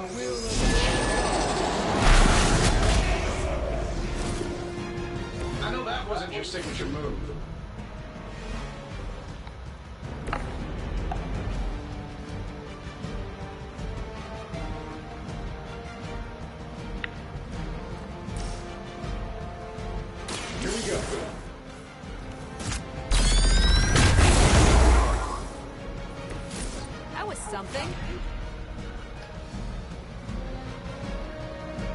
I know that wasn't your signature move. Here we go. That was something.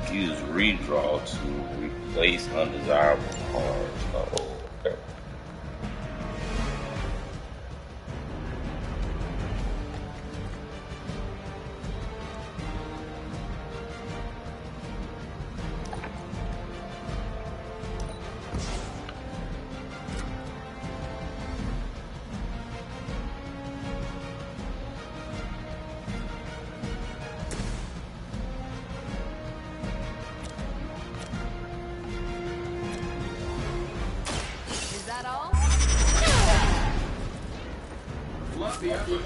Use redraw to replace undesirable cards. Oh, okay. Is that all? Love the effort.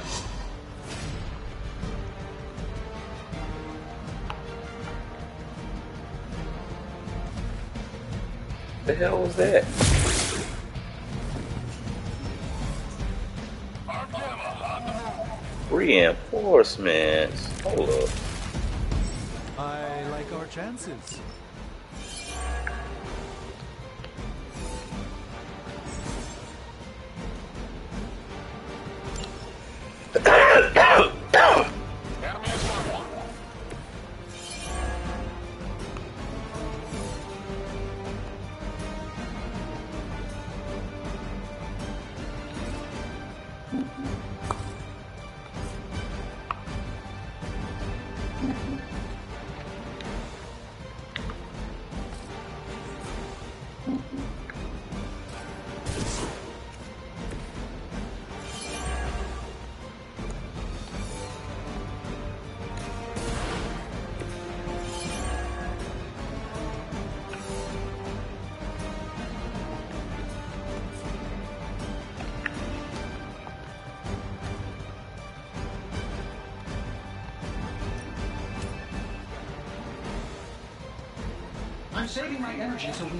The hell was that? Reinforcements. Hold up. I like our chances. I'm saving my energy so we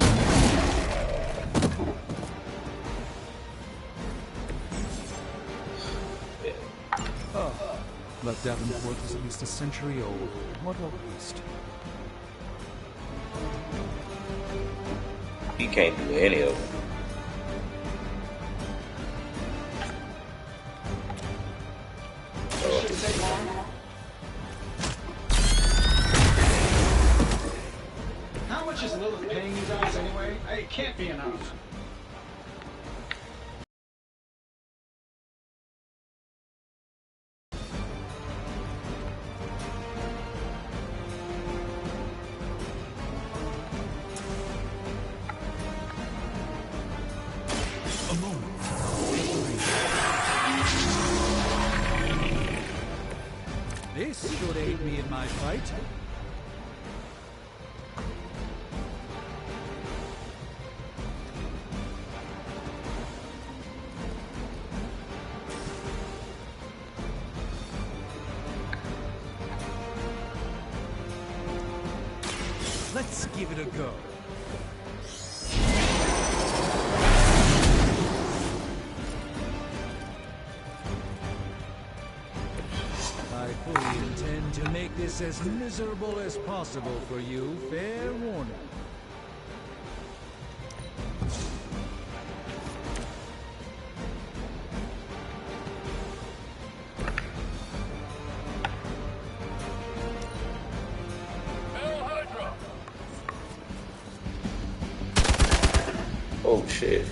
Oh, but Davenport is at least a century old. What a waste. He can't do any of it. shouldn't take long. How much is Lilith paying you guys anyway? It can't be enough. A moment. This should aid me in my fight. Let's give it a go. I fully intend to make this as miserable as possible for you. Fair warning. Oh shit.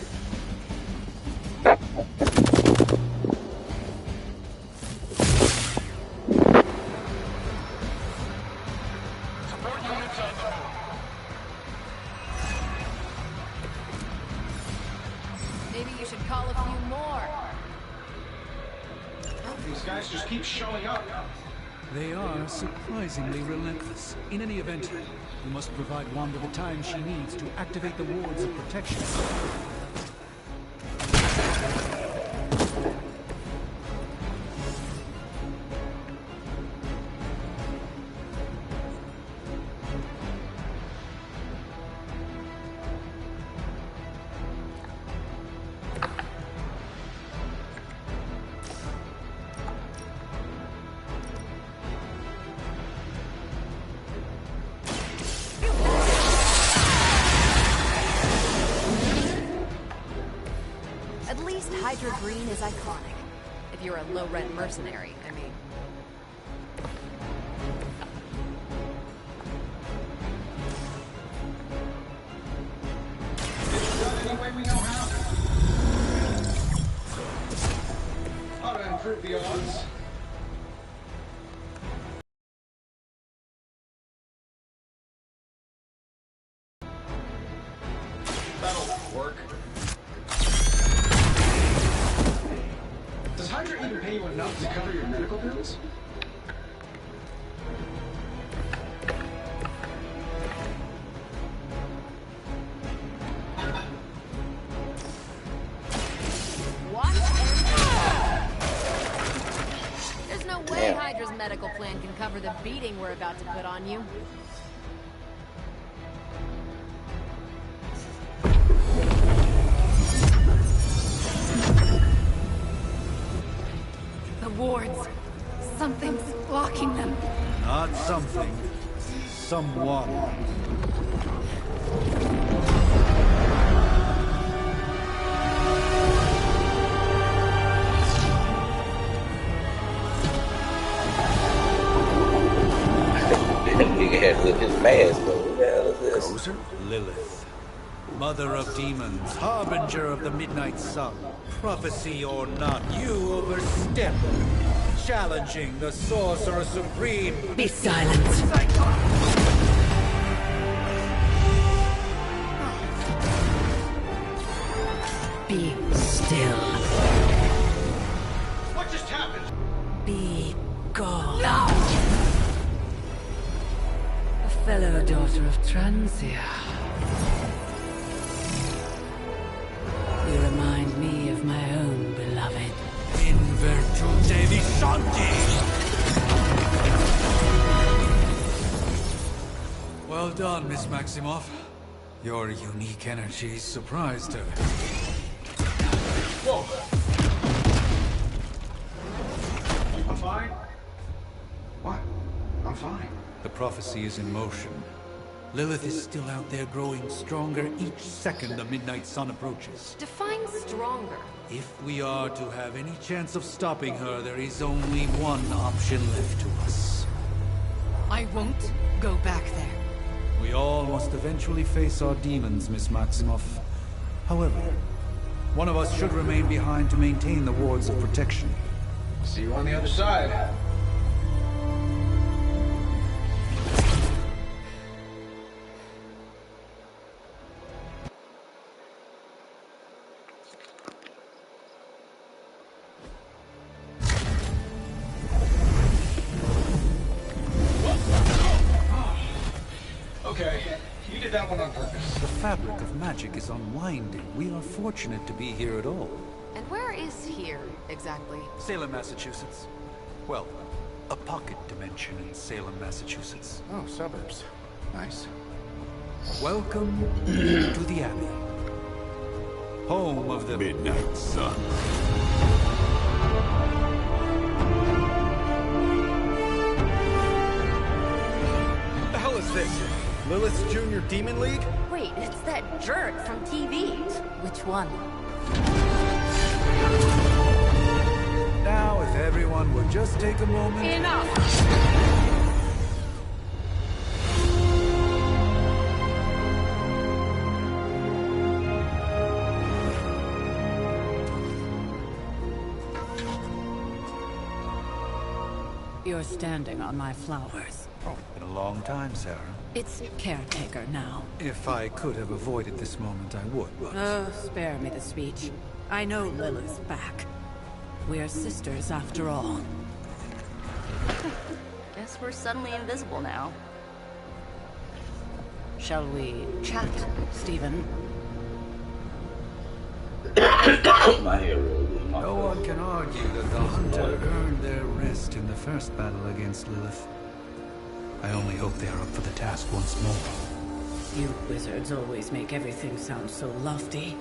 Maybe you should call a few more. These guys just keep showing up. They are surprisingly relentless. In any event, you must provide Wanda the time she needs to activate the wards of protection. Hydra Green is iconic. If you're a low-rent mercenary, I mean. It's done any way we know how. Ought to improve the odds. That'll work. Does Hydra even pay you enough to cover your medical bills? Watch and... There's no way Hydra's medical plan can cover the beating we're about to put on you. The wards. Something's blocking them. Not something. Someone. Nigga had to lift his mask though. What the hell is this? Gozer? Lilith. Mother of demons, harbinger of the midnight sun. Prophecy or not, you overstep. Challenging the sorcerer supreme. Be silent. Be still. What just happened? Be gone. No! A fellow daughter of Transia. You remind me of my own beloved. In virtute visanti! Well done, Miss Maximoff. Your unique energy surprised her. Whoa. I'm fine. What? I'm fine. The prophecy is in motion. Lilith is still out there growing stronger each second the midnight sun approaches. Define stronger. If we are to have any chance of stopping her, there is only one option left to us. I won't go back there. We all must eventually face our demons, Miss Maximoff. However, one of us should remain behind to maintain the wards of protection. See you on the other side. Okay, you did that one on purpose. The fabric of magic is unwinding. We are fortunate to be here at all. And where is here, exactly? Salem, Massachusetts. Well, a pocket dimension in Salem, Massachusetts. Oh, suburbs. Nice. Welcome to the Abbey. Home of the Midnight Sun. What the hell is this? Lilith's Junior Demon League? Wait, it's that jerk from TV. Which one? Now, if everyone would just take a moment... Enough! You're standing on my flowers. Oh, been a long time, Sarah. It's caretaker now. If I could have avoided this moment, I would, but... Oh, spare me the speech. I know Lilith's back. We're sisters after all. Guess we're suddenly invisible now. Shall we chat, Stephen? My hero. No one can argue that the Hunter earned their rest in the first battle against Lilith. I only hope they are up for the task once more. You wizards always make everything sound so lofty.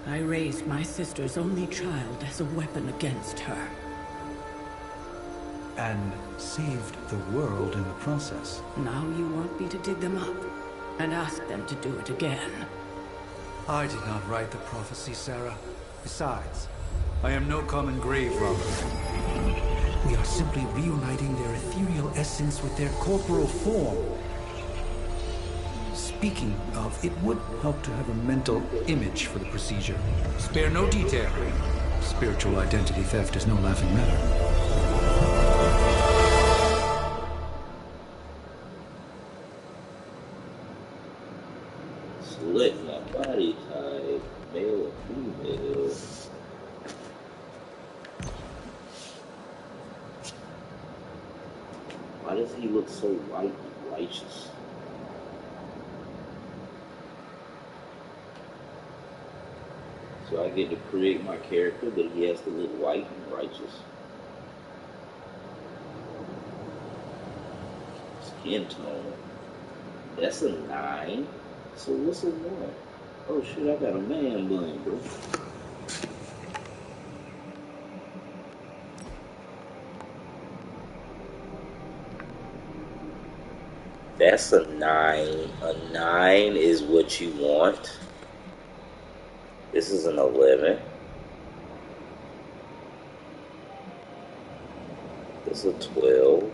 I raised my sister's only child as a weapon against her. And saved the world in the process. Now you want me to dig them up and ask them to do it again. I did not write the prophecy, Sarah. Besides, I am no common grave robber. We are simply reuniting their ethereal essence with their corporal form. Speaking of, it would help to have a mental image for the procedure. Spare no detail. Spiritual identity theft is no laughing matter. Select my body type, male or female. Why does he look so white and righteous? So I get to create my character, but he has to look white and righteous. Skin tone. That's a 9. So what's a 1? Oh shit, I got a man bun, bro. That's a 9. A 9 is what you want. This is an 11. This is a 12.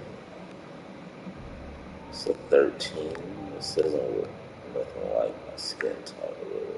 It's a 13. This doesn't look nothing like my skin tone really.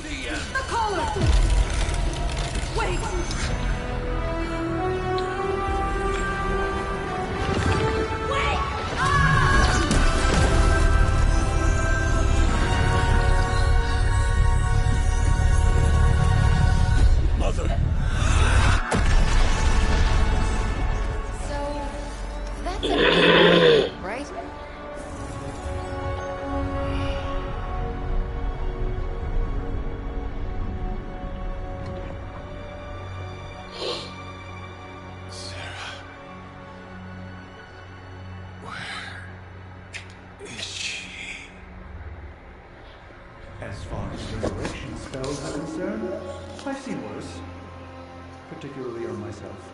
the end. The collar! Wait! Wait! Mother. So, that's it, right? As far as resurrection spells are concerned, I've seen worse. Particularly on myself.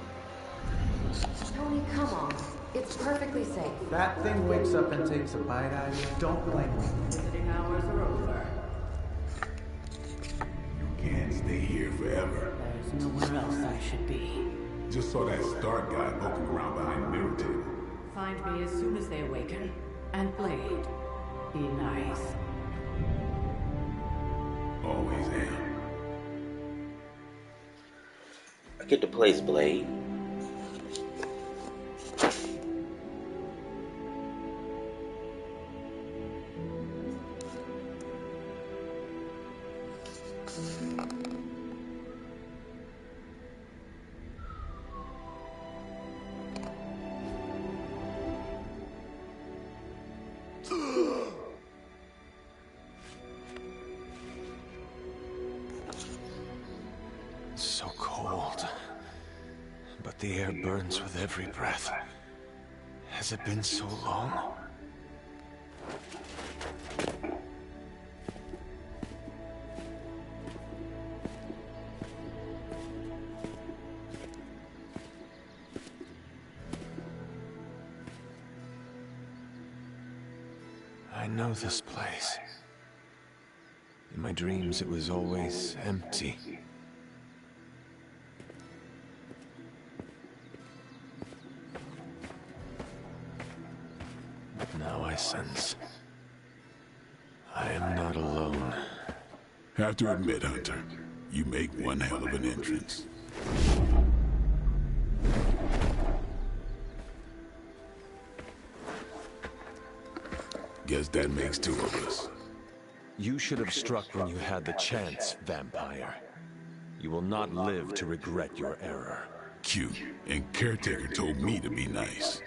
Tony, come on. It's perfectly safe. That thing wakes up and takes a bite out of you. Don't blame me. Visiting hours are over. You can't stay here forever. There's nowhere else I should be. Just saw that Stark guy poking around behind the mirror table. Find me as soon as they awaken. And Blade, be nice. Always am. I get to place Blade. So cold. But the air burns with every breath. Has it been so long? I know this place. In my dreams, it was always empty. Now I sense I am not alone. Have to admit, Hunter, you make one hell of an entrance. Guess that makes two of us. You should have struck when you had the chance, vampire. You will not live to regret your error. Cute, and Caretaker told me to be nice.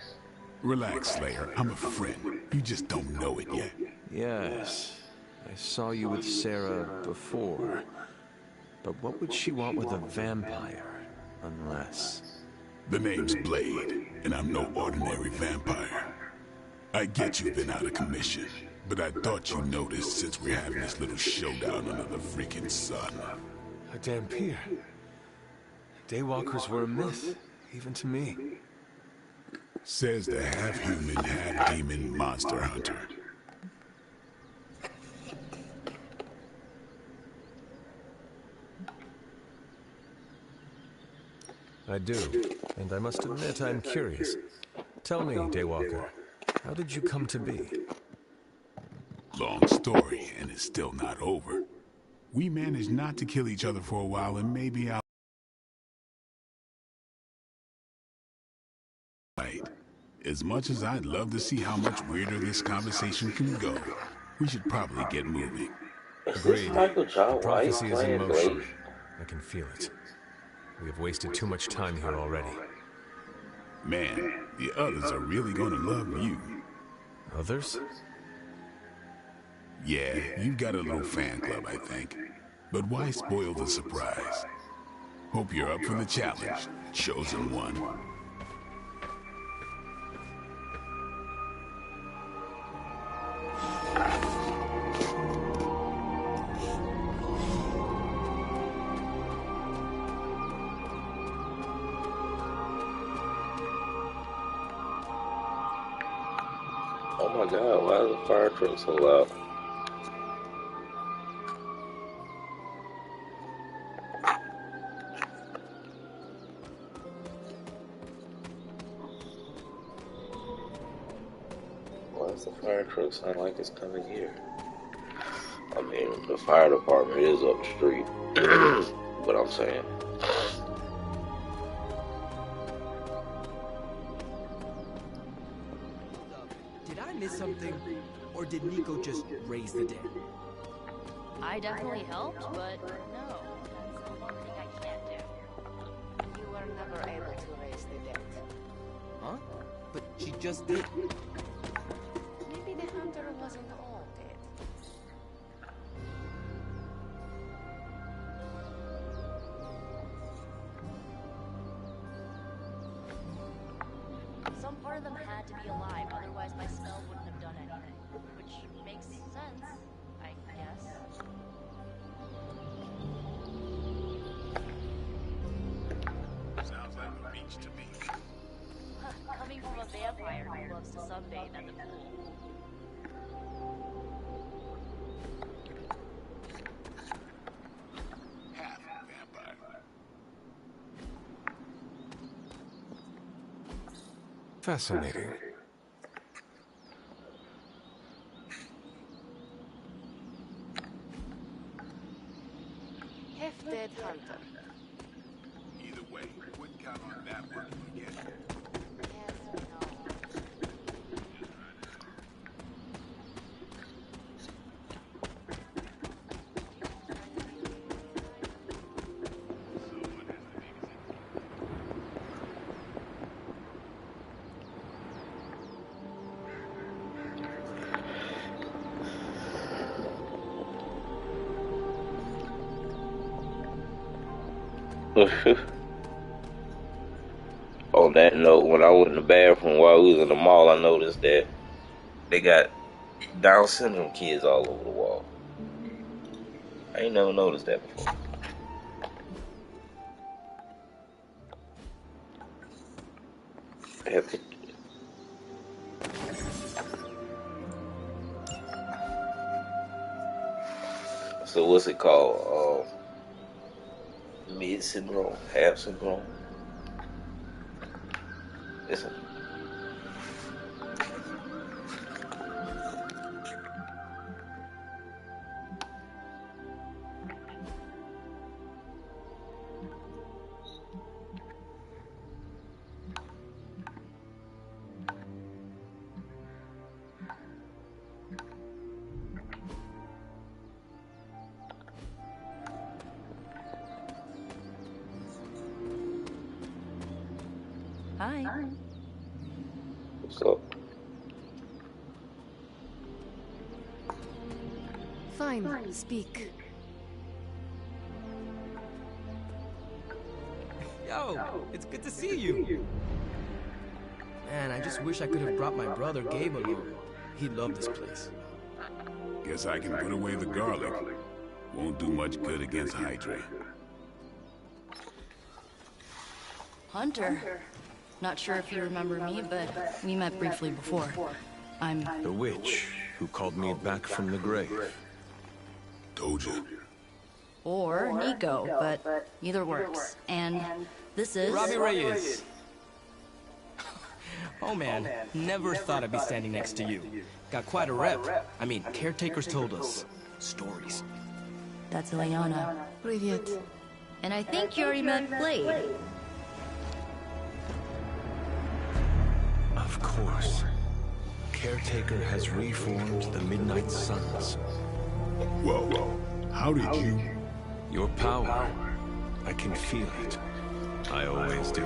Relax, Slayer. I'm a friend. You just don't know it yet. Yes, I saw you with Sarah before. But what would she want with a vampire, unless... The name's Blade, and I'm no ordinary vampire. I get you've been out of commission, but I thought you noticed since we're having this little showdown under the freaking sun. A Dhampir. Daywalkers were a myth, even to me. Says the half-human, half-demon monster hunter. I do, and I must admit I'm curious. Tell me, Daywalker, how did you come to be? Long story, and it's still not over. We managed not to kill each other for a while, and maybe I'll... Right. As much as I'd love to see how much weirder this conversation can go, we should probably get moving. Is this Michael John White Prophecy is in playing motion. Blade? I can feel it. We have wasted too much time here already. Man, the others are really gonna love you. Others? Yeah, you've got a little fan club, I think. But why spoil the surprise? Hope you're up for the challenge, Chosen One. Oh my god, why is the fire truck so loud? Why does the fire truck sound like it's coming here? I'm And the fire department is up the street. What I'm saying. Did I miss something? Or did Nico just raise the dead? I definitely helped, but no, that's the one thing I can't do. You were never able to raise the dead. Huh? But she just did. Maybe the hunter wasn't all dead. Some part of them had to be alive, otherwise my spell wouldn't have done anything. Which makes sense, I guess. Sounds like a beach to me. Coming from a vampire who loves to sunbathe at the pool. Half vampire. Fascinating. Half-dead hunter. Either way, wouldn't count on that one again. Yes, no. On that note, when I went in the bathroom while we was in the mall, I noticed that they got Down syndrome kids all over the wall. I ain't never noticed that before. Have to- So what's it called? Mid syndrome, half syndrome. It's a Hi. what's up? Fine, speak. Yo, it's good to see you. Man, I just wish I could have brought my brother Gabe along. He loved this place. Guess I can put away the garlic. Won't do much good against Hydra. Hunter. Not sure if you remember me, but we met briefly before. I'm... The witch who called me back from the grave. Told you. Or Nico, but either works. And this is... Robbie Reyes. Oh man, never thought I'd be standing next to you. Got quite a rep. I mean, caretakers told us stories. That's Ileana. Привет. And I think you already met Blade. Of course. Caretaker has reformed the Midnight Suns. Whoa. How did you... Your power. I can feel it. I always do.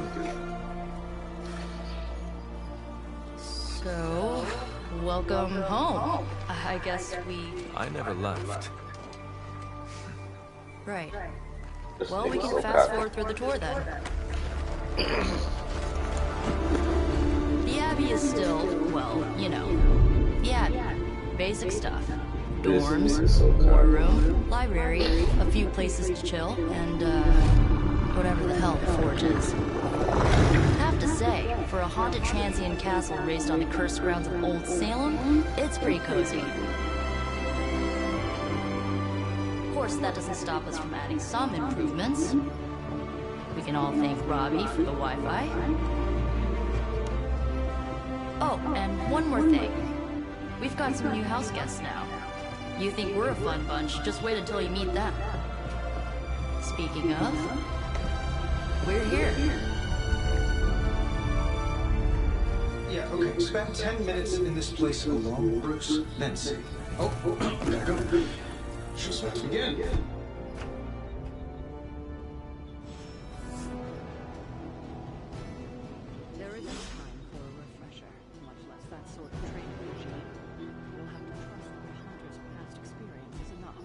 So, welcome home. I guess we... I never left. Right. This Well, we nigga's can so fast cocky. forward through the tour then. The Abbey is still, well, you know, the Abbey. Basic stuff. This Dorms, nigga's so war cocky. room, library, a few places to chill, and, whatever the hell the Forge is. Have to say, for a haunted transient castle raised on the cursed grounds of Old Salem, it's pretty cozy. Of course, that doesn't stop us from adding some improvements. We can all thank Robbie for the Wi-Fi. Oh, and one more thing. We've got some new house guests now. You think we're a fun bunch, just wait until you meet them. Speaking of, we're here. Yeah, okay. Spend 10 minutes in this place alone, Bruce. Then see. Oh, back up. Just let's begin. There isn't time for a refresher, much less that sort of training regime. You'll have to trust that a hunter's past experience is enough.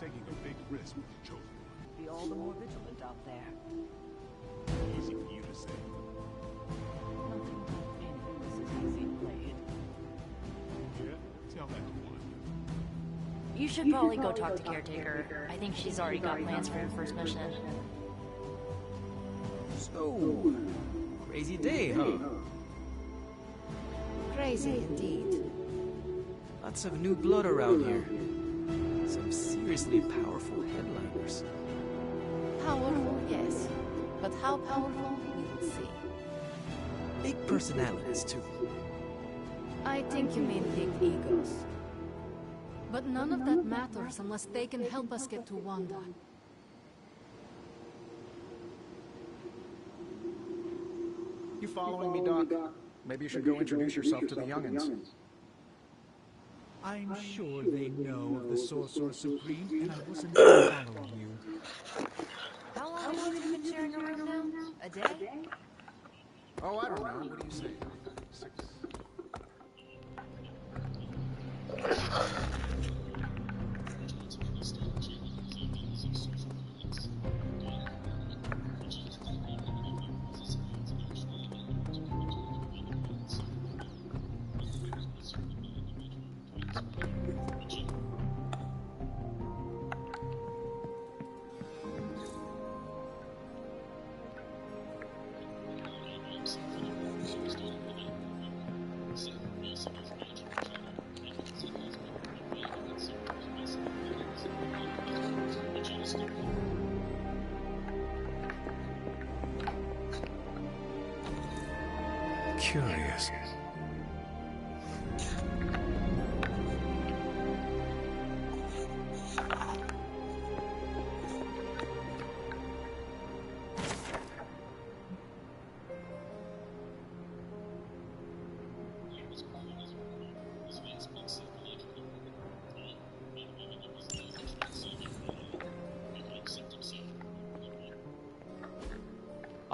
Taking a big risk with the chosen one. Be all the more vigilant out there. Easy for you to say. Nothing like anything this is easy played. Yeah? Tell that to one. You should probably go talk to Caretaker. I think she's already got plans for your first mission. So, crazy day, huh? Crazy indeed. Lots of new blood around here. Some seriously powerful headliners. Powerful, yes. But how powerful, we will see. Big personalities, too. I think you mean big egos. But none of that matters unless they can help us get to Wanda. You following me, Doc? Maybe you should go introduce yourself to the youngins. I'm sure they know of the Sorcerer Supreme, and I wasn't following you. How long have you been sharing a room now? A day? Oh, I don't know. What do you say? 6. Curious.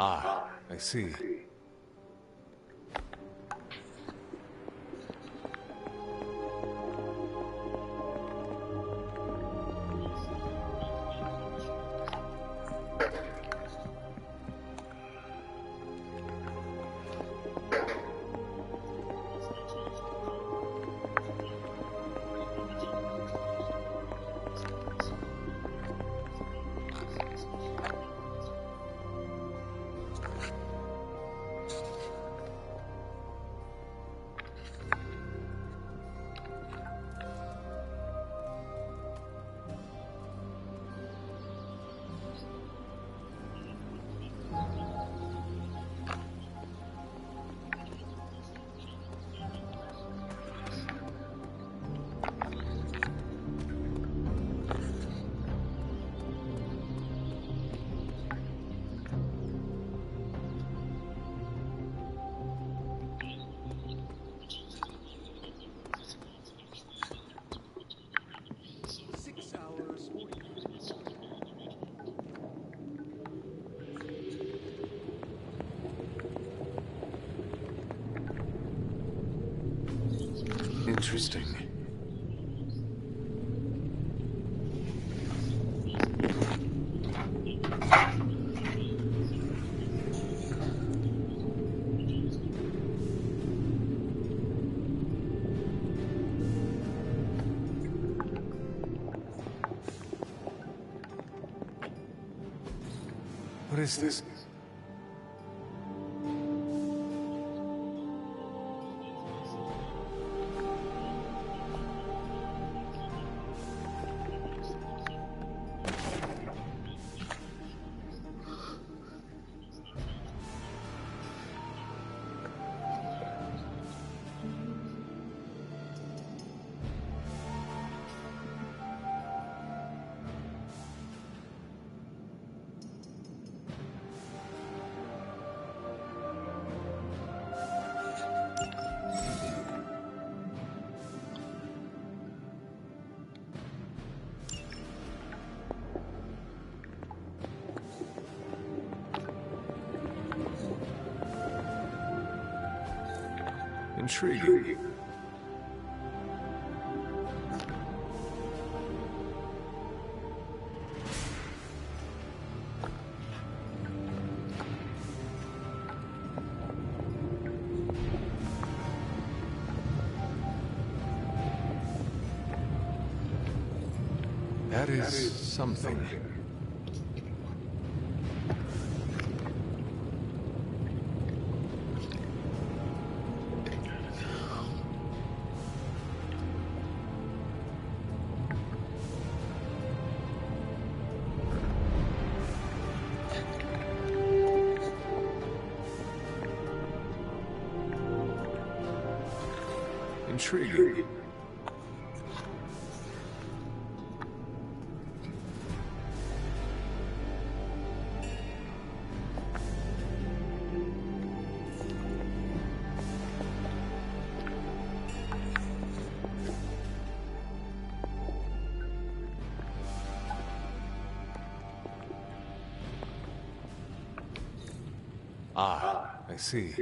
Ah, I see. Interesting. What is this? Intriguing. That is something. Intriguing. Ah, I see.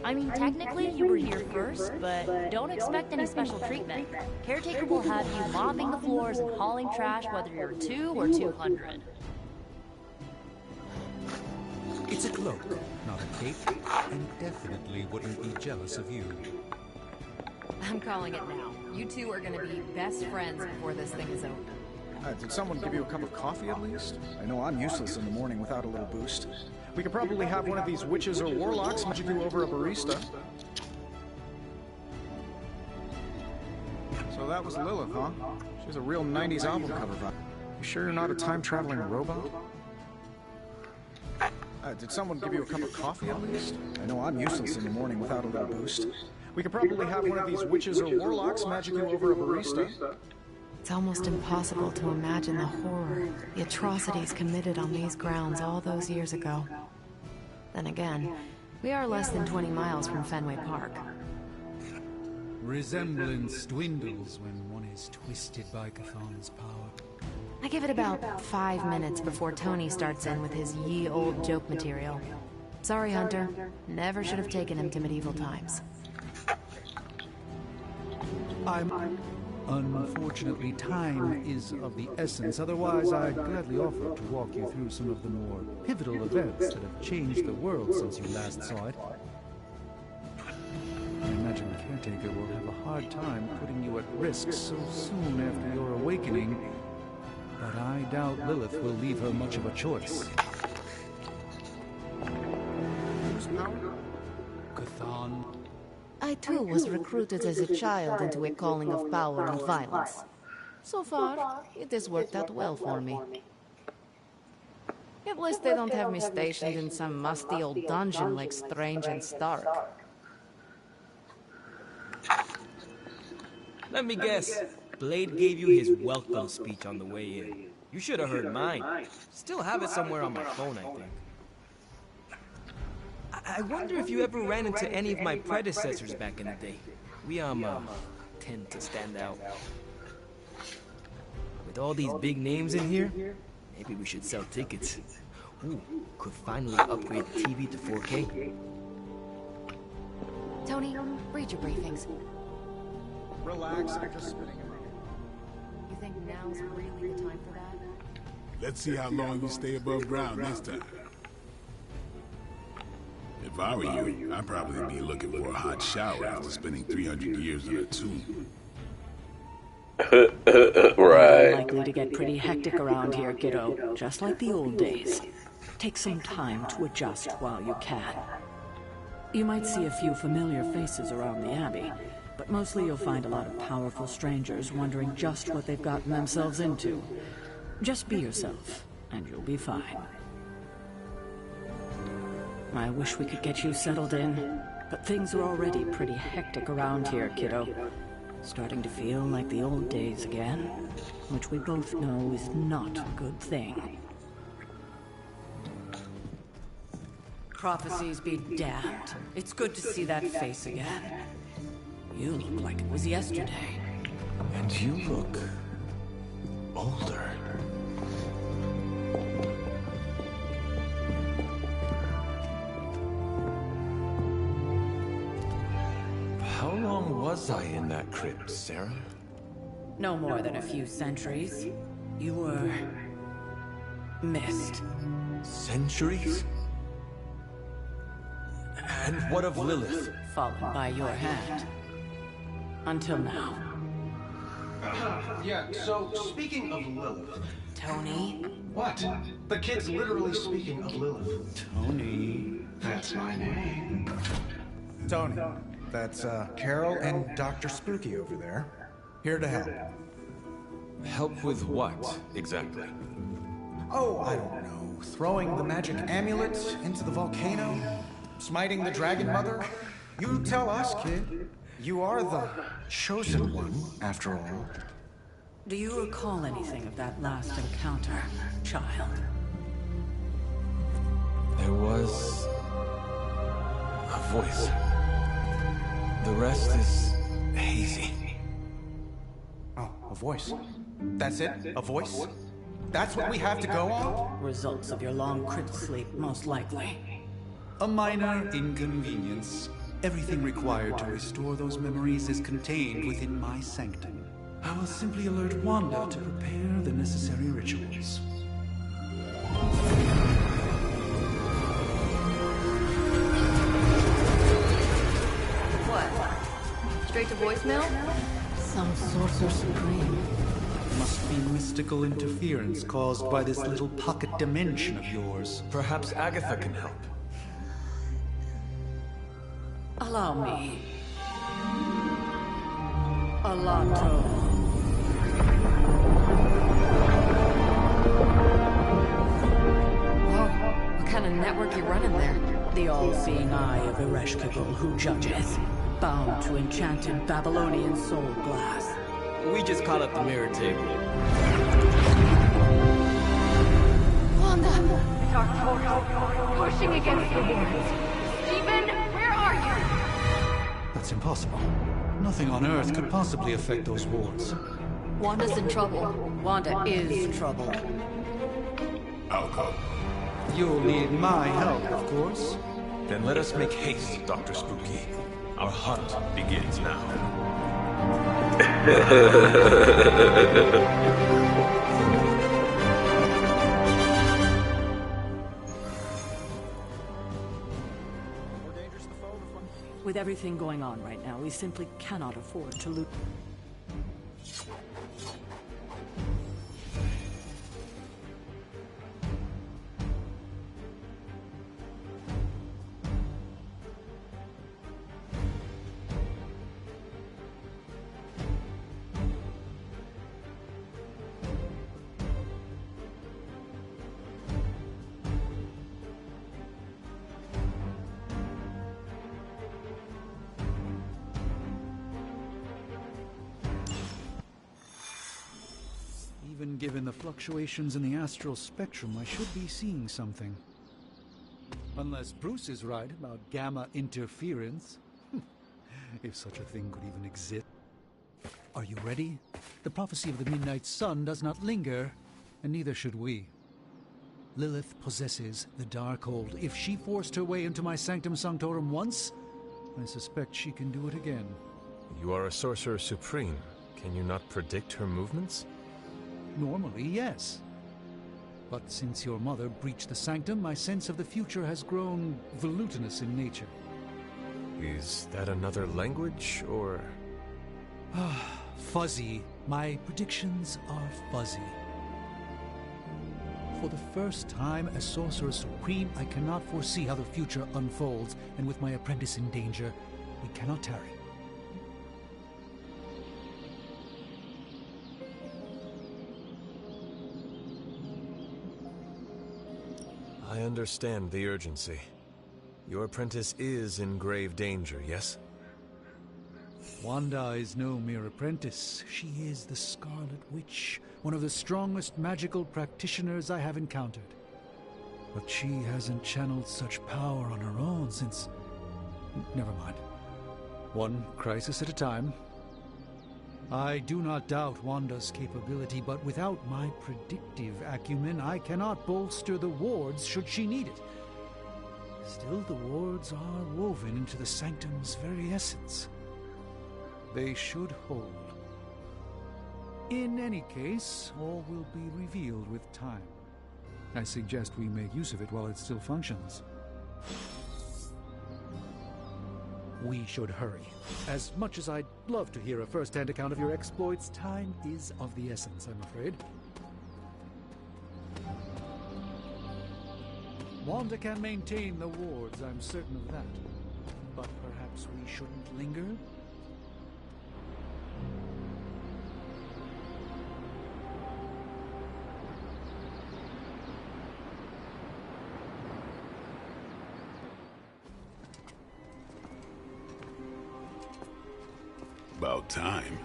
I mean, technically, you were here first, but don't expect any special treatment. Caretaker will have you mopping the floors and hauling trash whether you're 2 or 200. It's a cloak, not a cape, and definitely wouldn't be jealous of you. I'm calling it now. You two are gonna be best friends before this thing is over. Did someone give you a cup of coffee at least? I know I'm useless in the morning without a little boost. We could probably have one of these witches or warlocks magic you over a barista. So that was Lilith, huh? She's a real 90s album cover vibe. You sure you're not a time-traveling robot? Did someone give you a cup of coffee at least? I know I'm useless in the morning without a little boost. We could probably have one of these witches or warlocks magic you over a barista. It's almost impossible to imagine the horror, the atrocities committed on these grounds all those years ago. Then again, we are less than 20 miles from Fenway Park. Resemblance dwindles when one is twisted by Chthon's power. I give it about 5 minutes before Tony starts in with his ye old joke material. Sorry, Hunter. Never should have taken him to medieval times. Unfortunately, time is of the essence. Otherwise, I'd gladly offer to walk you through some of the more pivotal events that have changed the world since you last saw it. I imagine the caretaker will have a hard time putting you at risk so soon after your awakening, but I doubt Lilith will leave her much of a choice. Chthon. I too was recruited as a child into a calling of power and violence. So far, it has worked out well for me. At least they don't have me stationed in some musty old dungeon like Strange and Stark. Let me guess. Blade gave you his welcome speech on the way in. You should have heard mine. Still have it somewhere on my phone, I think. I wonder if you ever ran into any of my predecessors back in the day. We, tend to stand out. With all these big names in here, maybe we should sell tickets. Ooh, could finally upgrade the TV to 4K. Tony, read your briefings. Relax, I'm just spinning around. You think now's really the time for that? Let's see how long you stay above ground next time. If I were you, I'd probably be looking for a hot shower after spending 300 years in a tomb. Right. Likely to get pretty hectic around here, kiddo. Just like the old days. Take some time to adjust while you can. You might see a few familiar faces around the Abbey, but mostly you'll find a lot of powerful strangers wondering just what they've gotten themselves into. Just be yourself, and you'll be fine. I wish we could get you settled in, but things are already pretty hectic around here, kiddo. Starting to feel like the old days again, which we both know is not a good thing. Prophecies be damned. It's good to see that face again. You look like it was yesterday. And you look older. How long was I in that crypt, Sarah? No more than a few centuries. You were... missed. Centuries? And what of Lilith? Fallen by your hand. Until now. Yeah, so speaking of Lilith... Tony? What? The kid's literally speaking of Lilith. Tony. That's my name. Tony. That's, Carol and Dr. Spooky over there. Here to help. Help with what, exactly? Oh, I don't know. Throwing the magic amulet into the volcano? Smiting the Dragon Mother? You tell us, kid. You are the chosen one, after all. Do you recall anything of that last encounter, child? There was... a voice. The rest is hazy. Oh, a voice. That's it? A voice? That's what we have to go on? Results of your long crypt sleep, most likely. A minor inconvenience. Everything required to restore those memories is contained within my sanctum. I will simply alert Wanda to prepare the necessary rituals. What? Straight to voicemail? Some sorcerer supreme. Must be mystical interference caused by this little pocket dimension of yours. Perhaps Agatha can help. Allow me. Alato. Whoa, what kind of network you running there? The all-seeing eye of Ereshkigal who judges, bound to enchanted Babylonian soul glass. We just call it the mirror table. Wanda! Dark force, pushing against the wards. Stephen, where are you? That's impossible. Nothing on Earth could possibly affect those wards. Wanda's in trouble. Wanda is trouble. I'll go. You'll need my help, of course. Then let us make haste, Dr. Spooky. Our hunt begins now. With everything going on right now, we simply cannot afford to lose. Even given the fluctuations in the astral spectrum, I should be seeing something. Unless Bruce is right about gamma interference. If such a thing could even exist. Are you ready? The prophecy of the Midnight Sun does not linger, and neither should we. Lilith possesses the Darkhold. If she forced her way into my Sanctum Sanctorum once, I suspect she can do it again. You are a Sorcerer Supreme. Can you not predict her movements? Normally, yes. But since your mother breached the sanctum, my sense of the future has grown volutinous in nature. Is that another language, or...? Fuzzy. My predictions are fuzzy. For the first time as Sorcerer Supreme, I cannot foresee how the future unfolds, and with my apprentice in danger, we cannot tarry. I understand the urgency. Your apprentice is in grave danger, yes? Wanda is no mere apprentice. She is the Scarlet Witch, one of the strongest magical practitioners I have encountered. But she hasn't channeled such power on her own since... Never mind. One crisis at a time. I do not doubt Wanda's capability, but without my predictive acumen, I cannot bolster the wards should she need it. Still, the wards are woven into the Sanctum's very essence. They should hold. In any case, all will be revealed with time. I suggest we make use of it while it still functions. We should hurry. As much as I'd love to hear a first-hand account of your exploits, time is of the essence, I'm afraid. Wanda can maintain the wards, I'm certain of that. But perhaps we shouldn't linger? About time.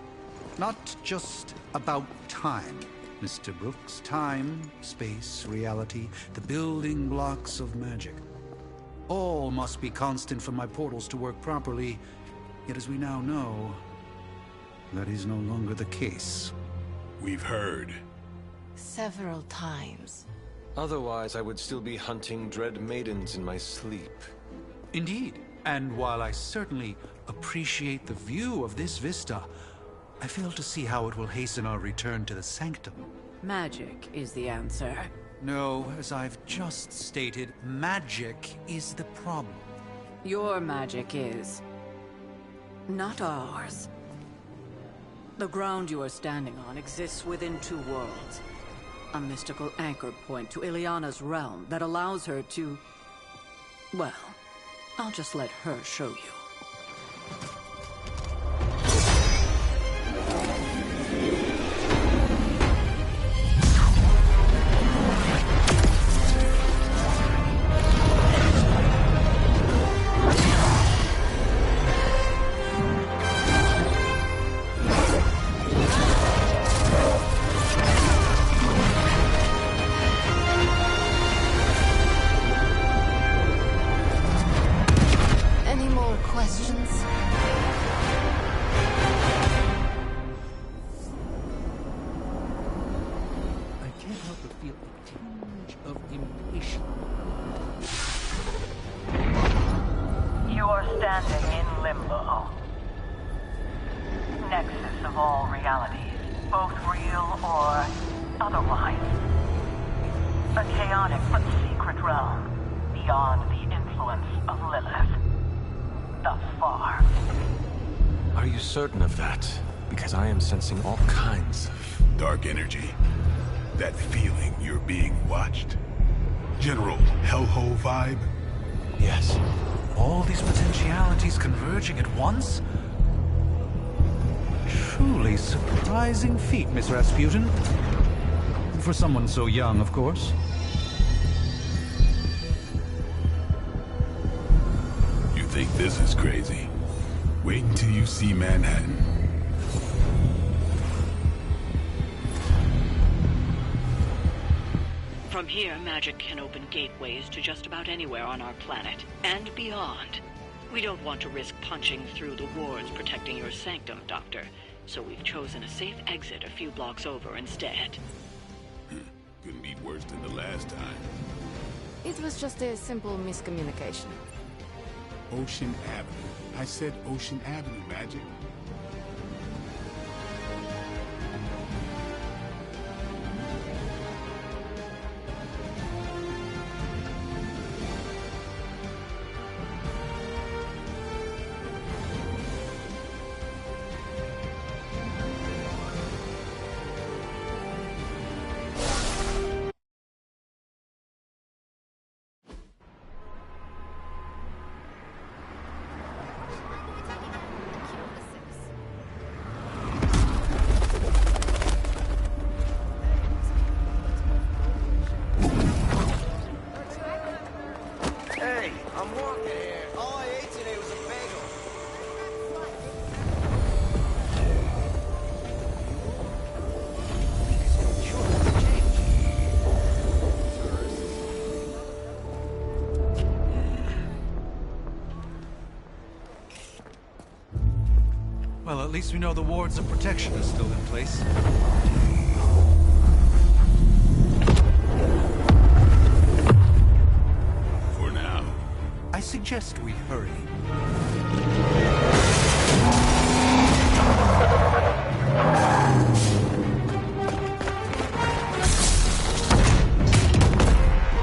Not just about time, Mr. Brooks. Time, space, reality, the building blocks of magic. All must be constant for my portals to work properly, yet as we now know, that is no longer the case. We've heard. Several times. Otherwise, I would still be hunting dread maidens in my sleep. Indeed. And while I certainly appreciate the view of this vista, I fail to see how it will hasten our return to the Sanctum. Magic is the answer. No, as I've just stated, magic is the problem. Your magic is... not ours. The ground you are standing on exists within two worlds. A mystical anchor point to Ileana's realm that allows her to... well, I'll just let her show you. Certain of that, because I am sensing all kinds of... dark energy. That feeling you're being watched. General hellhole vibe? Yes. All these potentialities converging at once? Truly surprising feat, Miss Rasputin. For someone so young, of course. You think this is crazy? Wait until you see Manhattan. From here, magic can open gateways to just about anywhere on our planet, and beyond. We don't want to risk punching through the wards protecting your sanctum, Doctor, so we've chosen a safe exit a few blocks over instead. Couldn't be worse than the last time. It was just a simple miscommunication. Ocean Avenue. I said Ocean Avenue, Magic. walking here. All I ate today was a bagel. Well, at least we know the wards of protection are still in place. For now. I suggest we hurry.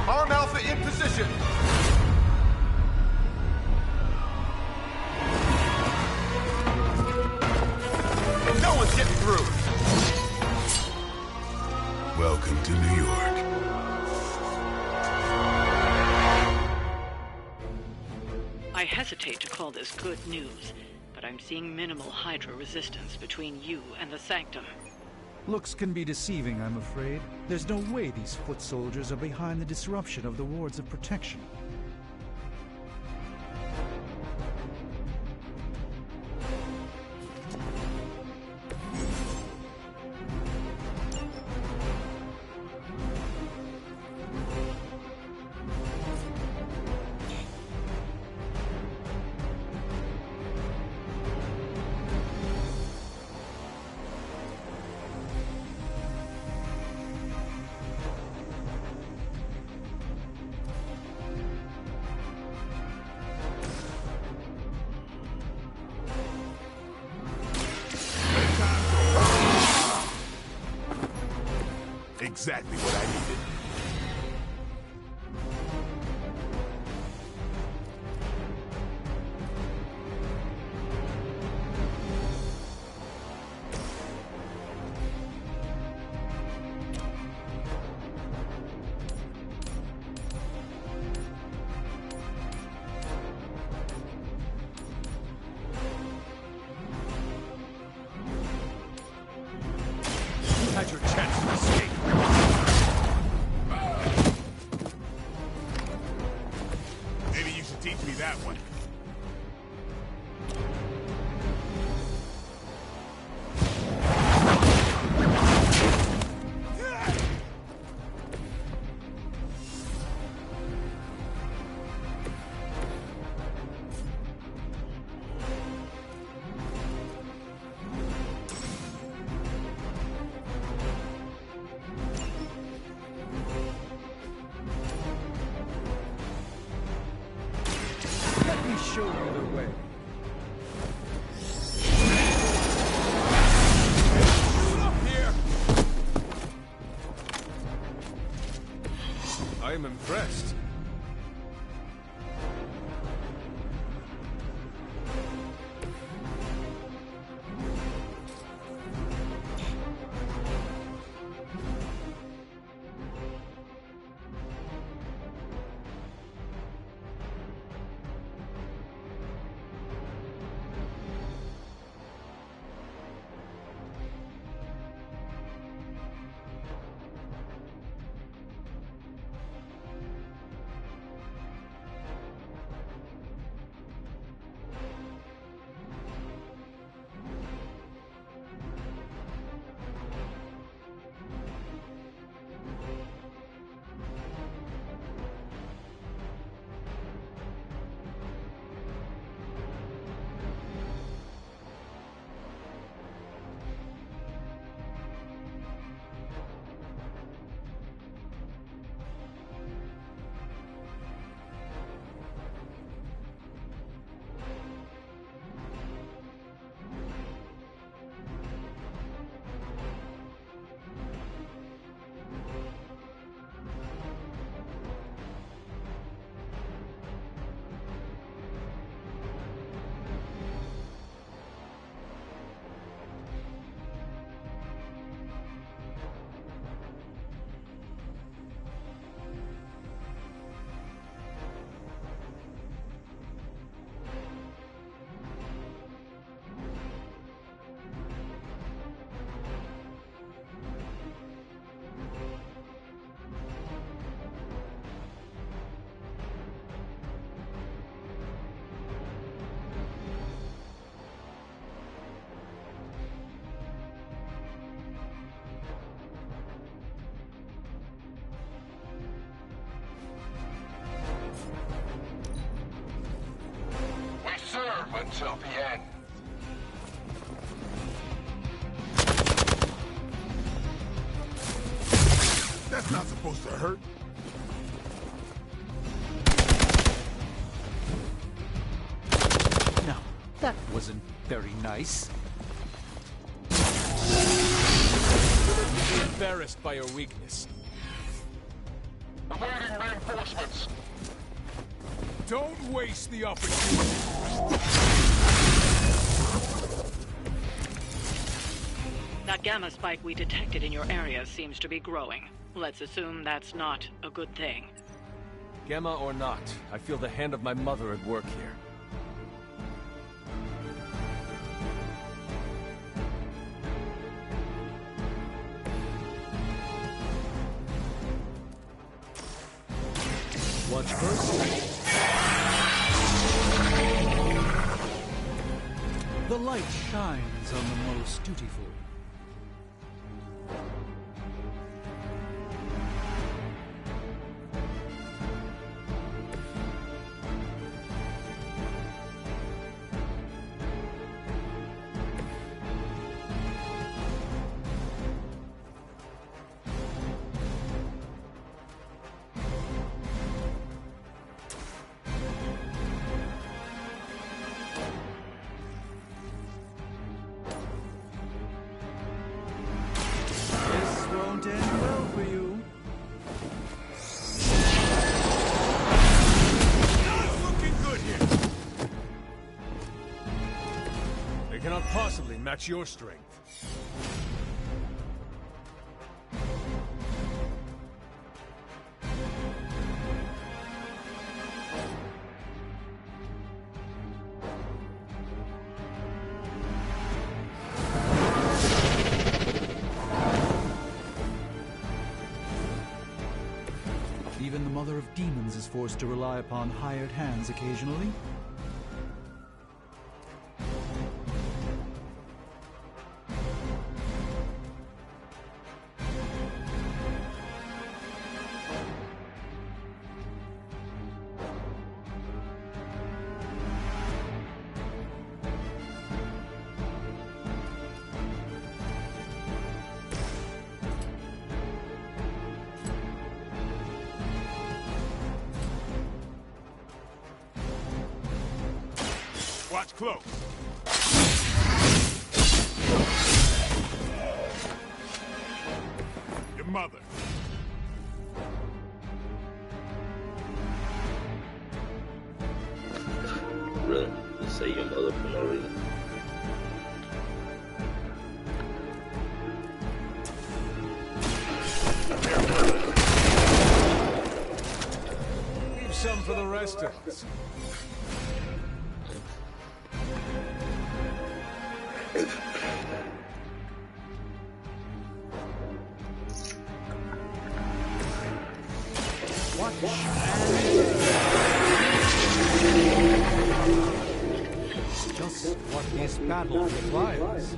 Arm Alpha in position. No one's getting through. Welcome to New York. I hesitate to call this good news, but I'm seeing minimal Hydra resistance between you and the Sanctum. Looks can be deceiving, I'm afraid. There's no way these foot soldiers are behind the disruption of the wards of protection. Exactly what I needed. You had your chance to escape. Maybe you should teach me that one. Let me show you the way. I am impressed. until the end. That's not supposed to hurt. No, that wasn't very nice. You're embarrassed by your weakness. Awaiting reinforcements. Don't waste the opportunity. That gamma spike we detected in your area seems to be growing. Let's assume that's not a good thing. Gamma or not, I feel the hand of my mother at work here. Watch first. The light shines on the most dutiful. Won't end well for you. Not looking good here. They cannot possibly match your strength. Even the Mother of Demons is forced to rely upon hired hands occasionally. Watch close. Your mother. Really? Just say your mother for no reason. Leave some for the rest of us. Just what this battle requires.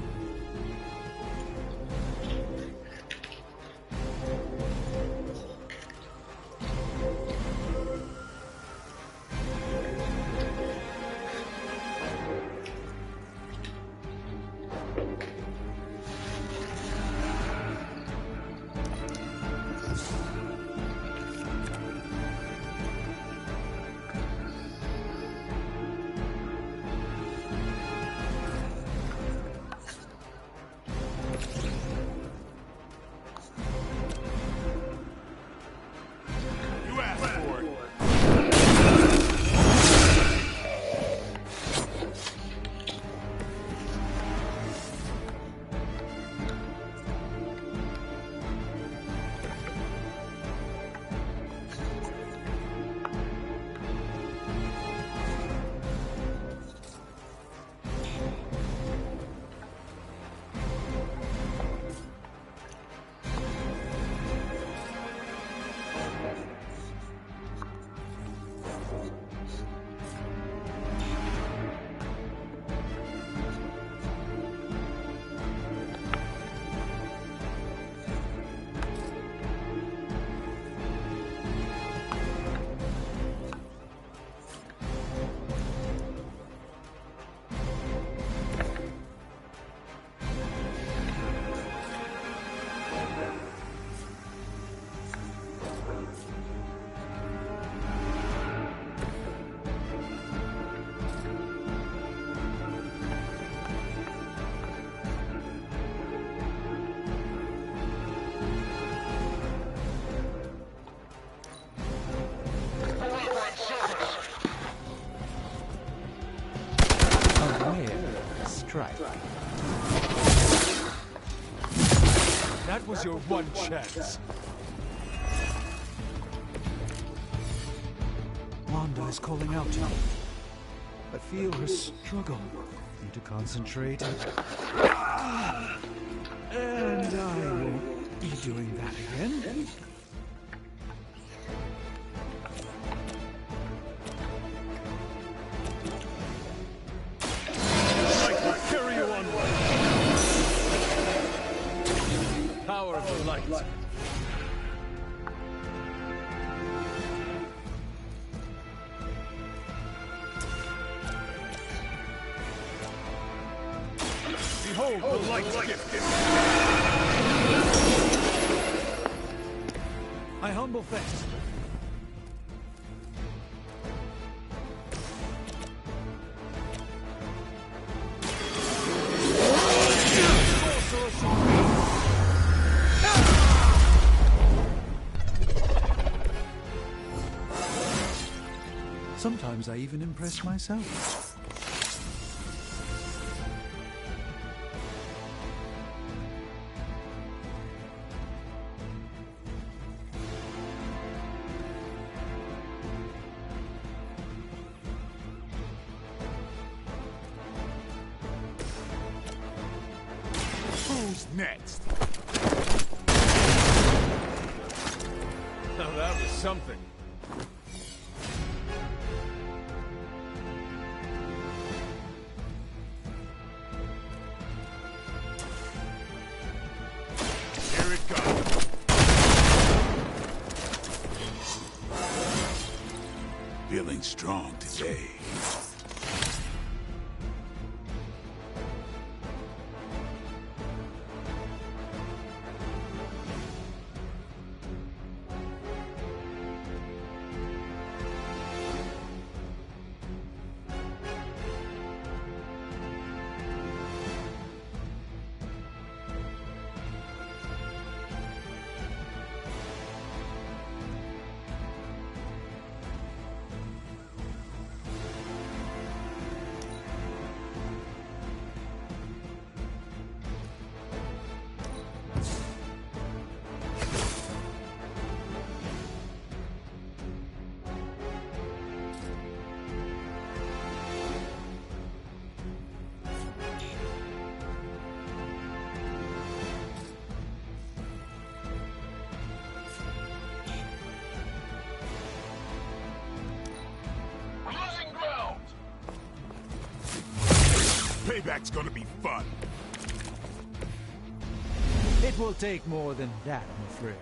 strike. That was your one chance. Wanda is calling out to me. I feel her struggle. Need to concentrate. And I won't be doing that again. I will carry you onward. Power of the light. Behold the light's gift. My humble thanks. Sometimes I even impress myself. Who's next? Now that was something. Here it goes. Feeling strong today. Payback's gonna be fun. It will take more than that, I'm afraid.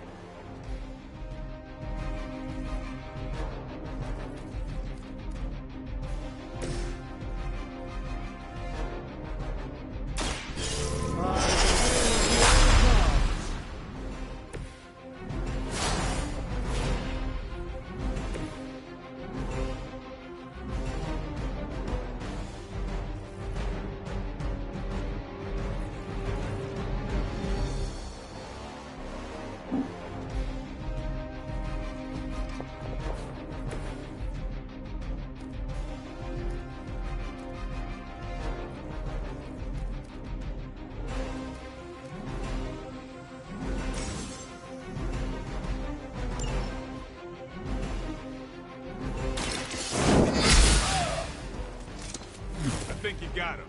I think you got him.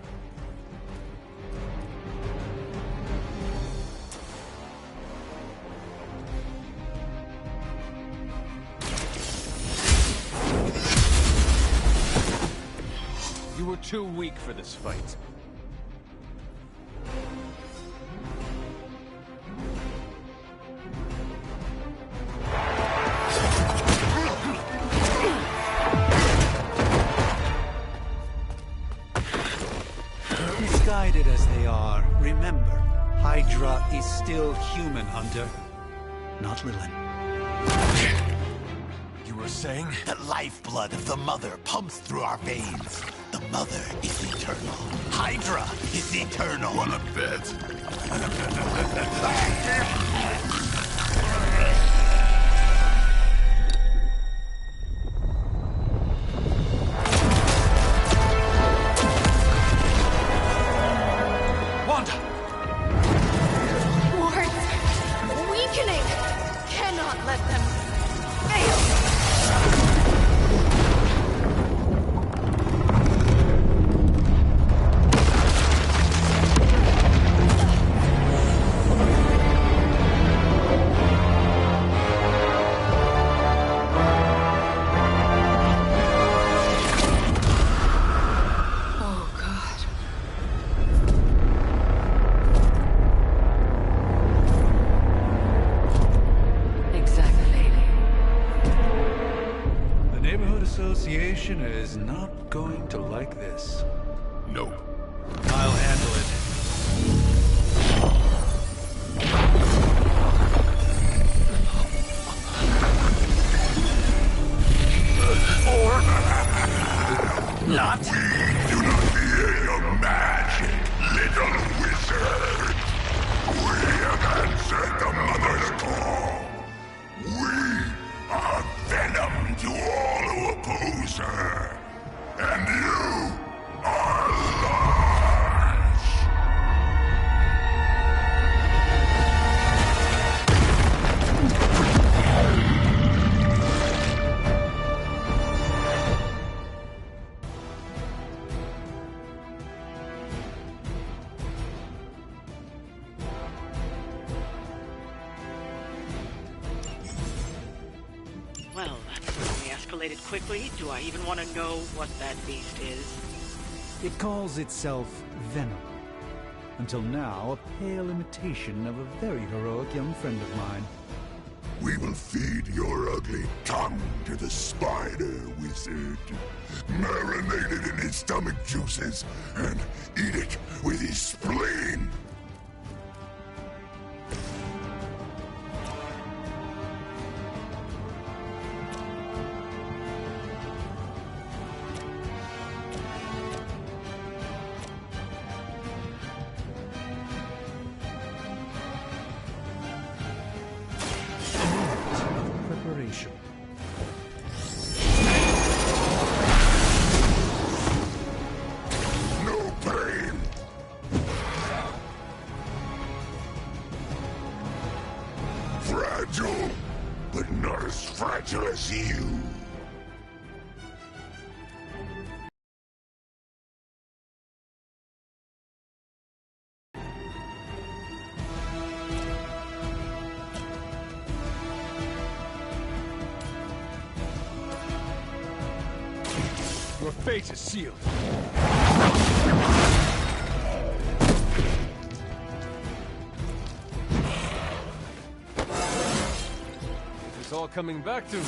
You were too weak for this fight. Misguided as they are, remember, Hydra is still human, Hunter. Not Lilin. You were saying? The lifeblood of the Mother pumps through our veins. The Mother is eternal. Hydra is eternal. Wanna bet? Association is not going to like this. Nope. I'll handle it. Or not. We do not fear your magic, little wizard. We have answered the Mother's call. We are venom to all who oppose her. And you are lost. Well, that certainly escalated quickly. Do I even want to know what that beast is? It calls itself Venom. Until now, a pale imitation of a very heroic young friend of mine. We will feed your ugly tongue to the spider wizard. Marinate it in his stomach juices and eat it with his spleen. Preparation. No pain. Fragile, but not as fragile as you. Your fate is sealed. It's all coming back to me.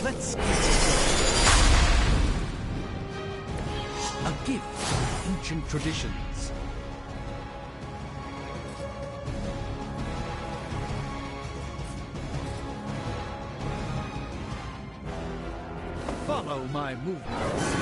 Let's get a gift from ancient traditions. Follow my movements.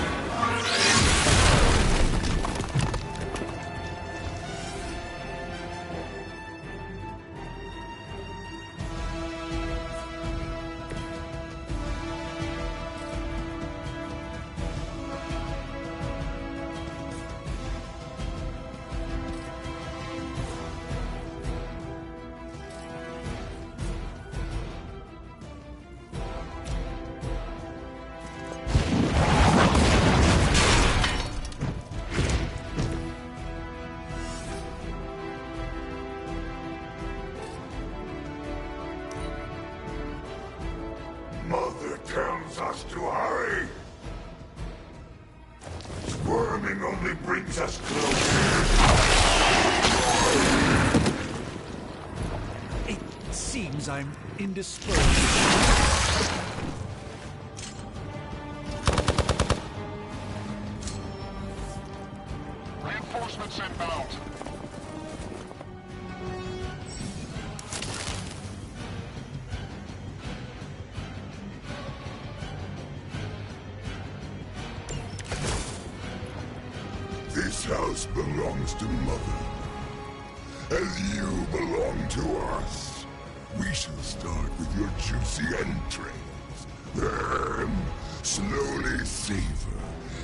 Mother tells us to hurry. Squirming only brings us closer. It seems I'm indisposed. Reinforcements inbound. This house belongs to Mother, as you belong to us. We shall start with your juicy entrails, then slowly savor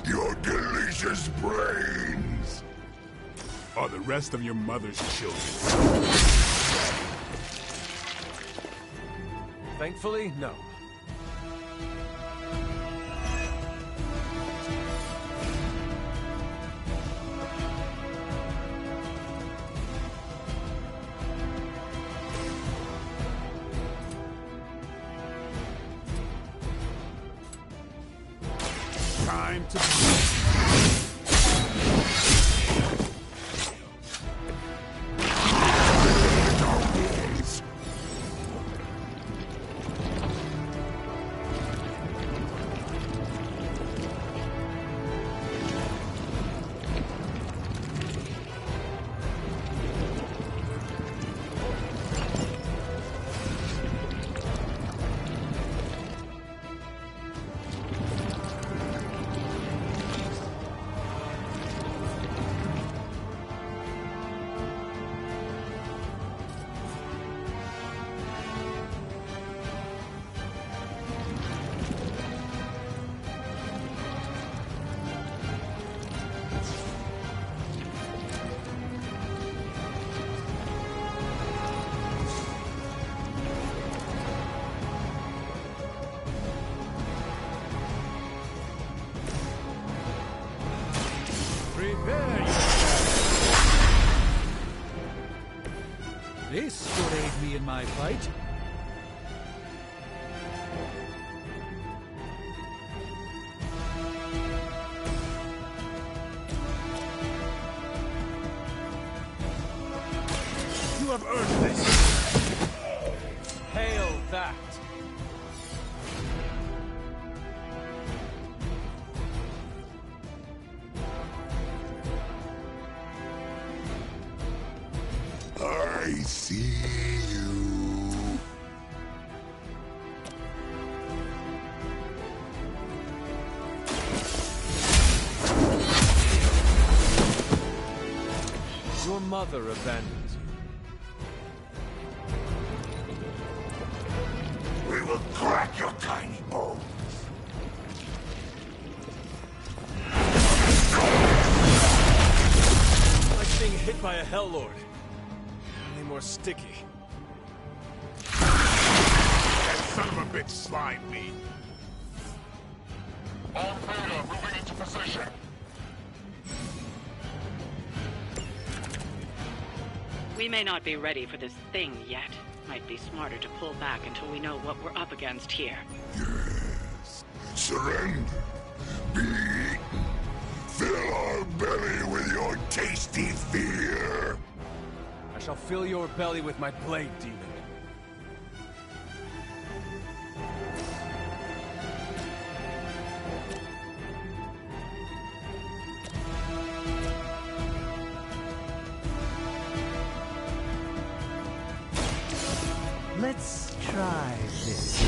your delicious brains. Are the rest of your mother's children? Thankfully, no. Time to... Prepare yourself. This should aid me in my fight. You have earned this. Hail that! I see you. Your mother abandoned you. We will crack your tiny bones. Like being hit by a Hell Lord. Only more sticky. That son of a bitch slimed me. All Beta moving into position. We may not be ready for this thing yet. Might be smarter to pull back until we know what we're up against here. Yes. Surrender. Be eaten. Fill our belly with your tasty fear. I shall fill your belly with my blade, demon. Let's try this.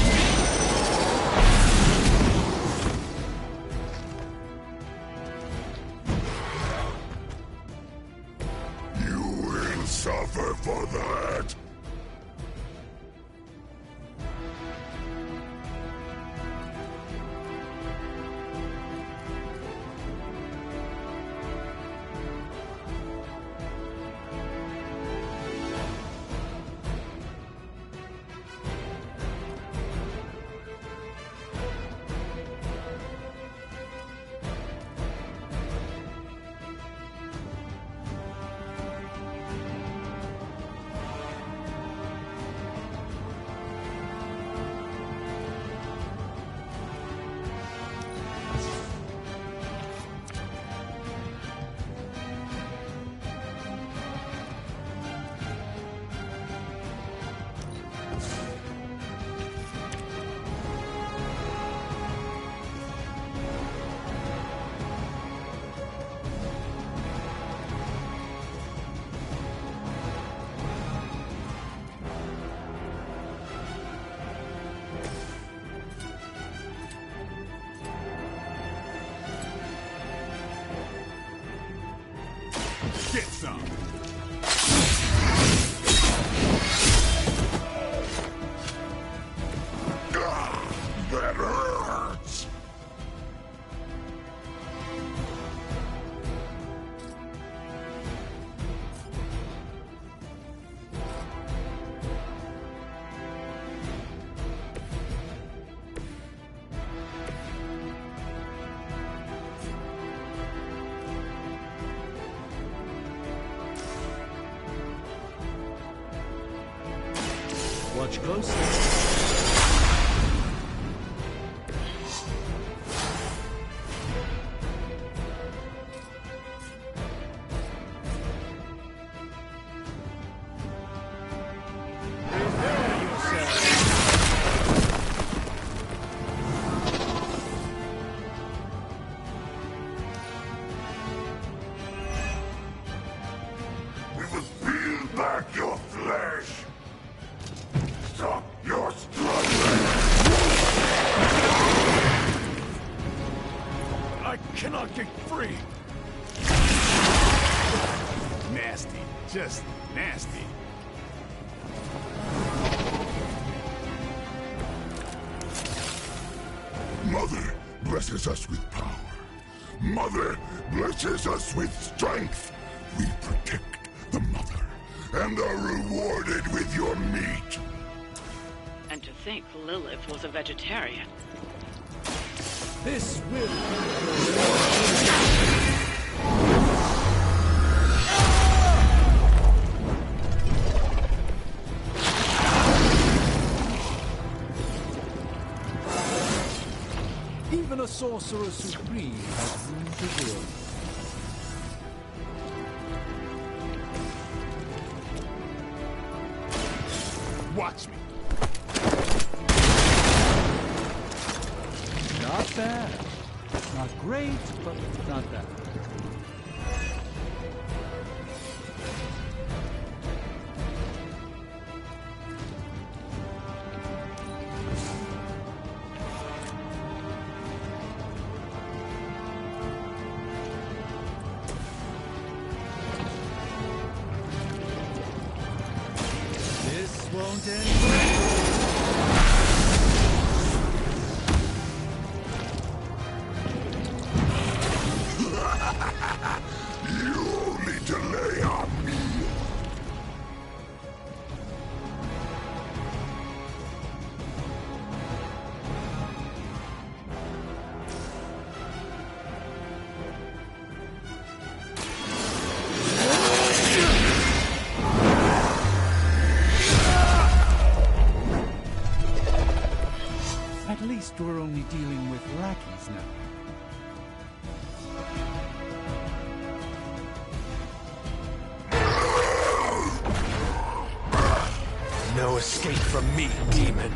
You will suffer for that. Get some. That hurts. much closer. We will peel back your flesh. Stop your struggling. I cannot get free. Nasty. Just nasty. Mother blesses us with power. Mother blesses us with strength. We protect the mother and are rewarded with your meat. And to think Lilith was a vegetarian. This will Even a sorcerer supreme has room to grow. Watch me. Not bad. Not great, but not bad. This won't end well. You only delay our meal. At least we're only dealing with lackeys now. No escape from me, demon.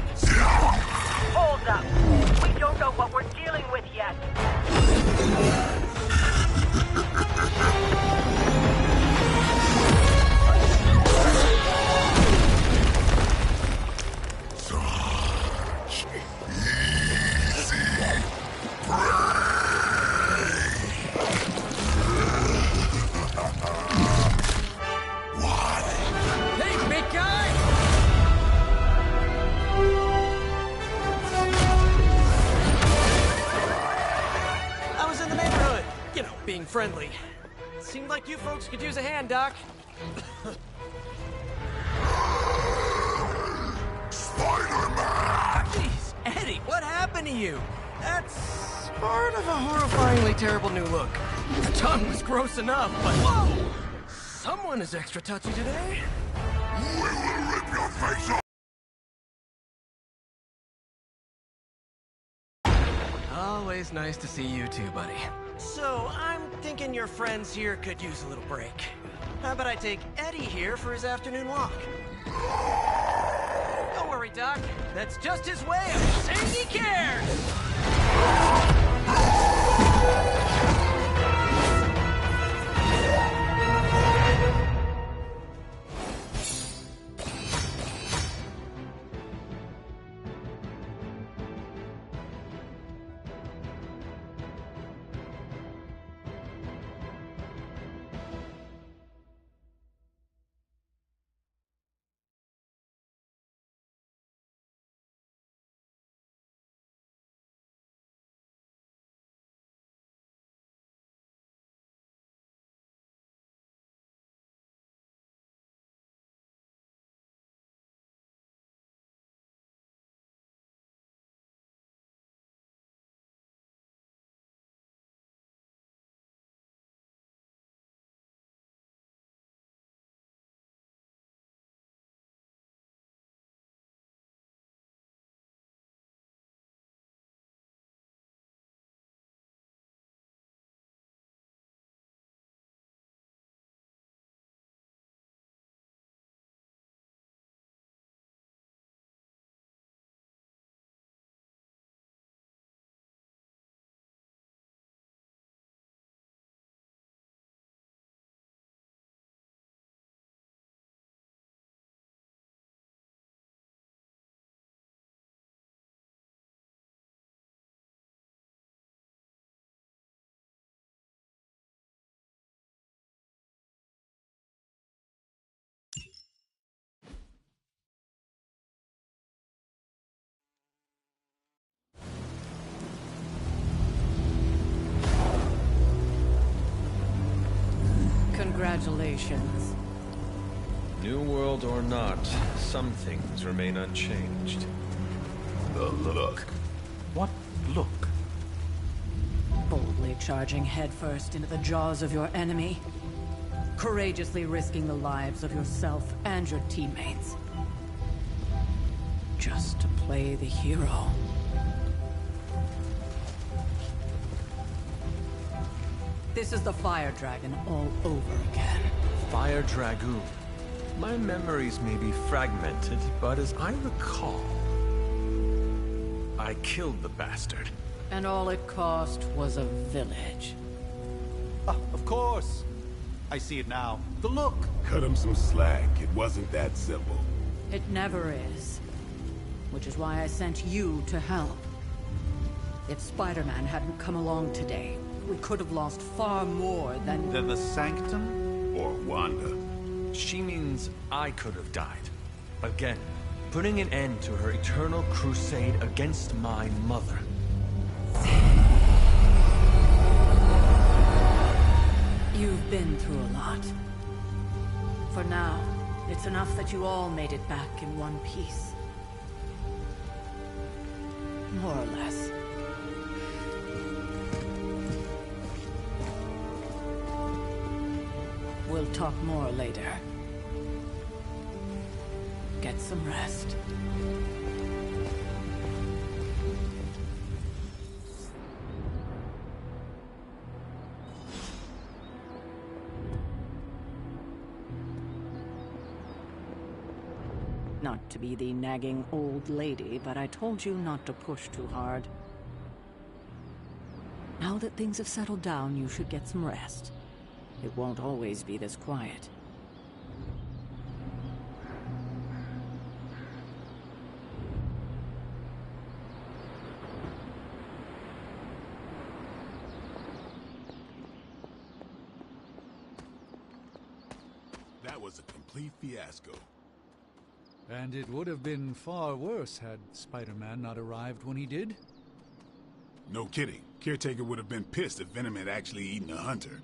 Hold up. We don't know what we're dealing with yet. Such easy Hey, big guy! I was in the neighborhood. You know, being friendly. Seemed like you folks could use a hand, Doc. Spider-Man! Jeez, Eddie, what happened to you? That's part of a horrifyingly terrible new look. The tongue was gross enough, but whoa! Someone is extra touchy today. We will rip your face off! Always nice to see you too, buddy. So, I'm thinking your friends here could use a little break. How about I take Eddie here for his afternoon walk? Don't worry, Doc. That's just his way of saying he cares! Congratulations. New world or not, some things remain unchanged. The look. What look? Boldly charging headfirst into the jaws of your enemy. Courageously risking the lives of yourself and your teammates. Just to play the hero. This is the Fire Dragon all over again. Fire Dragoon. My memories may be fragmented, but as I recall, I killed the bastard. And all it cost was a village. Of course. I see it now. The look. Cut him some slack. It wasn't that simple. It never is. Which is why I sent you to help. If Spider-Man hadn't come along today, we could have lost far more than... Than the Sanctum? Or Wanda. She means I could have died. Again, putting an end to her eternal crusade against my mother. You've been through a lot. For now, it's enough that you all made it back in one piece. More or less. We'll talk more later. Get some rest. Not to be the nagging old lady, but I told you not to push too hard. Now that things have settled down, you should get some rest. It won't always be this quiet. That was a complete fiasco. And it would have been far worse had Spider-Man not arrived when he did. No kidding. Caretaker would have been pissed if Venom had actually eaten a hunter.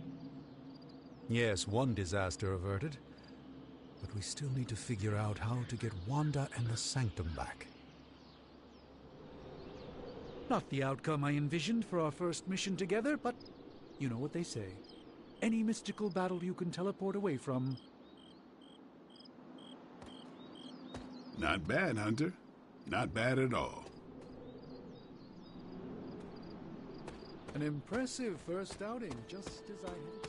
Yes, one disaster averted. But we still need to figure out how to get Wanda and the Sanctum back. Not the outcome I envisioned for our first mission together, but you know what they say. Any mystical battle you can teleport away from. Not bad, Hunter. Not bad at all. An impressive first outing, just as I hoped.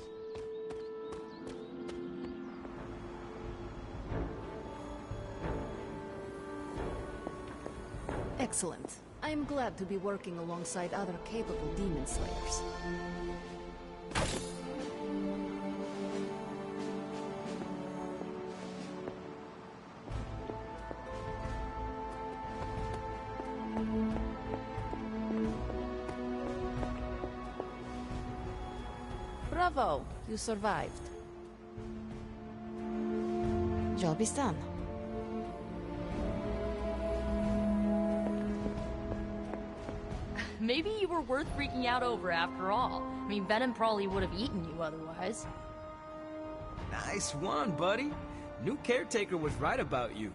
Excellent. I am glad to be working alongside other capable demon slayers. Bravo! You survived. Job is done. Maybe you were worth freaking out over after all. I mean, Venom probably would have eaten you otherwise. Nice one, buddy. New caretaker was right about you.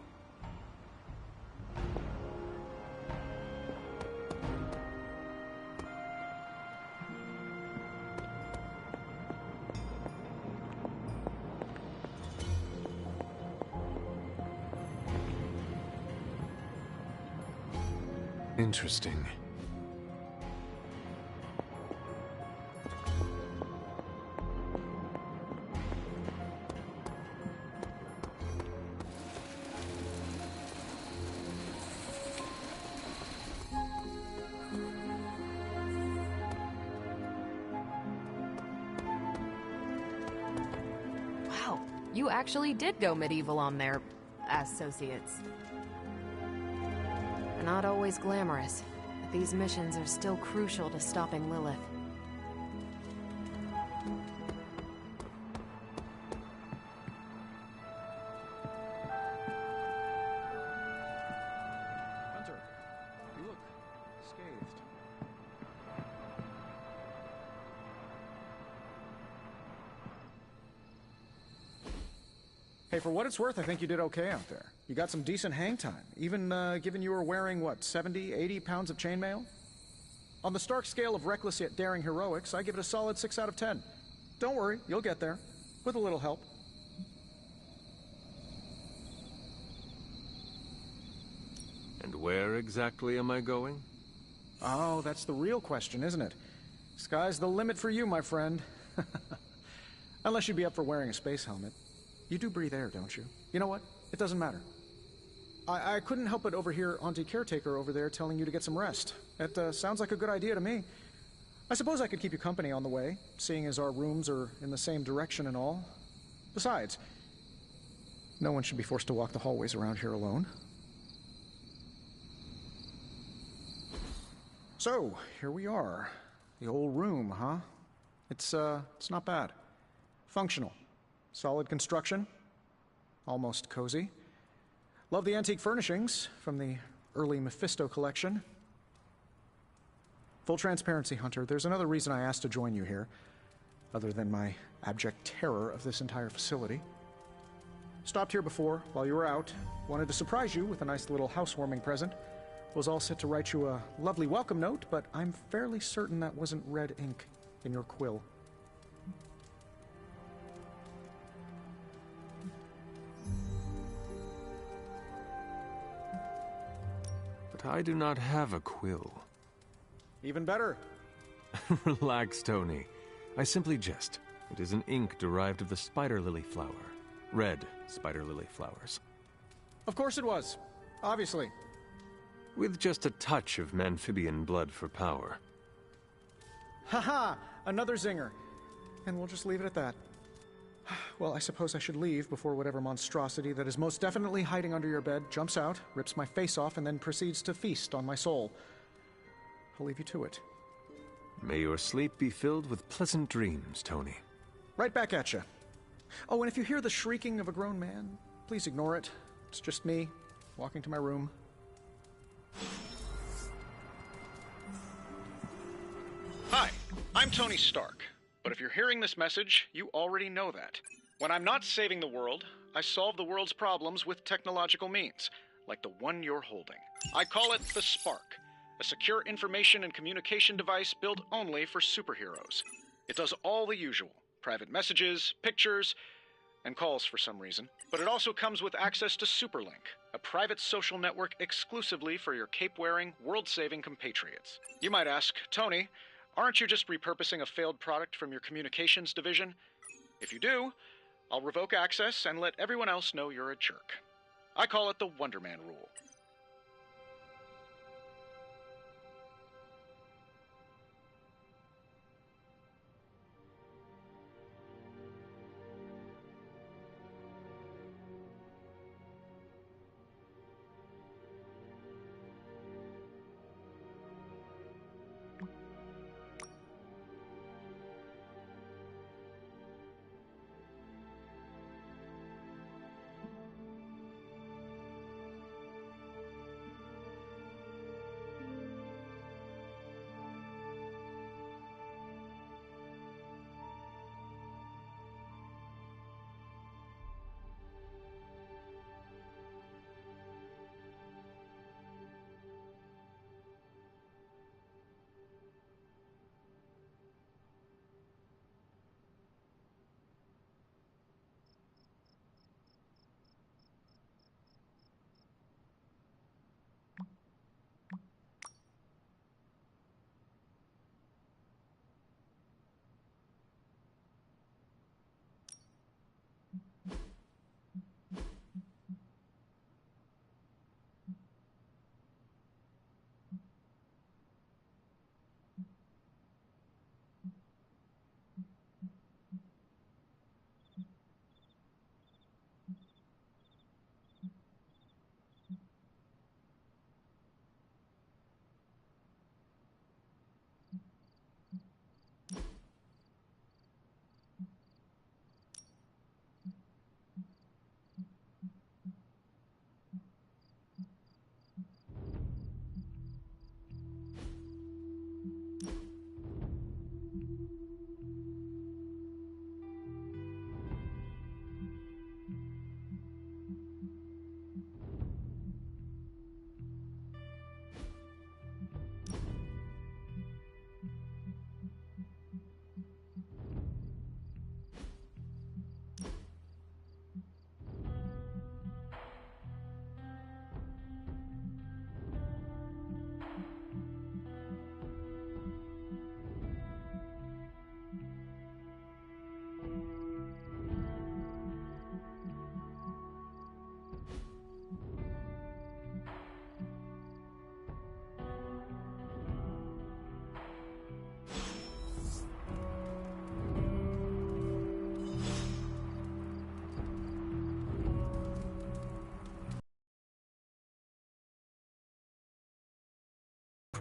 Interesting. Wow, you actually did go medieval on their associates. They're not always glamorous, but these missions are still crucial to stopping Lilith. Hunter, you look scathed. Hey, for what it's worth, I think you did okay out there. You got some decent hang time, even given you were wearing, what, 70, 80 pounds of chainmail? On the Stark scale of reckless yet daring heroics, I give it a solid 6 out of 10. Don't worry, you'll get there. With a little help. And where exactly am I going? Oh, that's the real question, isn't it? Sky's the limit for you, my friend. Unless you'd be up for wearing a space helmet. You do breathe air, don't you? You know what? It doesn't matter. I couldn't help but overhear Auntie Caretaker over there telling you to get some rest. It sounds like a good idea to me. I suppose I could keep you company on the way, seeing as our rooms are in the same direction and all. Besides, no one should be forced to walk the hallways around here alone. So, here we are. The old room, huh? It's not bad. Functional. Solid construction. Almost cozy. Love the antique furnishings from the early Mephisto collection. Full transparency, Hunter, there's another reason I asked to join you here, other than my abject terror of this entire facility. Stopped here before, while you were out. Wanted to surprise you with a nice little housewarming present. Was all set to write you a lovely welcome note, but I'm fairly certain that wasn't red ink in your quill. But I do not have a quill. Even better. Relax, Tony. I simply jest. It is an ink derived of the spider lily flower. Red spider lily flowers. Of course it was. Obviously. With just a touch of amphibian blood for power. Haha! Another zinger. And we'll just leave it at that. Well, I suppose I should leave before whatever monstrosity that is most definitely hiding under your bed jumps out, rips my face off, and then proceeds to feast on my soul. I'll leave you to it. May your sleep be filled with pleasant dreams, Tony. Right back at you. Oh, and if you hear the shrieking of a grown man, please ignore it. It's just me, walking to my room. Hi, I'm Tony Stark. But if you're hearing this message, you already know that. When I'm not saving the world, I solve the world's problems with technological means, like the one you're holding. I call it the Spark, a secure information and communication device built only for superheroes. It does all the usual, private messages, pictures, and calls for some reason. But it also comes with access to Superlink, a private social network exclusively for your cape-wearing, world-saving compatriots. You might ask, Tony, aren't you just repurposing a failed product from your communications division? If you do, I'll revoke access and let everyone else know you're a jerk. I call it the Wonder Man rule.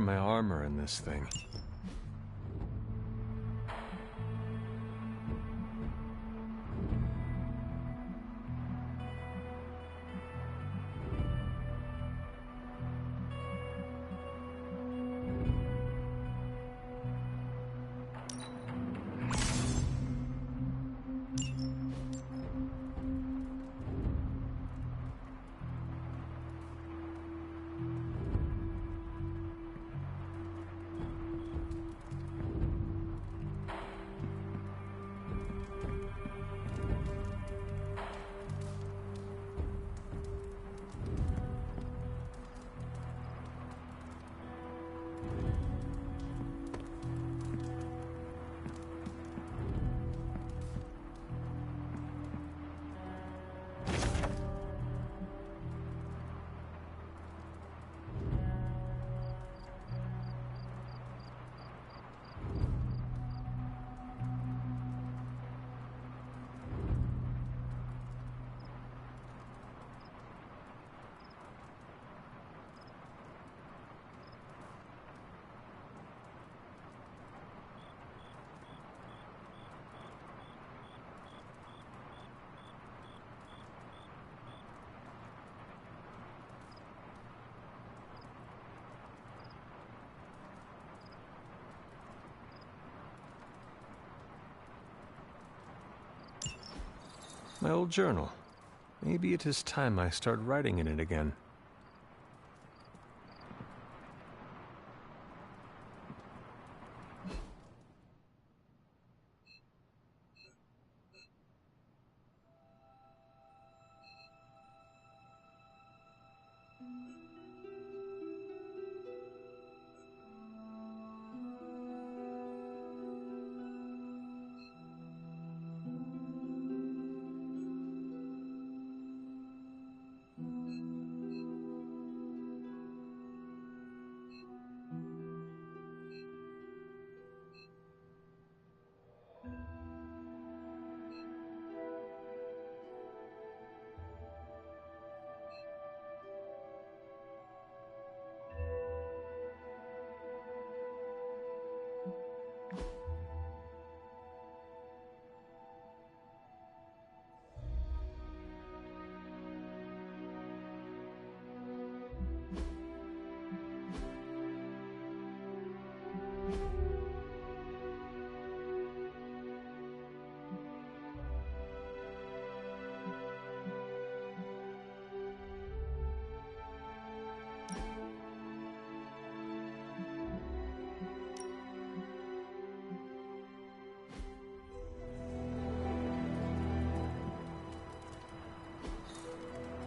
for my armor in this thing. My old journal. Maybe it is time I start writing in it again.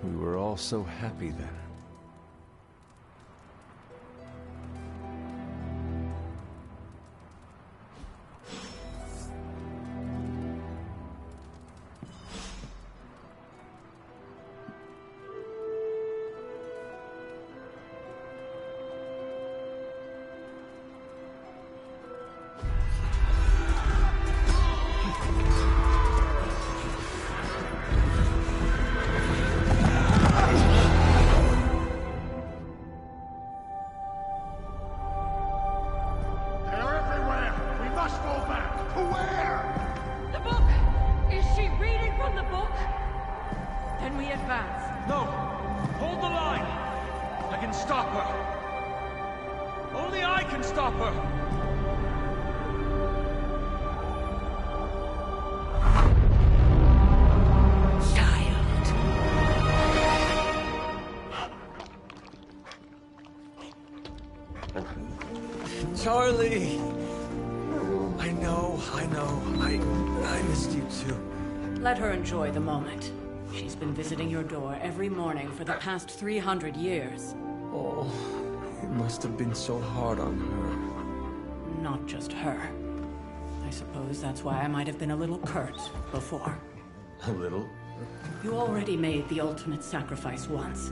We were all so happy then. Charlie! I know. I missed you too. Let her enjoy the moment. She's been visiting your door every morning for the past 300 years. Oh, it must have been so hard on her. Not just her. I suppose that's why I might have been a little curt before. A little? You already made the ultimate sacrifice once.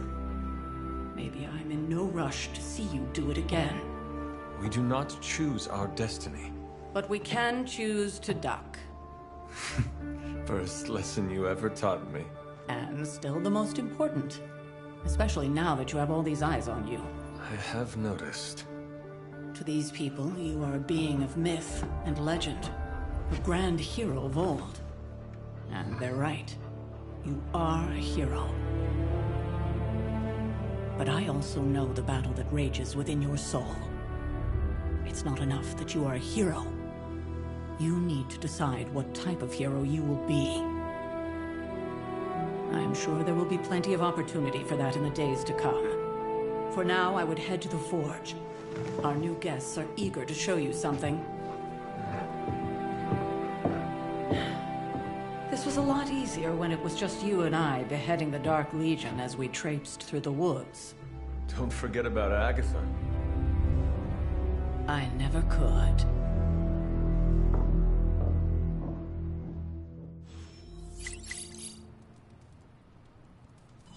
Maybe I'm in no rush to see you do it again. We do not choose our destiny. But we can choose to duck. First lesson you ever taught me. And still the most important. Especially now that you have all these eyes on you. I have noticed. To these people, you are a being of myth and legend, a grand hero of old. And they're right. You are a hero. But I also know the battle that rages within your soul. It's not enough that you are a hero. You need to decide what type of hero you will be. I'm sure there will be plenty of opportunity for that in the days to come. For now, I would head to the Forge. Our new guests are eager to show you something. This was a lot easier when it was just you and I beheading the Dark Legion as we traipsed through the woods. Don't forget about Agatha. I never could.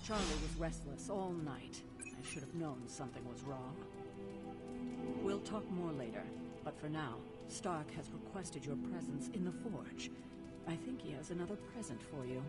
Charlie was restless all night. I should have known something was wrong. We'll talk more later, but for now, Stark has requested your presence in the Forge. I think he has another present for you.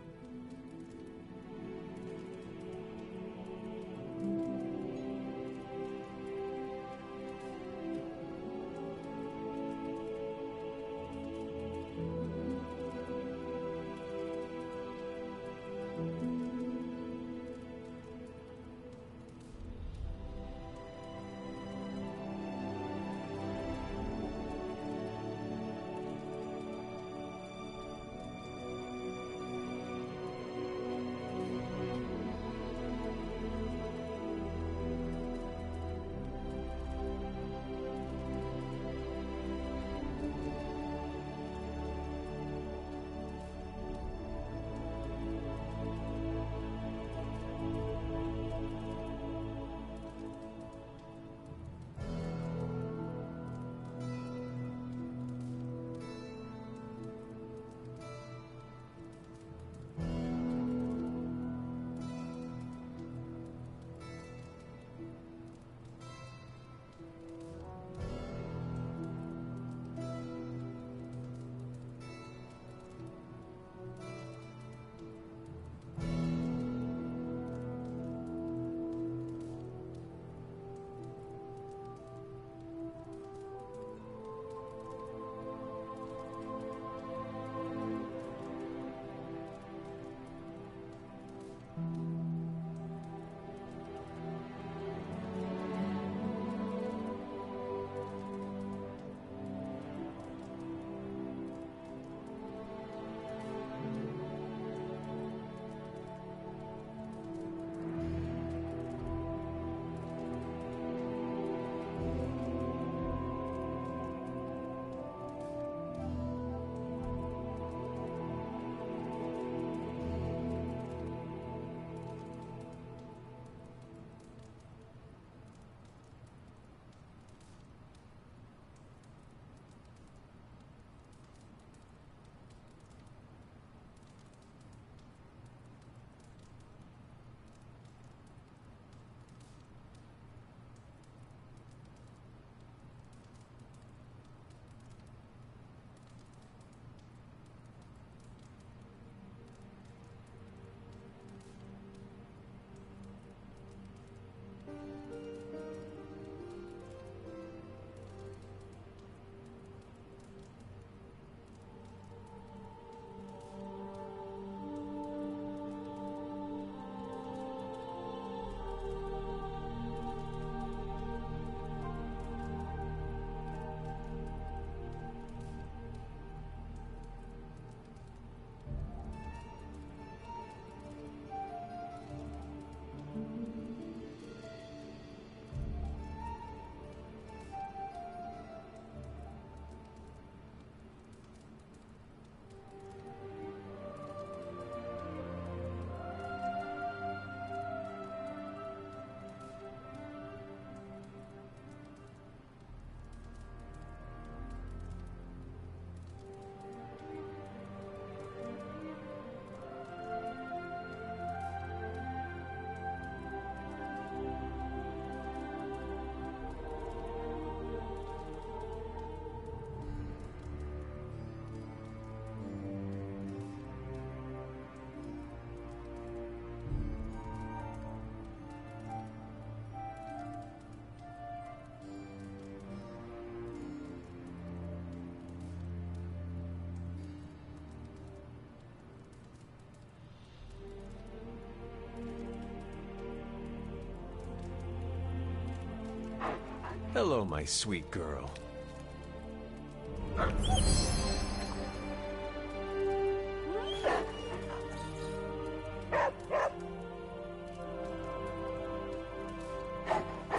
Hello, my sweet girl.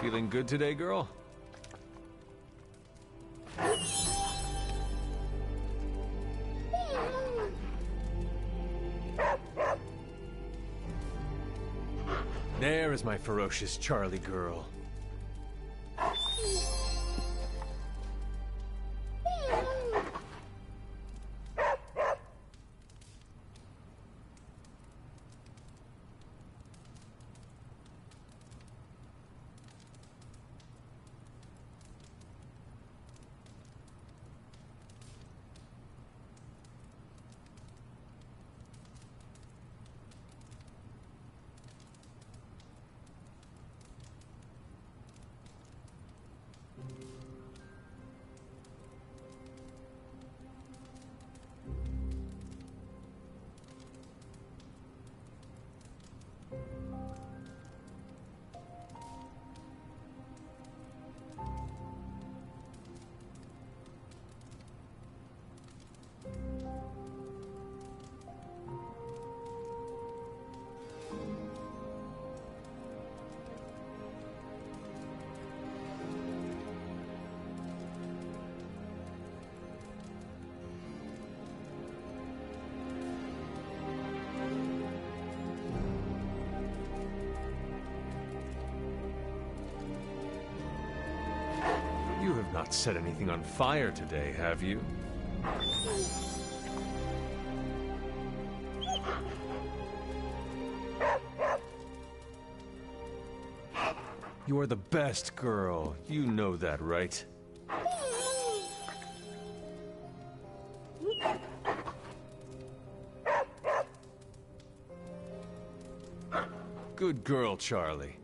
Feeling good today, girl? There is my ferocious Charlie girl. You have not set anything on fire today, have you? You are the best girl. You know that, right? Good girl, Charlie.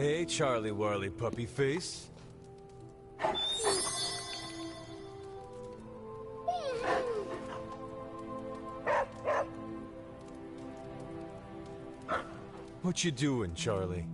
Hey, Charlie Warley puppy face. What you doing, Charlie?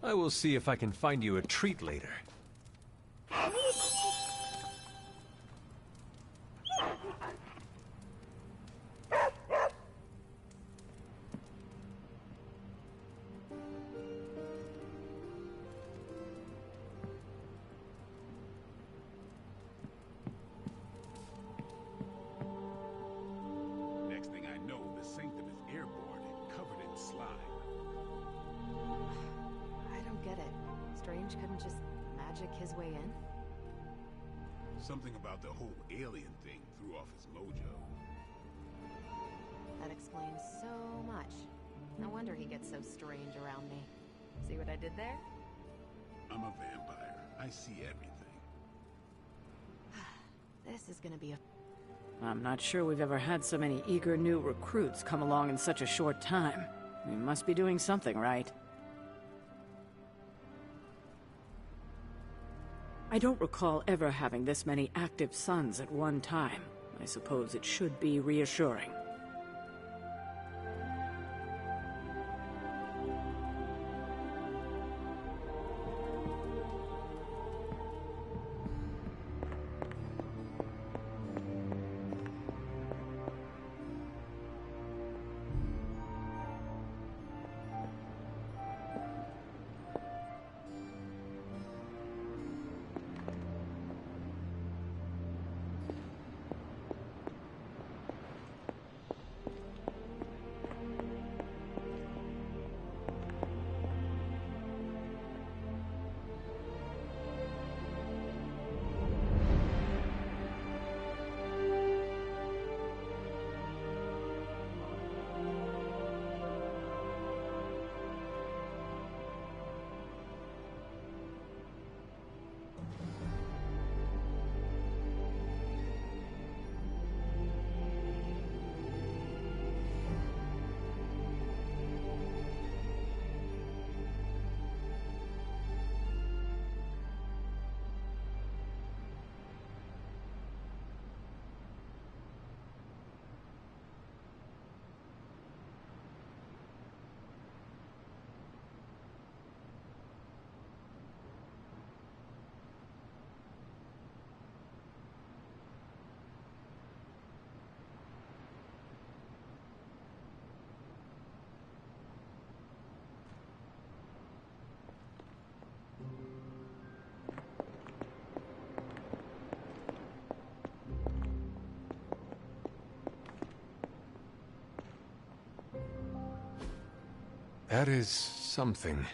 I will see if I can find you a treat later. Next thing I know, the Sanctum is airborne and covered in slime. I don't get it. Strange couldn't just magic his way in? Something about the whole alien thing threw off his mojo. That explains so much. No wonder he gets so strange around me. See what I did there? I'm a vampire. I see everything. This is gonna be a... I'm not sure we've ever had so many eager new recruits come along in such a short time. We must be doing something right. I don't recall ever having this many active suns at one time. I suppose it should be reassuring. That is something.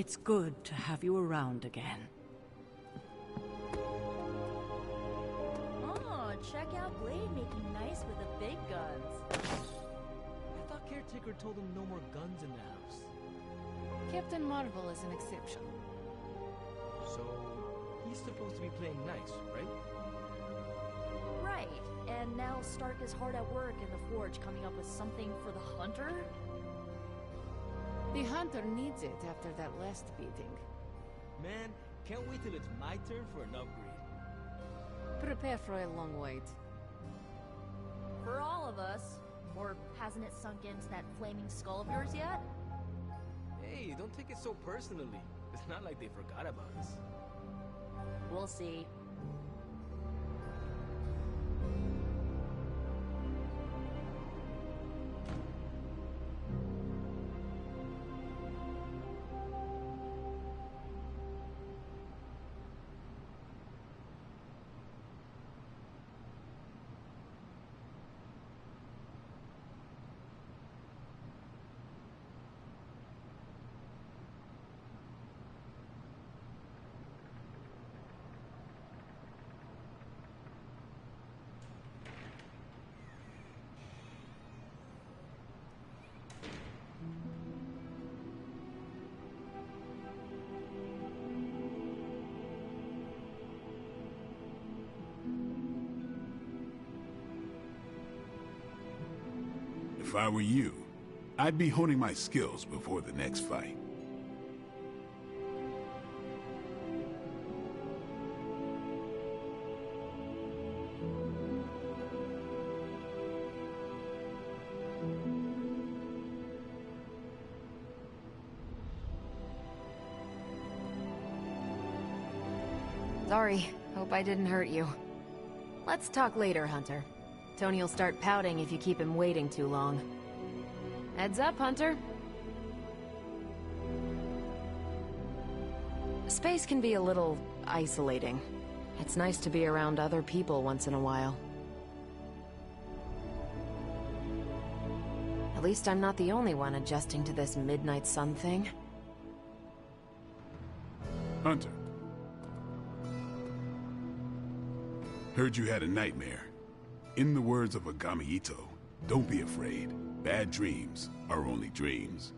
It's good to have you around again. Oh, check out Blade making nice with the big guns. I thought Caretaker told him no more guns in the house. Captain Marvel is an exception. So, he's supposed to be playing nice, right? Right, and now Stark is hard at work in the Forge coming up with something for the Hunter? The Hunter needs it after that last beating. Man, can't wait till it's my turn for an upgrade. Prepare for a long wait. For all of us. Or hasn't it sunk into that flaming skull of yours yet? Hey, don't take it so personally. It's not like they forgot about us. We'll see. If I were you, I'd be honing my skills before the next fight. Sorry, hope I didn't hurt you. Let's talk later, Hunter. Tony'll start pouting if you keep him waiting too long. Heads up, Hunter. Space can be a little isolating. It's nice to be around other people once in a while. At least I'm not the only one adjusting to this midnight sun thing. Hunter. Heard you had a nightmare. In the words of Agami Ito, don't be afraid. Bad dreams are only dreams.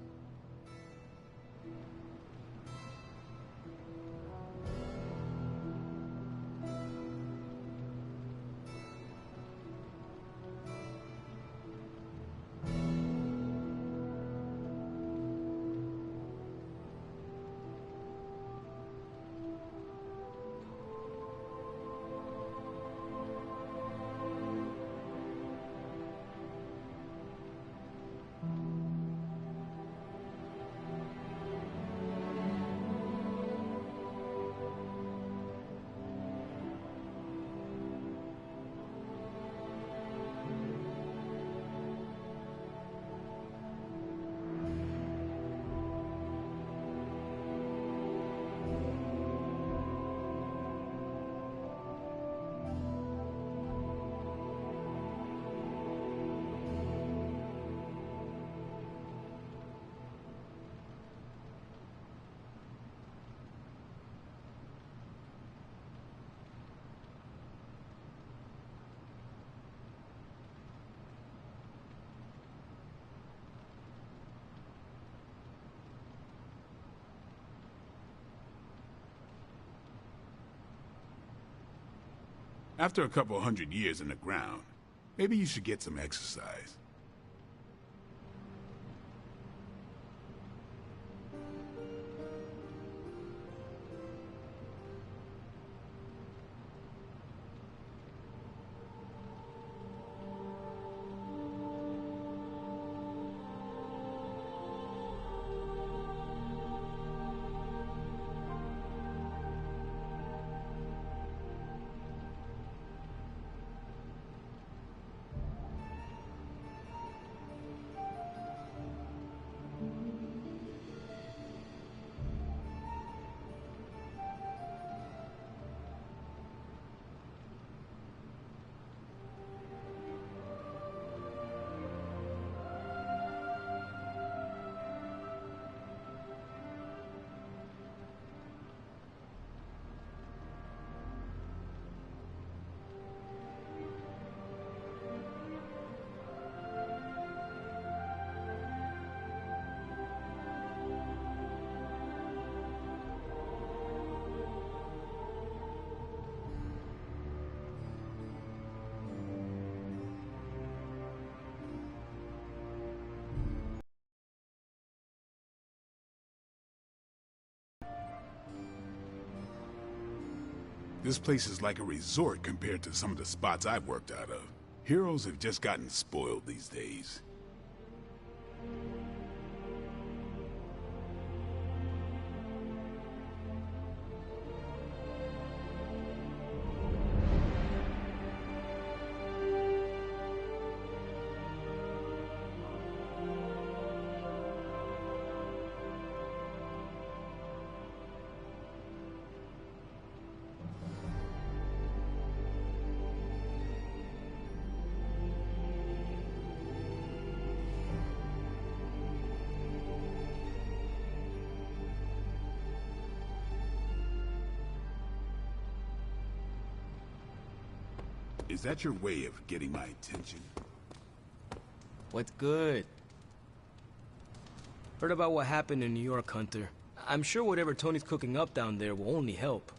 After a couple 100 years in the ground, maybe you should get some exercise. This place is like a resort compared to some of the spots I've worked out of. Heroes have just gotten spoiled these days. Is that your way of getting my attention? What's good? Heard about what happened in New York, Hunter. I'm sure whatever Tony's cooking up down there will only help.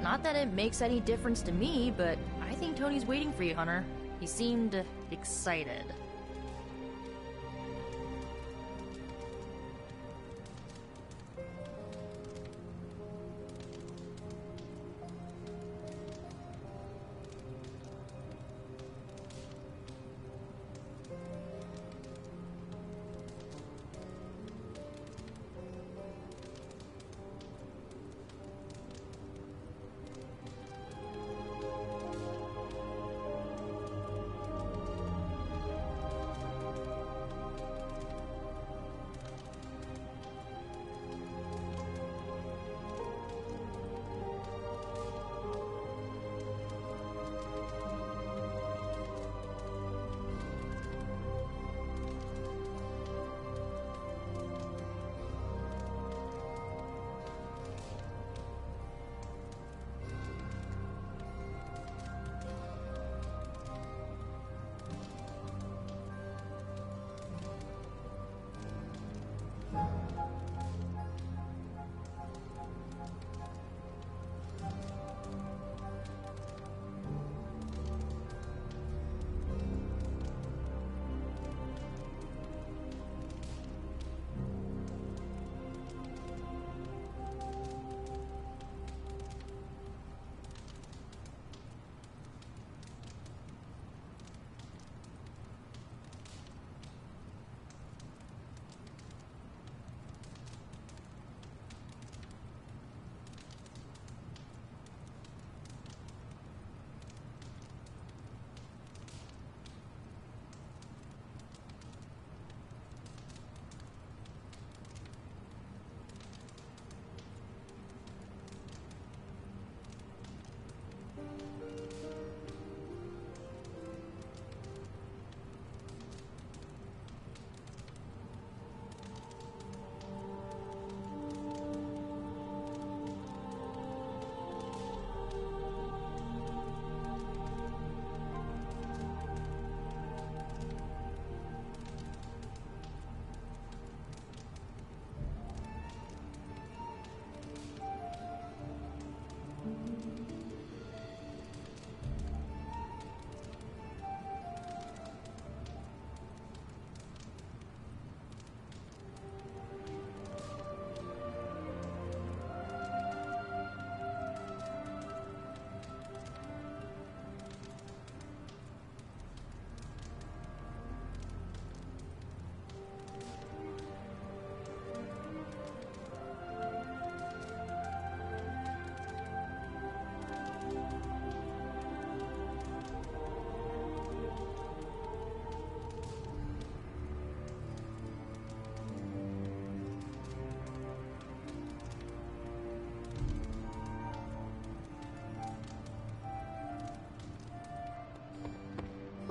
Not that it makes any difference to me, but I think Tony's waiting for you, Hunter. He seemed excited.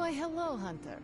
Why, hello, Hunter.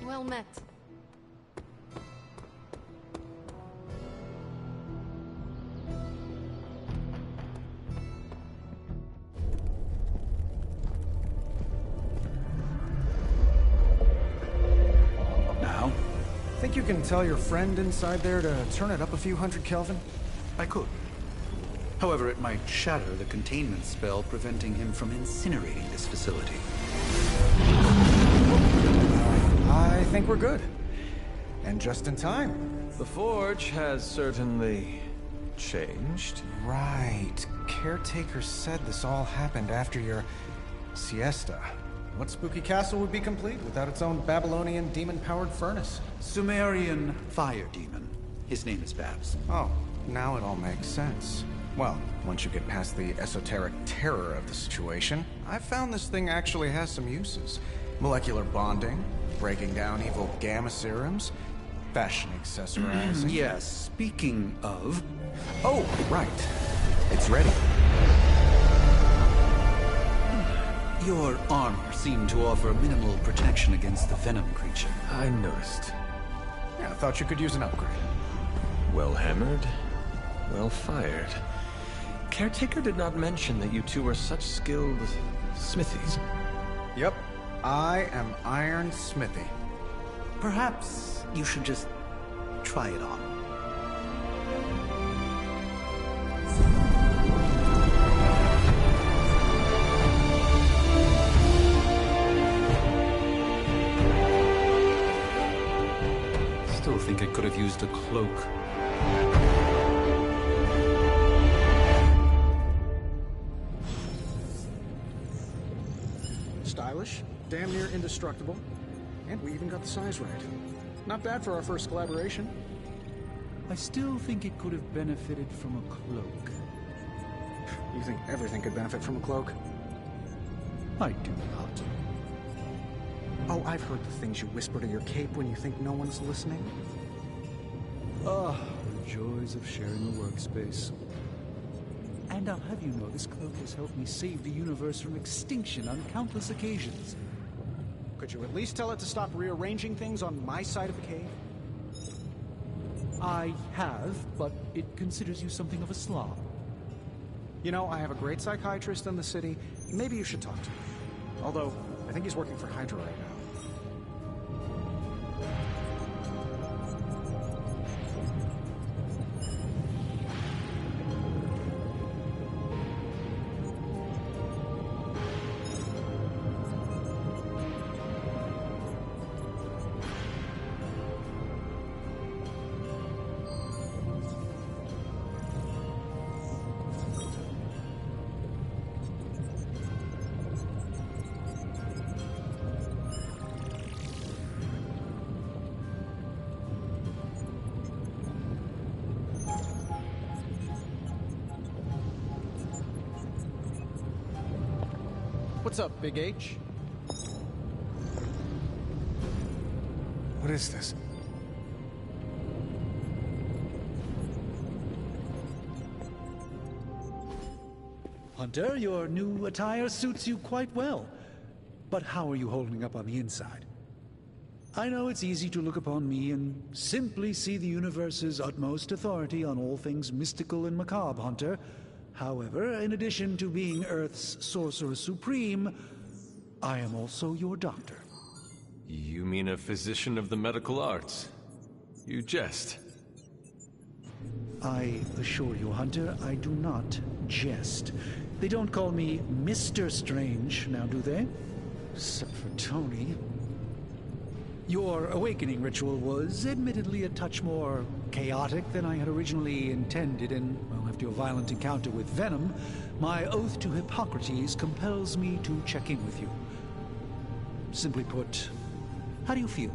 Well met. Now? Think you can tell your friend inside there to turn it up a few hundred Kelvin? I could. However, it might shatter the containment spell preventing him from incinerating this facility. I think we're good. And just in time. The Forge has certainly changed. Right. Caretaker said this all happened after your siesta. What spooky castle would be complete without its own Babylonian demon-powered furnace? Sumerian fire demon. His name is Babs. Oh, now it all makes sense. Well, once you get past the esoteric terror of the situation, I've found this thing actually has some uses. Molecular bonding, breaking down evil gamma serums, fashion accessorizing. Yes, speaking of... Oh, right. It's ready. Your armor seemed to offer minimal protection against the venom creature. I noticed. Yeah, I thought you could use an upgrade. Well hammered, well fired. Caretaker did not mention that you two were such skilled smithies. Yep. I am Iron Smithy. Perhaps you should just try it on. Still think it could have used a cloak. Stylish, damn near indestructible, and we even got the size right. Not bad for our first collaboration. I still think it could have benefited from a cloak. You think everything could benefit from a cloak? I do not. Oh, I've heard the things you whisper to your cape when you think no one's listening. Ah, the joys of sharing a workspace. And I'll have you know, this cloak has helped me save the universe from extinction on countless occasions. Could you at least tell it to stop rearranging things on my side of the cave? I have, but it considers you something of a slob. You know, I have a great psychiatrist in the city. Maybe you should talk to him. Although, I think he's working for Hydra right now. What's up, Big H? What is this? Hunter, your new attire suits you quite well. But how are you holding up on the inside? I know it's easy to look upon me and simply see the universe's utmost authority on all things mystical and macabre, Hunter. However, in addition to being Earth's Sorcerer Supreme, I am also your doctor. You mean a physician of the medical arts? You jest. I assure you, Hunter, I do not jest. They don't call me Mr. Strange, now do they? Except for Tony. Your awakening ritual was admittedly a touch more chaotic than I had originally intended, and, well, after your violent encounter with Venom, my oath to Hippocrates compels me to check in with you. Simply put, how do you feel?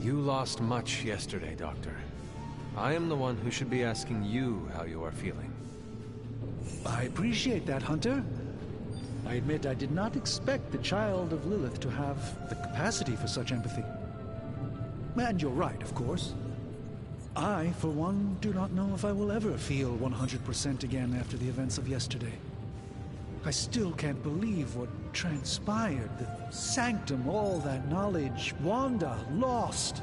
You lost much yesterday, Doctor. I am the one who should be asking you how you are feeling. I appreciate that, Hunter. I admit I did not expect the child of Lilith to have the capacity for such empathy. And you're right, of course. I, for one, do not know if I will ever feel 100% again after the events of yesterday. I still can't believe what transpired. The sanctum, all that knowledge, Wanda, lost.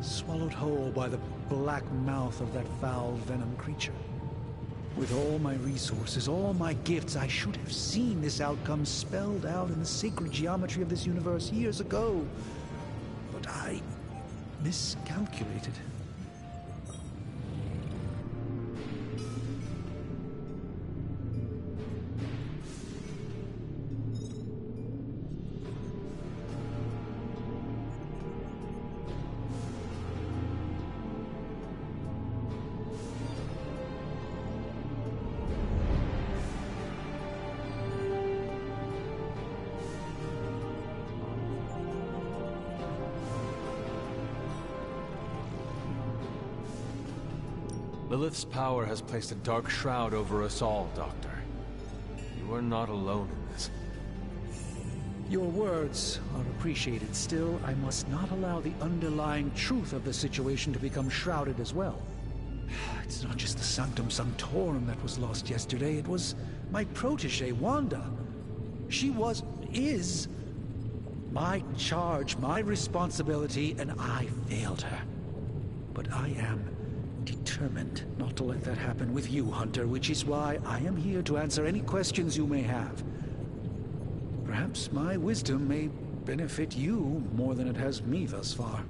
Swallowed whole by the black mouth of that foul venom creature. With all my resources, all my gifts, I should have seen this outcome spelled out in the sacred geometry of this universe years ago. But I miscalculated. Lilith's power has placed a dark shroud over us all, Doctor. You are not alone in this. Your words are appreciated. Still, I must not allow the underlying truth of the situation to become shrouded as well. It's not just the Sanctum Sanctorum that was lost yesterday. It was my protege, Wanda. She is my charge, my responsibility, and I failed her. But I am determined not to let that happen with you, Hunter, which is why I am here to answer any questions you may have. Perhaps my wisdom may benefit you more than it has me thus far.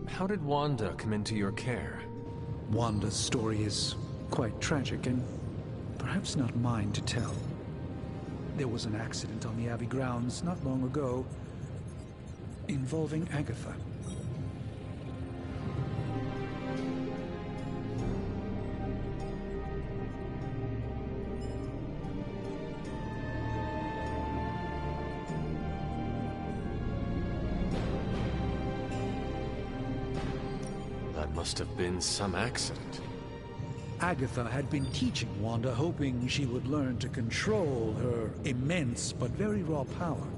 How did Wanda come into your care? Wanda's story is quite tragic and perhaps not mine to tell. There was an accident on the Abbey grounds not long ago involving Agatha. must have been some accident. Agatha had been teaching Wanda, hoping she would learn to control her immense but very raw power.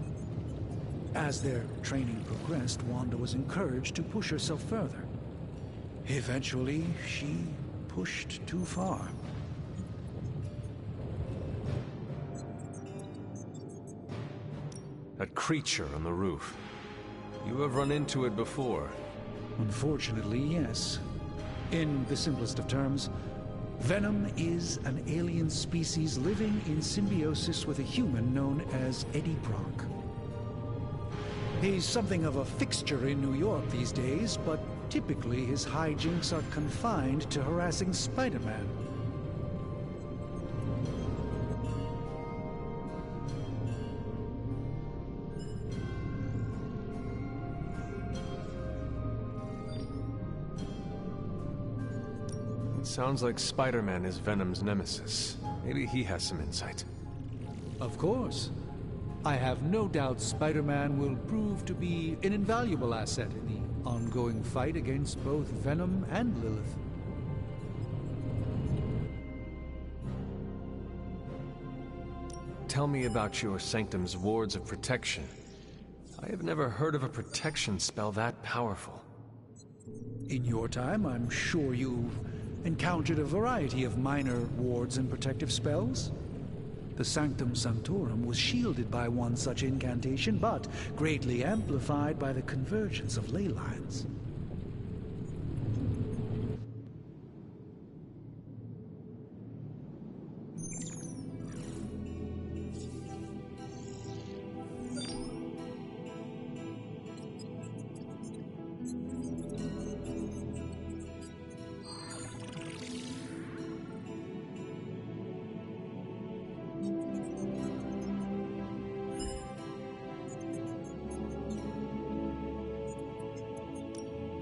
As their training progressed, Wanda was encouraged to push herself further. Eventually, she pushed too far. That creature on the roof. You have run into it before. Unfortunately, yes. In the simplest of terms, Venom is an alien species living in symbiosis with a human known as Eddie Brock. He's something of a fixture in New York these days, but typically his hijinks are confined to harassing Spider-Man. Sounds like Spider-Man is Venom's nemesis. Maybe he has some insight. Of course. I have no doubt Spider-Man will prove to be an invaluable asset in the ongoing fight against both Venom and Lilith. Tell me about your Sanctum's wards of protection. I have never heard of a protection spell that powerful. In your time, I'm sure you've encountered a variety of minor wards and protective spells. The Sanctum Sanctorum was shielded by one such incantation, but greatly amplified by the convergence of ley lines.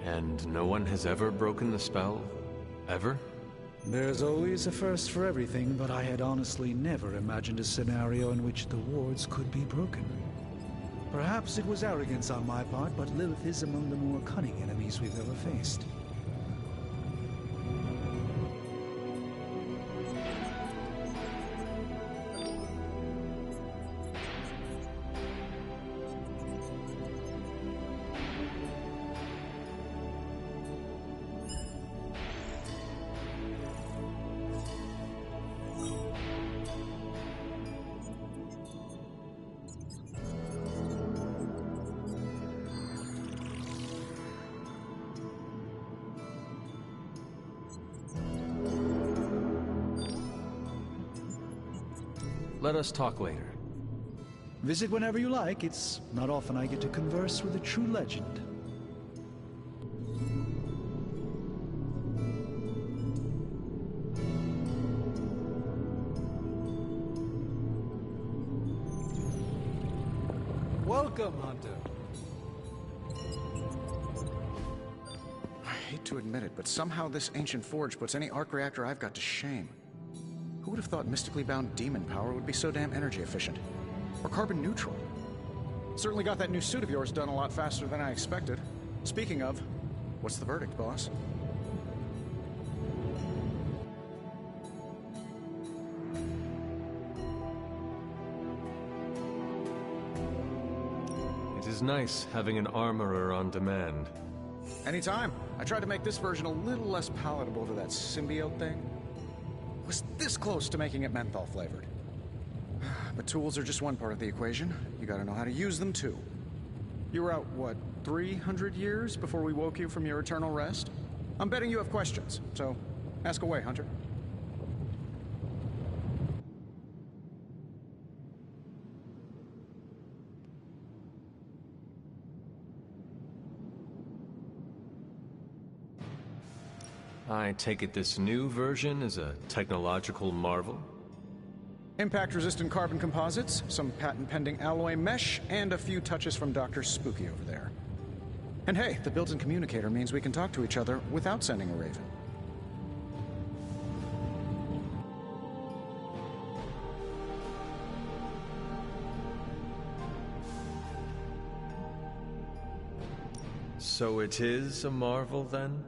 And no one has ever broken the spell? Ever? There's always a first for everything, but I had honestly never imagined a scenario in which the wards could be broken. Perhaps it was arrogance on my part, but Lilith is among the more cunning enemies we've ever faced. Let us talk later. Visit whenever you like. It's not often I get to converse with a true legend. Welcome, Hunter. I hate to admit it, but somehow this ancient forge puts any arc reactor I've got to shame. Who would have thought mystically bound demon power would be so damn energy efficient? Or carbon neutral? Certainly got that new suit of yours done a lot faster than I expected. Speaking of, what's the verdict, boss? It is nice having an armorer on demand. Anytime. I tried to make this version a little less palatable to that symbiote thing. Was this close to making it menthol flavored. But tools are just one part of the equation. You gotta know how to use them too. You were out, what, 300 years before we woke you from your eternal rest? I'm betting you have questions, so ask away, Hunter. I take it this new version is a technological marvel? Impact-resistant carbon composites, some patent-pending alloy mesh, and a few touches from Dr. Spooky over there. And hey, the built-in communicator means we can talk to each other without sending a raven. So it is a marvel, then?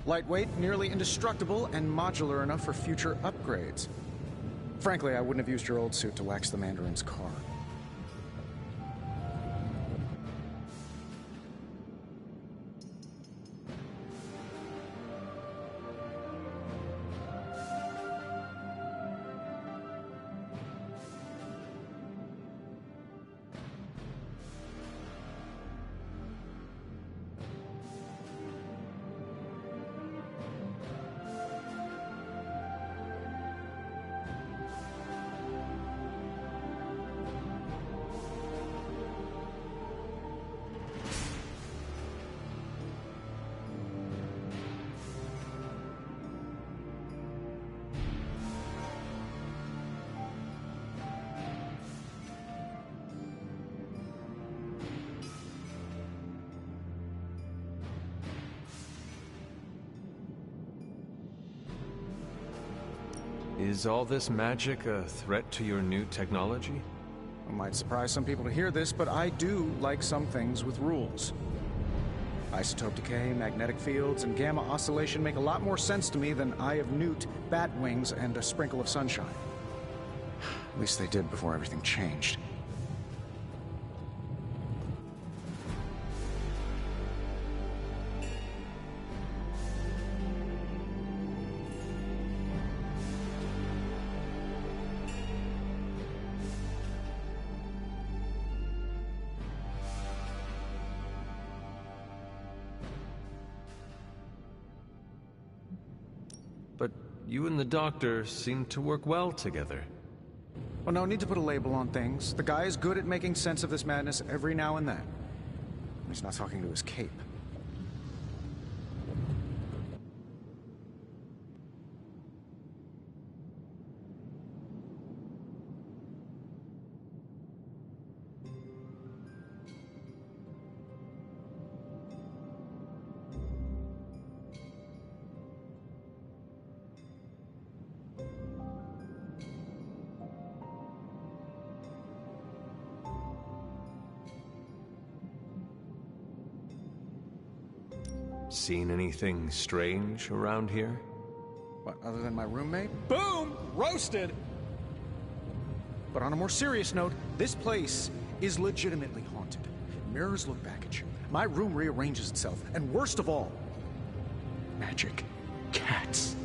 Lightweight, nearly indestructible, and modular enough for future upgrades. Frankly, I wouldn't have used your old suit to wax the Mandarin's car. Is all this magic a threat to your new technology? It might surprise some people to hear this, but I do like some things with rules. Isotope decay, magnetic fields, and gamma oscillation make a lot more sense to me than Eye of Newt, bat wings, and a sprinkle of sunshine. At least they did before everything changed. But you and the doctor seem to work well together. Well, no need to put a label on things. The guy is good at making sense of this madness every now and then. He's not talking to his cape. Seen anything strange around here? What, other than my roommate? Boom! Roasted! But on a more serious note, this place is legitimately haunted. Mirrors look back at you. My room rearranges itself. And worst of all, magic cats.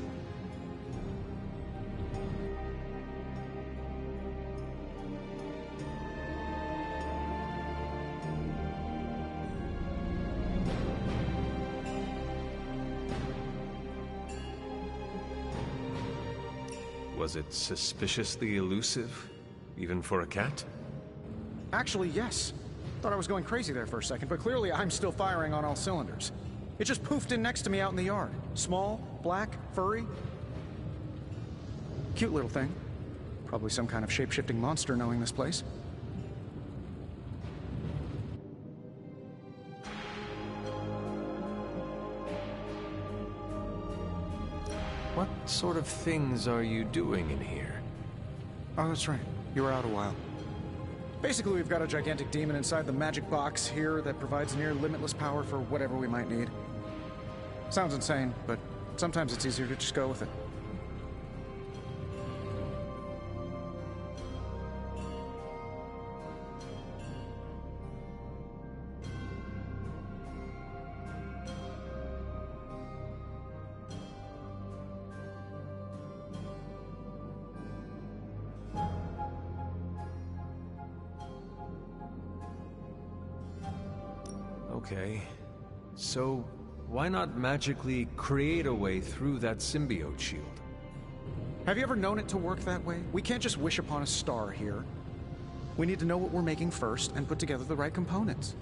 Was it suspiciously elusive, even for a cat? Actually, yes. Thought I was going crazy there for a second, but clearly I'm still firing on all cylinders. It just poofed in next to me out in the yard. Small, black, furry. Cute little thing. Probably some kind of shape-shifting monster knowing this place. What sort of things are you doing in here? Oh, that's right. You were out a while. Basically, we've got a gigantic demon inside the magic box here that provides near limitless power for whatever we might need. Sounds insane, but sometimes it's easier to just go with it. Okay, so why not magically create a way through that symbiote shield? Have you ever known it to work that way? We can't just wish upon a star here. We need to know what we're making first and put together the right components.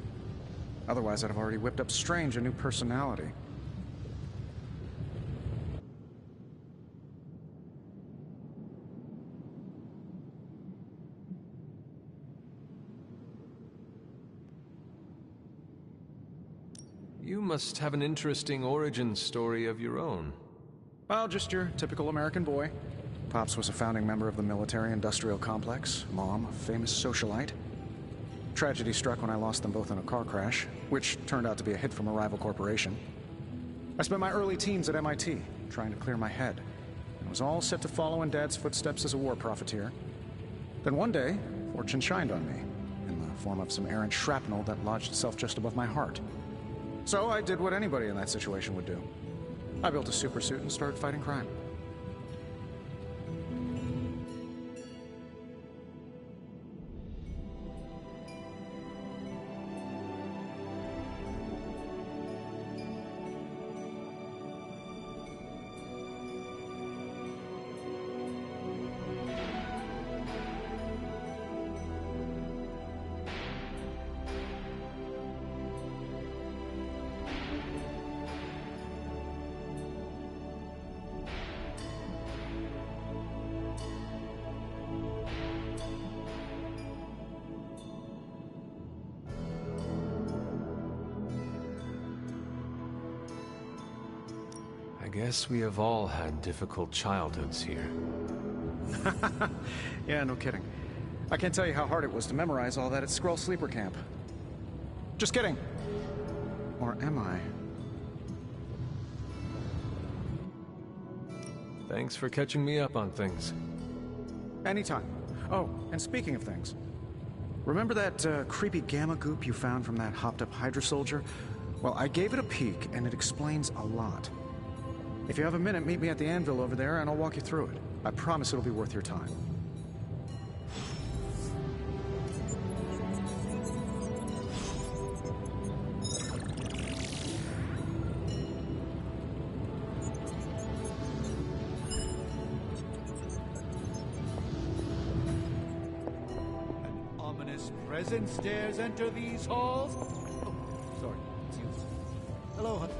Otherwise, I'd have already whipped up Strange a new personality. You must have an interesting origin story of your own. Well, just your typical American boy. Pops was a founding member of the military-industrial complex. Mom, a famous socialite. Tragedy struck when I lost them both in a car crash, which turned out to be a hit from a rival corporation. I spent my early teens at MIT, trying to clear my head, and was all set to follow in Dad's footsteps as a war profiteer. Then one day, fortune shined on me, in the form of some errant shrapnel that lodged itself just above my heart. So I did what anybody in that situation would do. I built a supersuit and started fighting crime. I guess we have all had difficult childhoods here. Yeah, no kidding. I can't tell you how hard it was to memorize all that at Skrull Sleeper Camp. Just kidding. Or am I? Thanks for catching me up on things. Anytime. Oh, and speaking of things, remember that creepy gamma goop you found from that hopped-up Hydra soldier? Well, I gave it a peek, and it explains a lot. If you have a minute, meet me at the anvil over there, and I'll walk you through it. I promise it'll be worth your time. An ominous presence dares enter these halls? Oh, sorry. It's you. Hello, Hunter.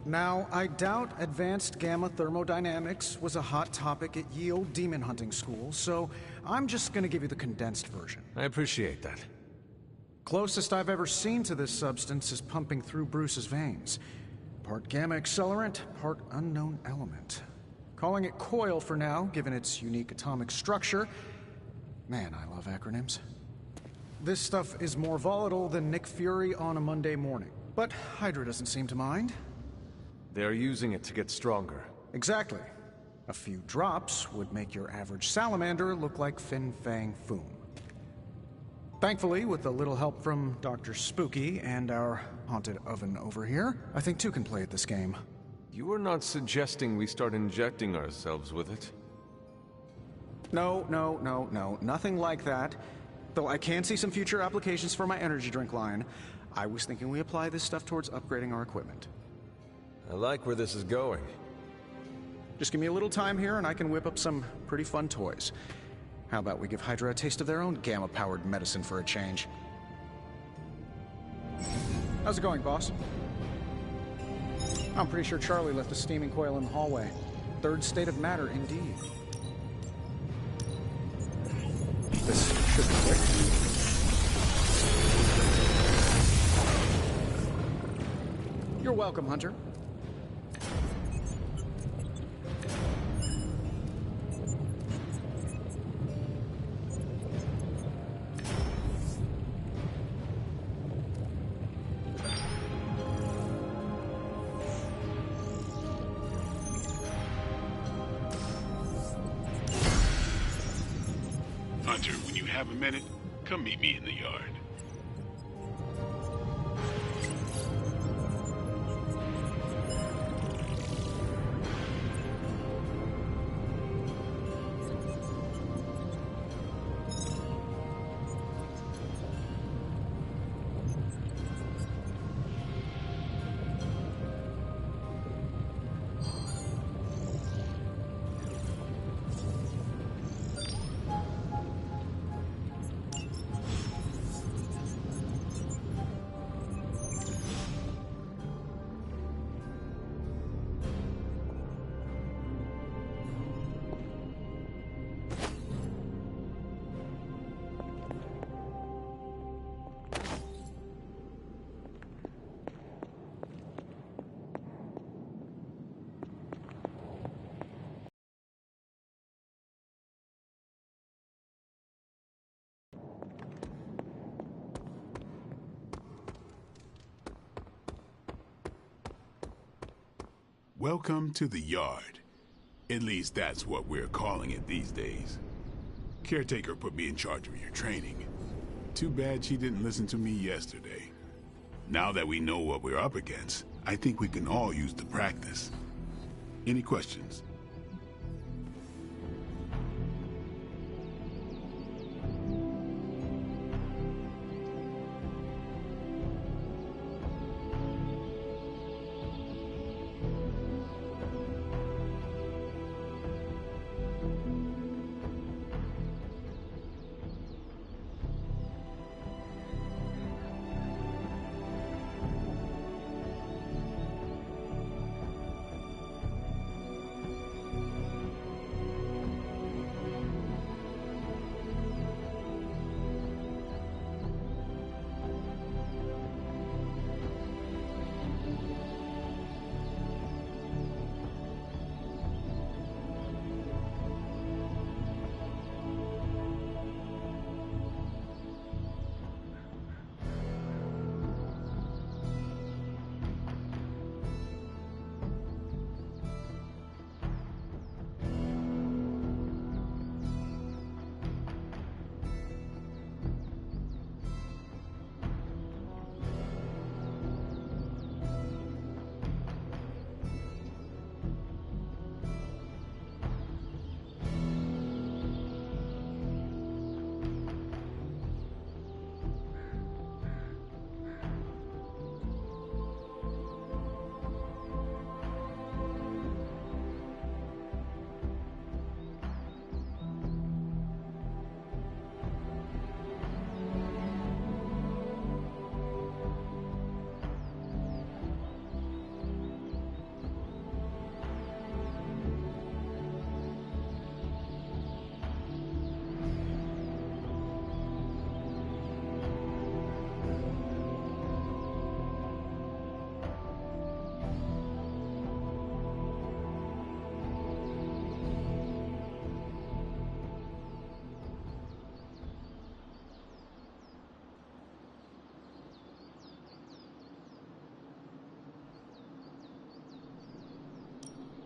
Now, I doubt advanced gamma thermodynamics was a hot topic at ye old demon hunting school, so I'm just gonna give you the condensed version. I appreciate that. Closest I've ever seen to this substance is pumping through Bruce's veins. Part gamma accelerant, part unknown element. Calling it Coil for now, given its unique atomic structure. Man, I love acronyms. This stuff is more volatile than Nick Fury on a Monday morning. But Hydra doesn't seem to mind. They're using it to get stronger. Exactly. A few drops would make your average salamander look like Fin Fang Foom. Thankfully, with a little help from Dr. Spooky and our haunted oven over here, I think two can play at this game. You are not suggesting we start injecting ourselves with it? No, nothing like that. Though I can see some future applications for my energy drink line. I was thinking we apply this stuff towards upgrading our equipment. I like where this is going. Just give me a little time here and I can whip up some pretty fun toys. How about we give Hydra a taste of their own gamma-powered medicine for a change? How's it going, boss? I'm pretty sure Charlie left a steaming coil in the hallway. Third state of matter, indeed. This should be quick. You're welcome, Hunter. Hunter, when you have a minute, come meet me in the yard. Welcome to the yard. At least that's what we're calling it these days. Caretaker put me in charge of your training. Too bad she didn't listen to me yesterday. Now that we know what we're up against, I think we can all use the practice. Any questions?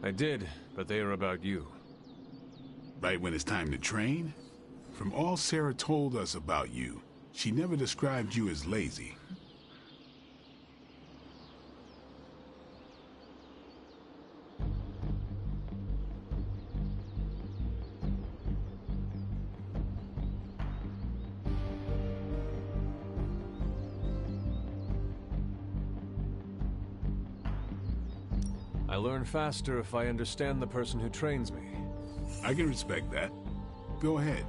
I did, but they are about you. Right when it's time to train? From all Sarah told us about you, she never described you as lazy. I learn faster if I understand the person who trains me. I can respect that. Go ahead.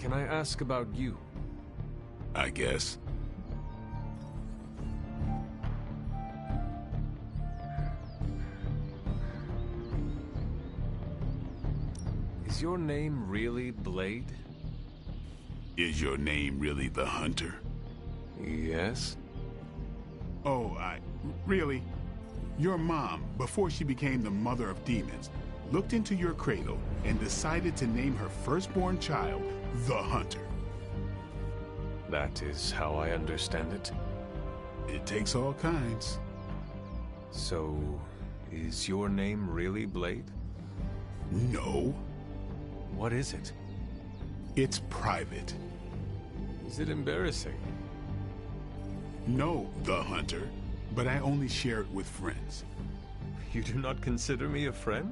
Can I ask about you? I guess. Is your name really Blade? Is your name really the Hunter? Yes. Oh, really? Your mom, before she became the mother of demons, looked into your cradle and decided to name her firstborn child the Hunter. That is how I understand it. It takes all kinds. So, is your name really Blade? No. What is it? It's private. Is it embarrassing? No, the Hunter, but I only share it with friends. You do not consider me a friend?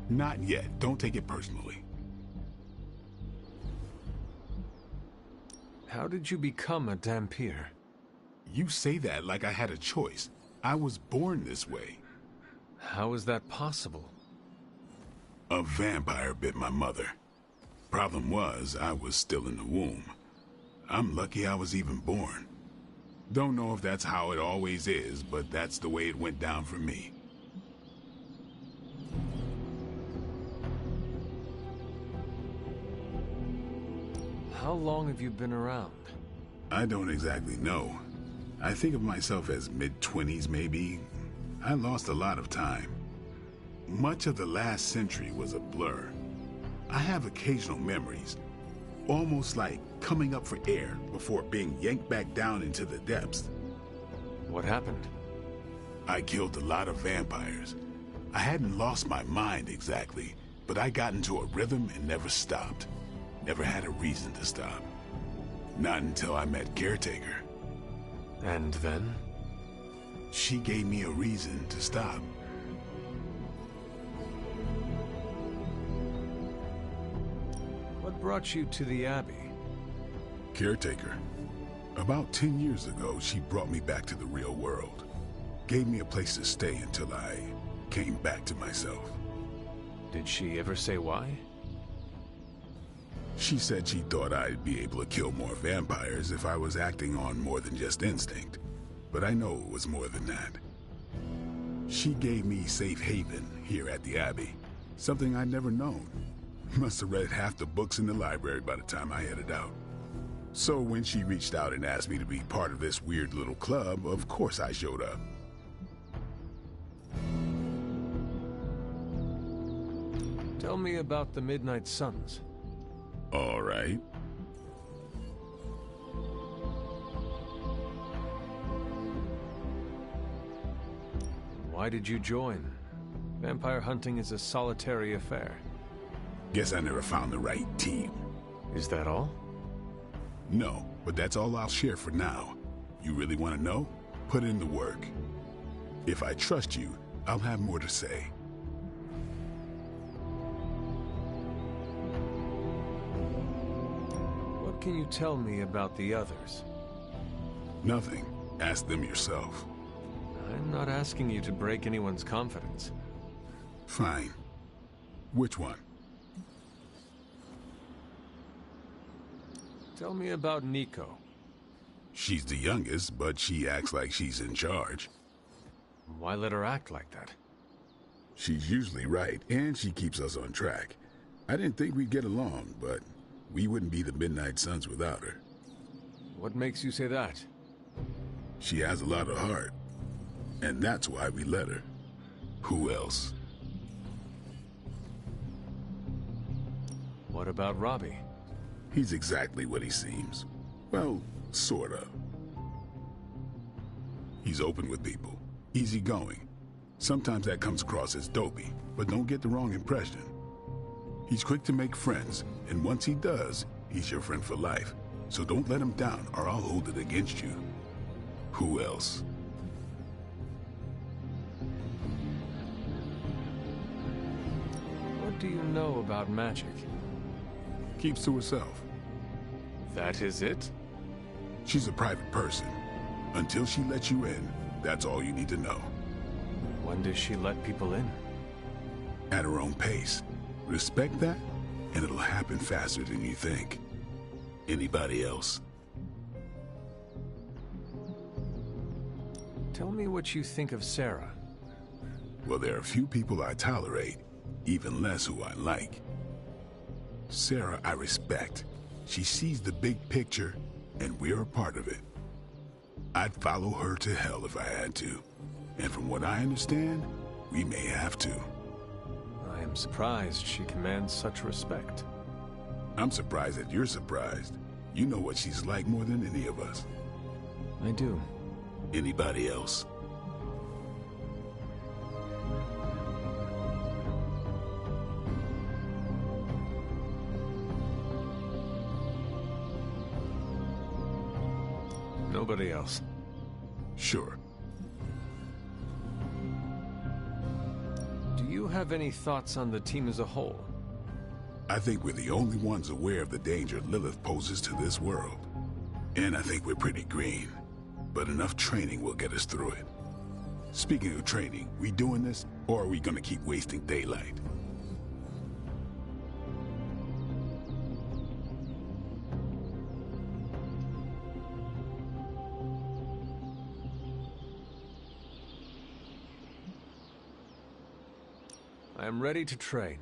Not yet. Don't take it personally. How did you become a Dhampir? You say that like I had a choice. I was born this way. How is that possible? A vampire bit my mother. Problem was, I was still in the womb. I'm lucky I was even born. Don't know if that's how it always is, but that's the way it went down for me. How long have you been around? I don't exactly know. I think of myself as mid-20s, maybe. I lost a lot of time. Much of the last century was a blur. I have occasional memories, almost like coming up for air before being yanked back down into the depths. What happened? I killed a lot of vampires. I hadn't lost my mind exactly, but I got into a rhythm and never stopped. Never had a reason to stop. Not until I met Caretaker. And then? She gave me a reason to stop. What brought you to the Abbey? Caretaker. About 10 years ago, she brought me back to the real world. Gave me a place to stay until I came back to myself. Did she ever say why? She said she thought I'd be able to kill more vampires if I was acting on more than just instinct. But I know it was more than that. She gave me safe haven here at the Abbey. Something I'd never known. Must have read half the books in the library by the time I headed out. So when she reached out and asked me to be part of this weird little club, of course I showed up. Tell me about the Midnight Suns. All right. Why did you join? Vampire hunting is a solitary affair. Guess I never found the right team. Is that all? No, but that's all I'll share for now. You really want to know? Put in the work. If I trust you, I'll have more to say. What can you tell me about the others? Nothing. Ask them yourself. I'm not asking you to break anyone's confidence. Fine. Which one? Tell me about Nico. She's the youngest, but she acts like she's in charge. Why let her act like that? She's usually right, and she keeps us on track. I didn't think we'd get along, but we wouldn't be the Midnight Suns without her. What makes you say that? She has a lot of heart, and that's why we let her. Who else? What about Robbie? He's exactly what he seems. Well, sort of. He's open with people, easygoing. Sometimes that comes across as dopey, but don't get the wrong impression. He's quick to make friends, and once he does, he's your friend for life. So don't let him down, or I'll hold it against you. Who else? What do you know about magic? Keeps to herself. That is it? She's a private person. Until she lets you in, that's all you need to know. When does she let people in? At her own pace. Respect that, and it'll happen faster than you think. Anybody else? Tell me what you think of Sarah. Well, there are few people I tolerate, even less who I like. Sarah I respect. She sees the big picture, and we're a part of it. I'd follow her to hell if I had to. And from what I understand, we may have to. I am surprised she commands such respect. I'm surprised that you're surprised. You know what she's like more than any of us. I do. Anybody else? Nobody else. Sure. Do you have any thoughts on the team as a whole? I think we're the only ones aware of the danger Lilith poses to this world. And I think we're pretty green. But enough training will get us through it. Speaking of training, we doing this, or are we gonna keep wasting daylight? I am ready to train.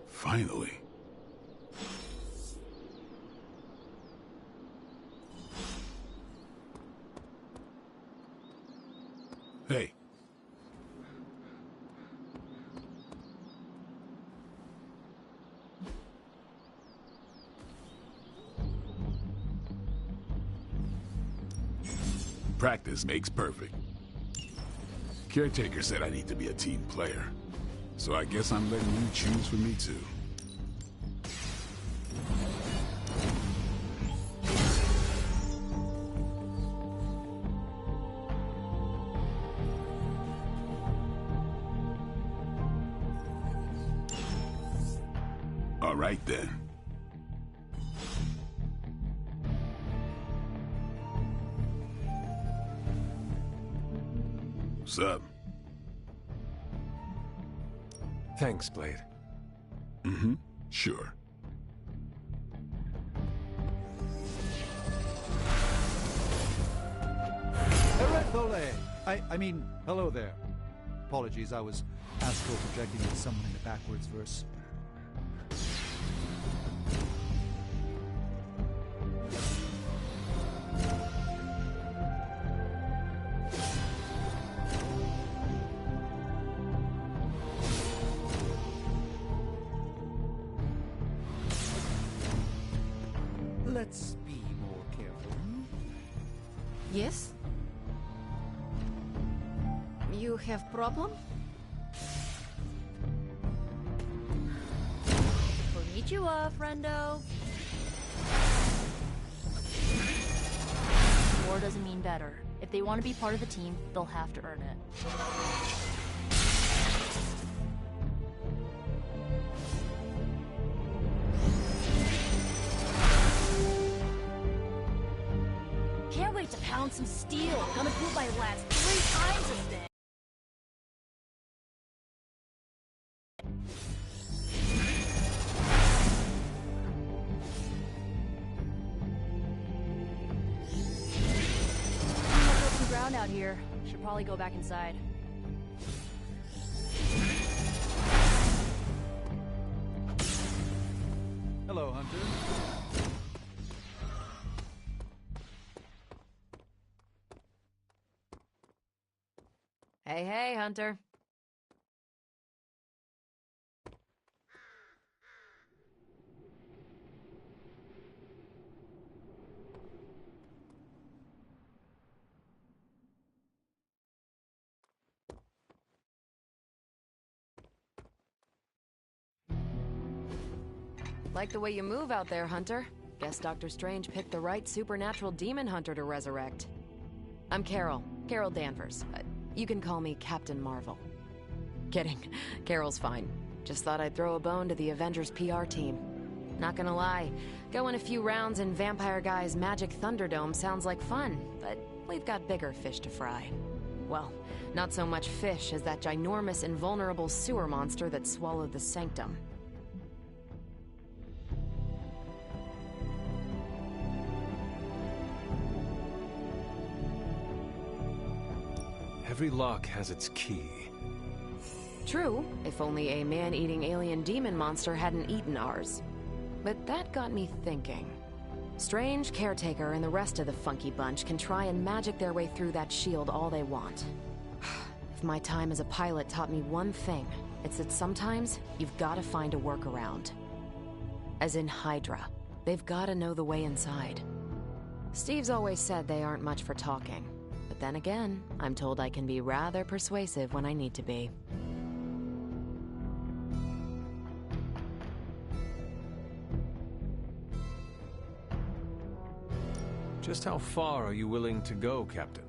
Finally. Hey. Practice makes perfect. Caretaker said I need to be a team player. So I guess I'm letting you choose for me too. All right then. What's up? Thanks, Blade. Mm-hmm. Sure. Erethole! I mean, hello there. Apologies, I was astral projecting with someone in the backwards verse. Let's be more careful. Yes? You have problem? Konnichiwa, friendo. More doesn't mean better. If they want to be part of the team, they'll have to earn it. Can't wait to pound some steel. Gonna do my last 3 times this thing. Some ground out here. Should probably go back inside. Hello, Hunter. Hey, hey, Hunter. Like the way you move out there, Hunter. Guess Dr. Strange picked the right supernatural demon hunter to resurrect. I'm Carol Danvers. You can call me Captain Marvel. Kidding. Carol's fine. Just thought I'd throw a bone to the Avengers PR team. Not gonna lie, going a few rounds in Vampire Guy's Magic Thunderdome sounds like fun, but we've got bigger fish to fry. Well, not so much fish as that ginormous invulnerable sewer monster that swallowed the Sanctum. Every lock has its key. True, if only a man-eating alien demon monster hadn't eaten ours. But that got me thinking. Strange, Caretaker, and the rest of the funky bunch can try and magic their way through that shield all they want. If my time as a pilot taught me one thing, it's that sometimes you've got to find a workaround. As in Hydra. They've got to know the way inside. Steve's always said they aren't much for talking. But then again, I'm told I can be rather persuasive when I need to be. Just how far are you willing to go, Captain?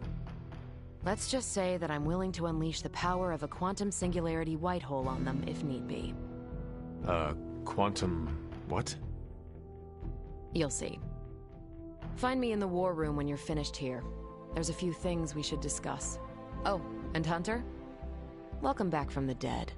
Let's just say that I'm willing to unleash the power of a quantum singularity white hole on them if need be. Quantum... what? You'll see. Find me in the war room when you're finished here. There's a few things we should discuss. Oh, and Hunter? Welcome back from the dead.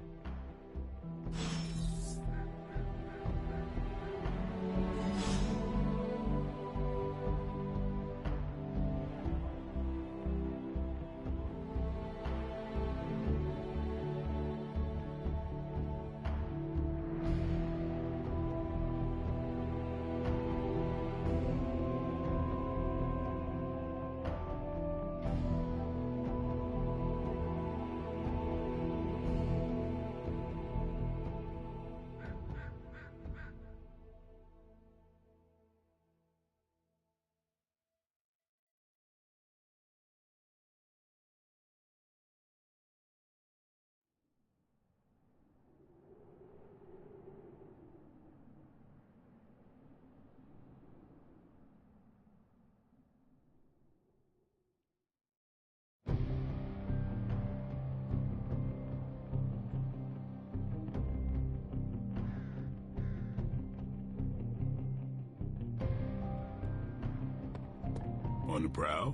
On the prowl?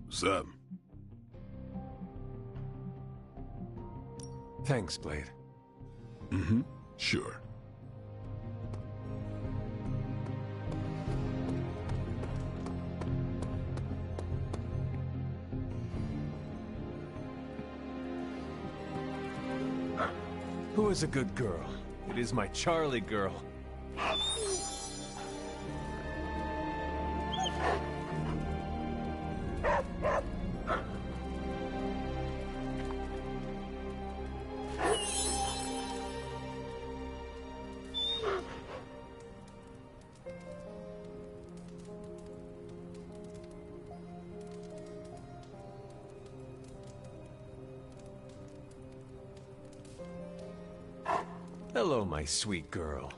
What's up? Thanks, Blade. Mm-hmm. Sure. Who is a good girl? It is my Charlie girl. Hello, my sweet girl.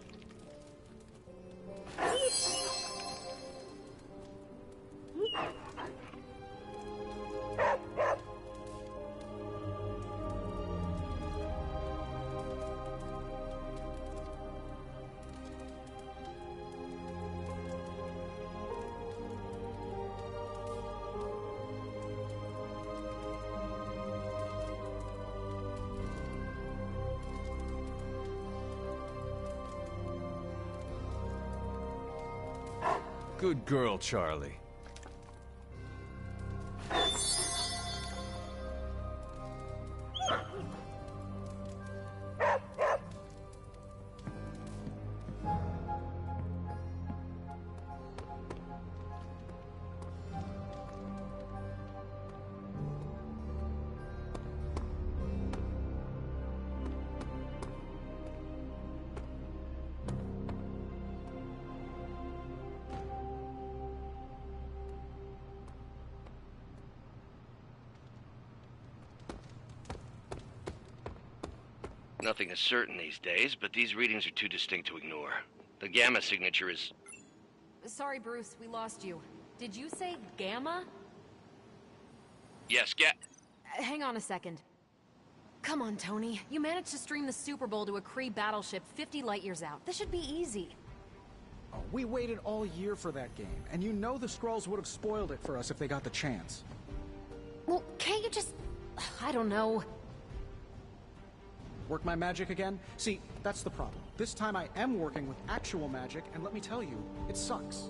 Good girl, Charlie. Nothing is certain these days, but these readings are too distinct to ignore. The Gamma signature is... Sorry, Bruce, we lost you. Did you say Gamma? Yes, Hang on a second. Come on, Tony. You managed to stream the Super Bowl to a Kree battleship 50 light years out. This should be easy. Oh, we waited all year for that game, and you know the Skrulls would have spoiled it for us if they got the chance. Well, can't you just... I don't know. Work my magic again? See, that's the problem. This time I am working with actual magic, and let me tell you, it sucks.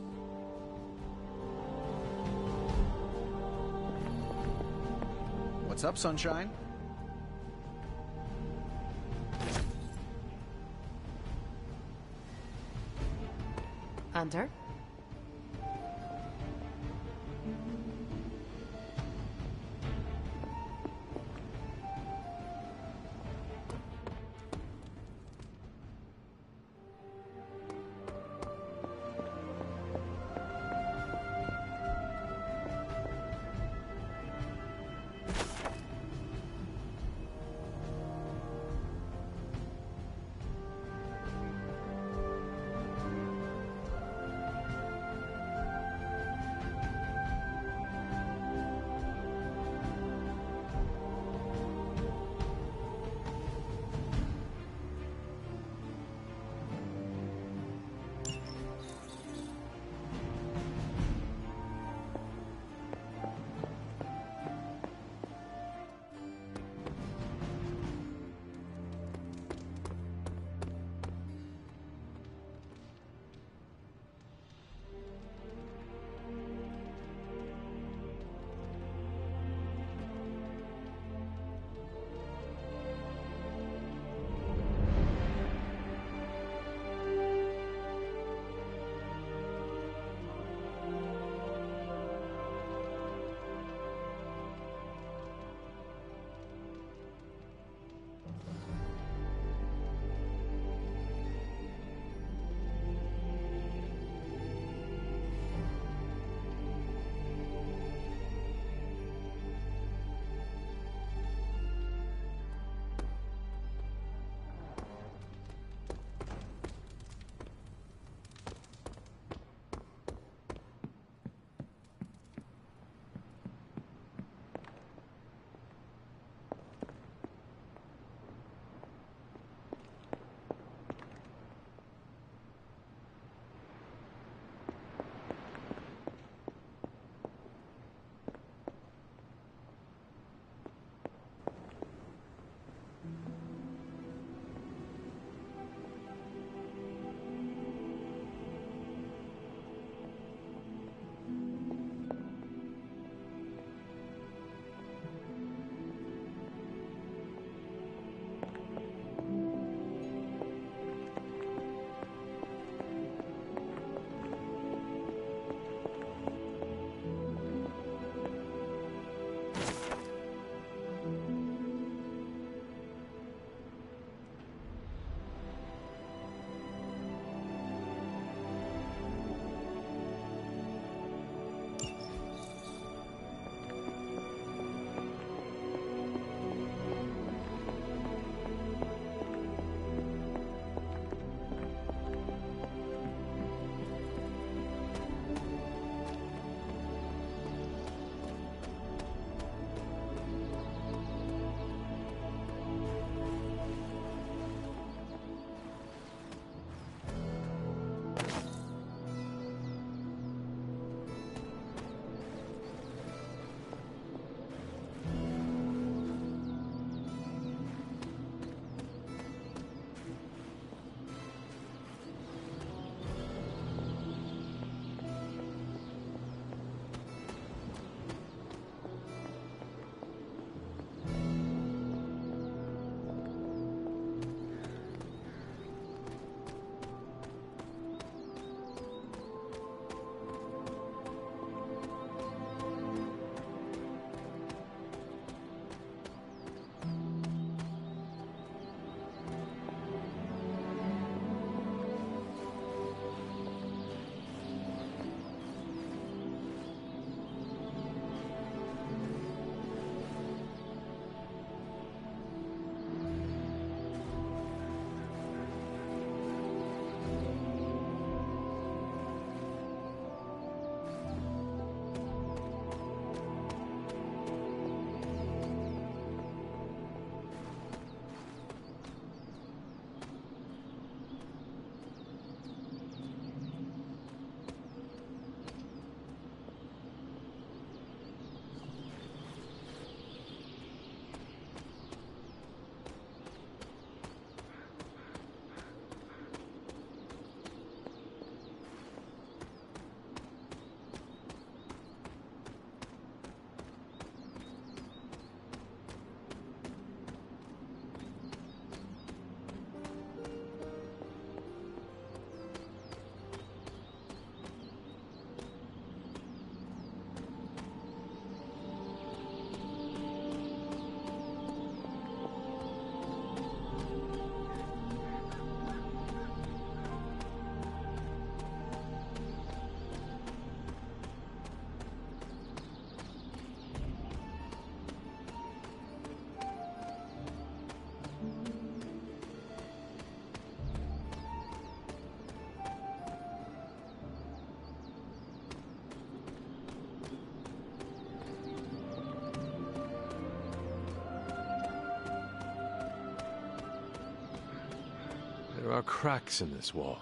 What's up, Sunshine? Hunter? There are cracks in this wall.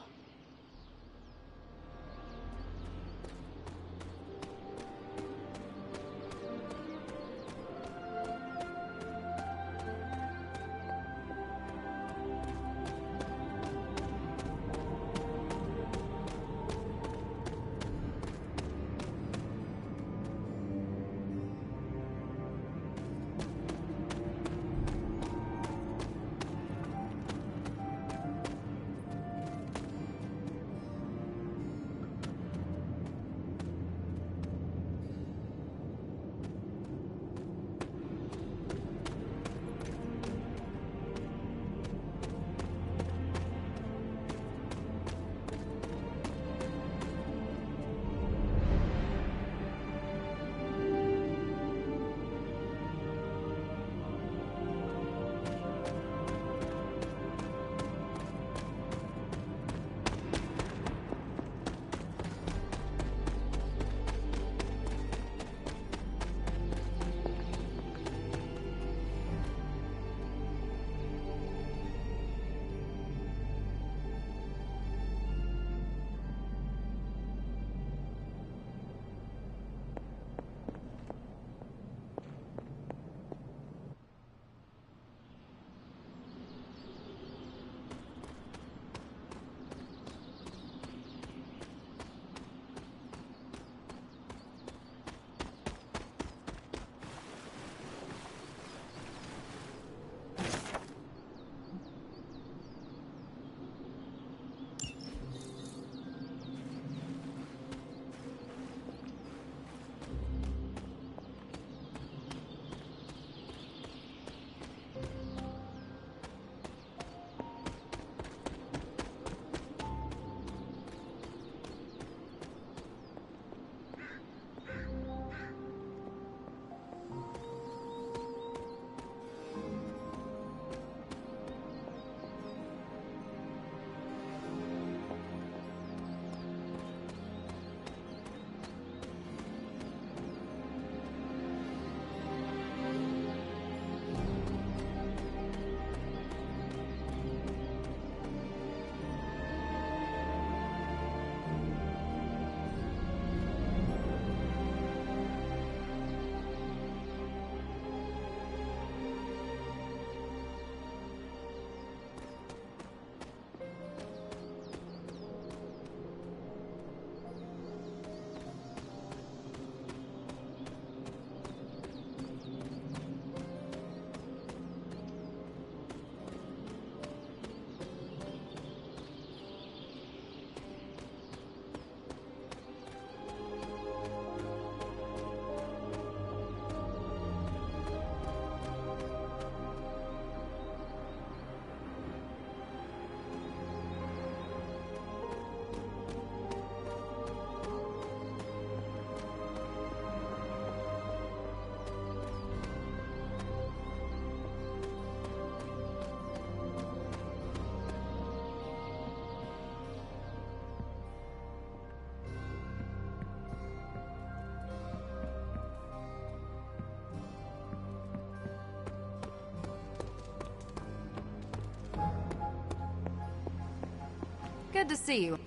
Good to see you.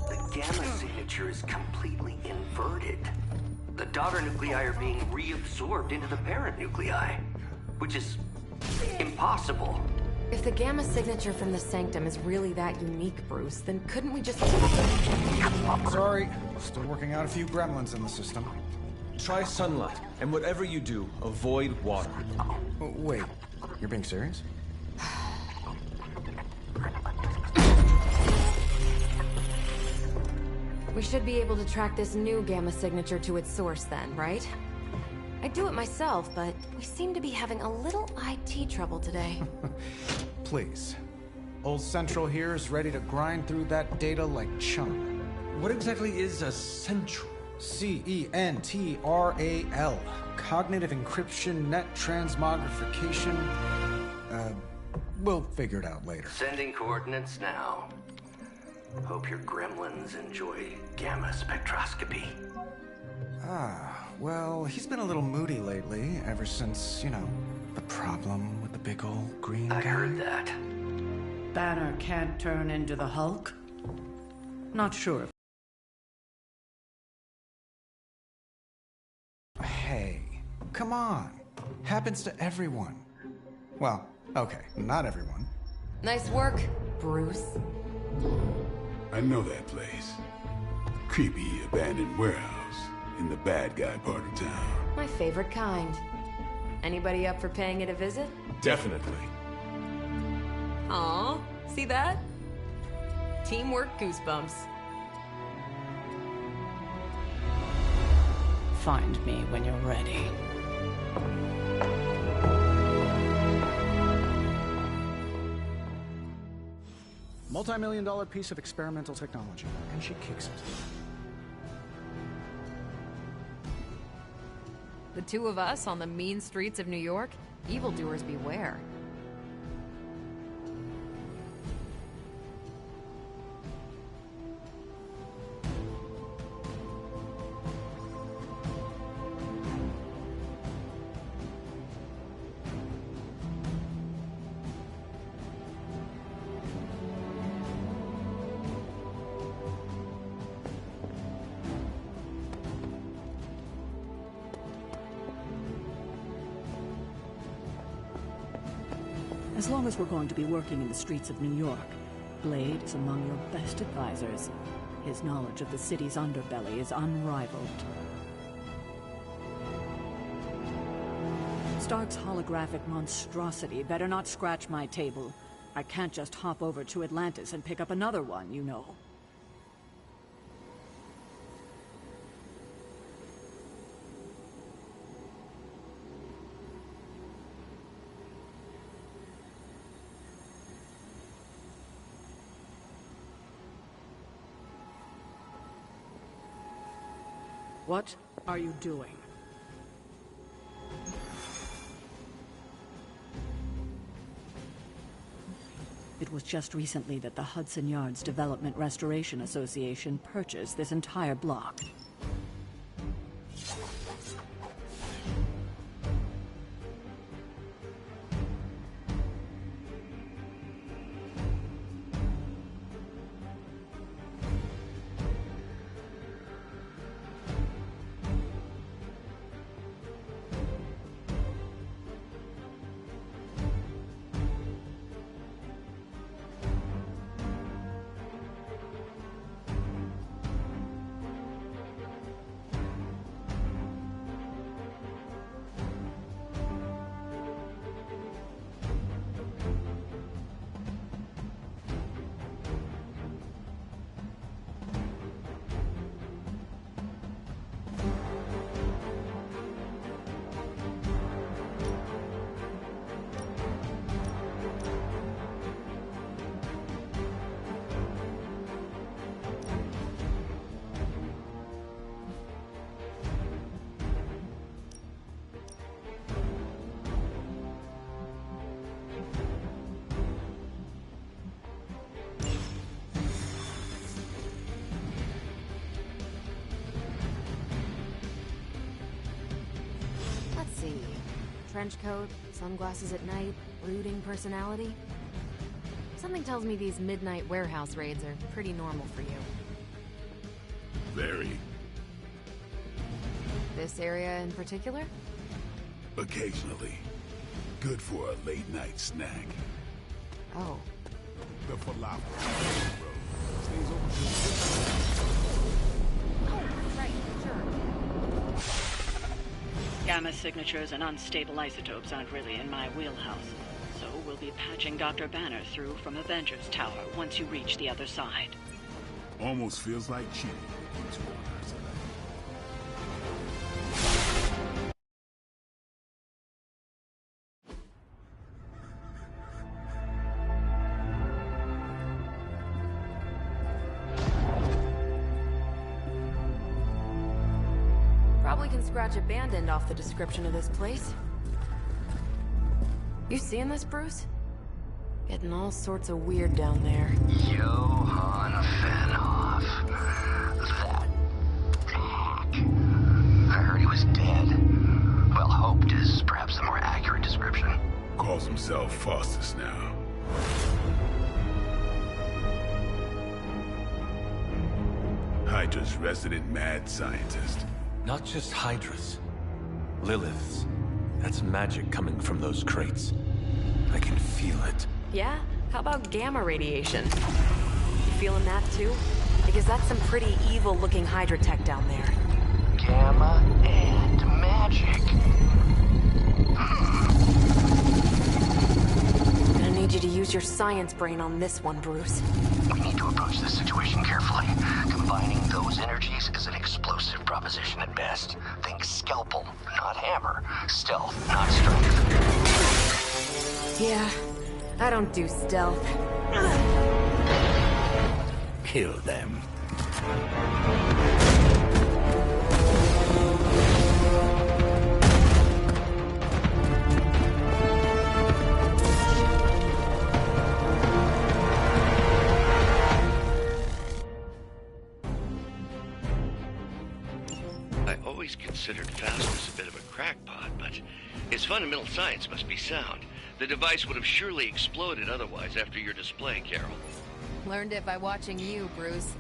The gamma signature is completely inverted. The daughter nuclei are being reabsorbed into the parent nuclei, which is impossible. If the gamma signature from the Sanctum is really that unique, Bruce, then couldn't we just... Sorry, still working out a few gremlins in the system. Try sunlight, and whatever you do, avoid water. Oh, wait, you're being serious? We should be able to track this new gamma signature to its source then, right? I'd do it myself, but we seem to be having a little IT trouble today. Please. Old Central here is ready to grind through that data like chum. What exactly is a Central? C-E-N-T-R-A-L. Cognitive Encryption Net Transmogrification. We'll figure it out later. Sending coordinates now. Hope your gremlins enjoy gamma spectroscopy. Ah, well, he's been a little moody lately, ever since, you know, the problem with the big old green guy. I heard that. Banner can't turn into the Hulk? Not sure. Hey, come on. Happens to everyone. Well, okay, not everyone. Nice work, Bruce. I know that place. Creepy, abandoned warehouse in the bad guy part of town. My favorite kind. Anybody up for paying it a visit? Definitely. Aw, see that? Teamwork goosebumps. Find me when you're ready. Multi-million-dollar piece of experimental technology, and she kicks it. The two of us on the mean streets of New York? Evildoers beware. As long as we're going to be working in the streets of New York, Blade is among your best advisors. His knowledge of the city's underbelly is unrivaled. Stark's holographic monstrosity better not scratch my table. I can't just hop over to Atlantis and pick up another one, you know. What are you doing? It was just recently that the Hudson Yards Development Restoration Association purchased this entire block. Trench coat, sunglasses at night, brooding personality. Something tells me these midnight warehouse raids are pretty normal for you. Very. This area in particular? Occasionally. Good for a late-night snack. Oh. The falafel stays open. Oh, that's right, sure. Gamma signatures and unstable isotopes aren't really in my wheelhouse, so we'll be patching Dr. Banner through from Avengers Tower once you reach the other side. Almost feels like cheating. Probably can scratch abandoned off the description of this place. You seeing this, Bruce? Getting all sorts of weird down there. Johann Fenhoff. That hack. I heard he was dead. Well, hoped is perhaps a more accurate description. Calls himself Faustus now. Hydra's resident mad scientist. Not just Hydra's. Lilith's. That's magic coming from those crates. I can feel it. Yeah? How about gamma radiation? You feeling that too? Because that's some pretty evil-looking Hydra tech down there. Gamma and magic. Gonna need you to use your science brain on this one, Bruce. We need to approach this situation carefully. Combining those energies is an explosive proposition at best. Think scalpel, not hammer. Stealth, not strength. Yeah, I don't do stealth. Kill them. I always considered Faustus a bit of a crackpot, but his fundamental science must be sound. The device would have surely exploded otherwise after your display, Carol. Learned it by watching you, Bruce.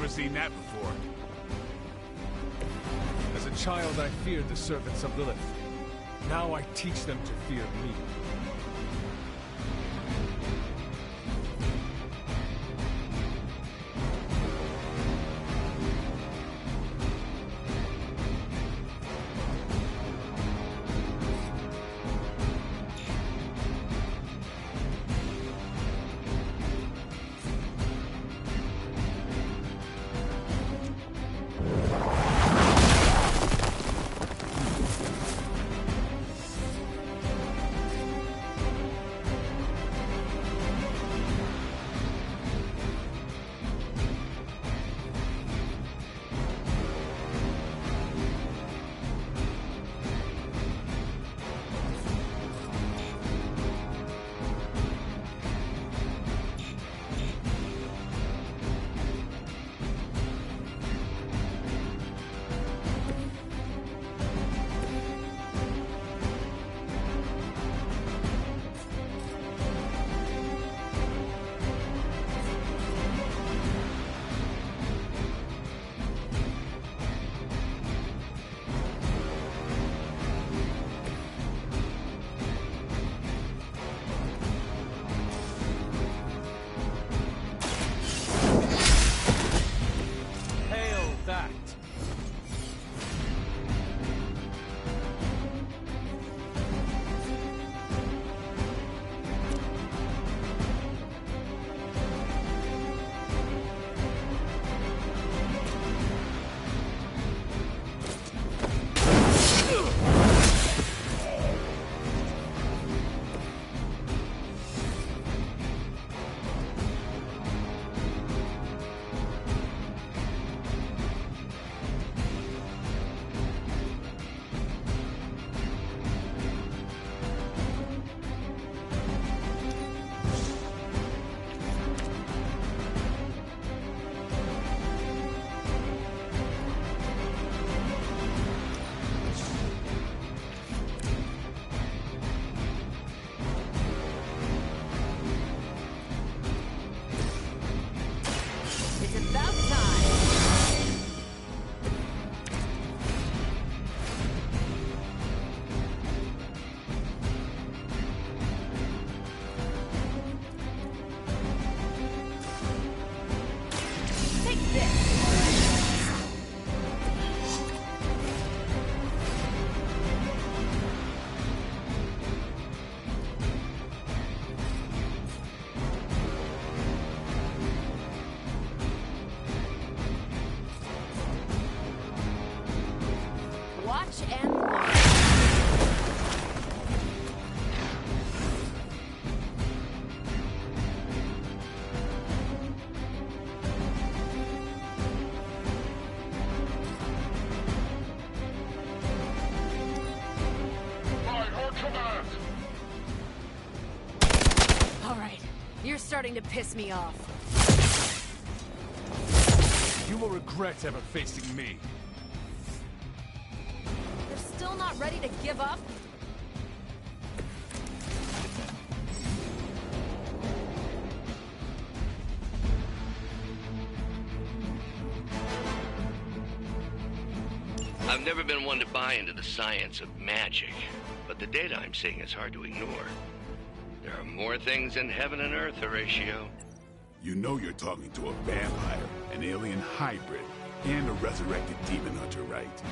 Seen that before. As a child, I feared the servants of Lilith. Now I teach them to fear me. flesh and blood. All right, you're starting to piss me off. You will regret ever facing me. You're still not ready to give up? I've never been one to buy into the science of magic, but the data I'm seeing is hard to ignore. There are more things in heaven and earth, Horatio. You know you're talking to a vampire, an alien hybrid, and a resurrected demon hunter, right?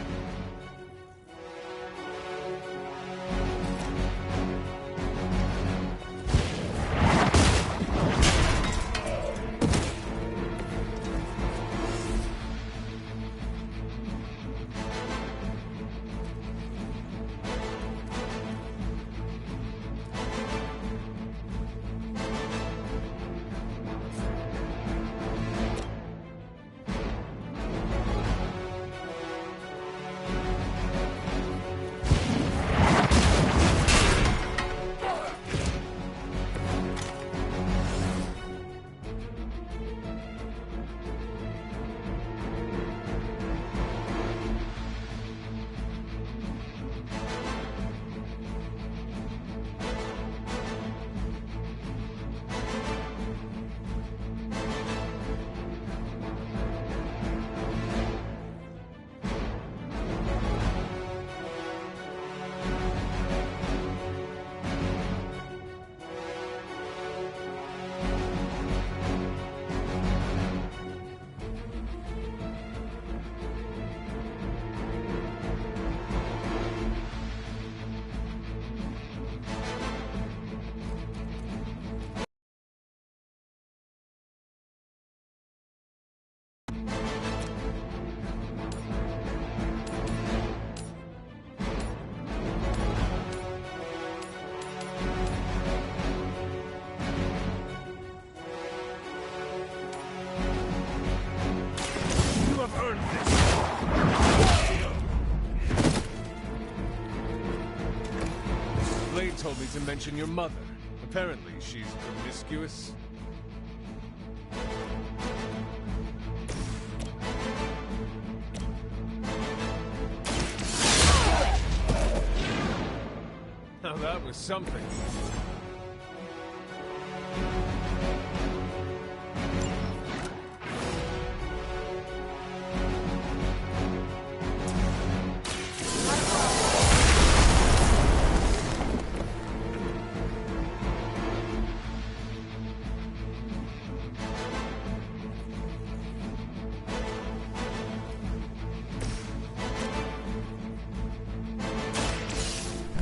Blade told me to mention your mother. Apparently, she's promiscuous. Now that was something.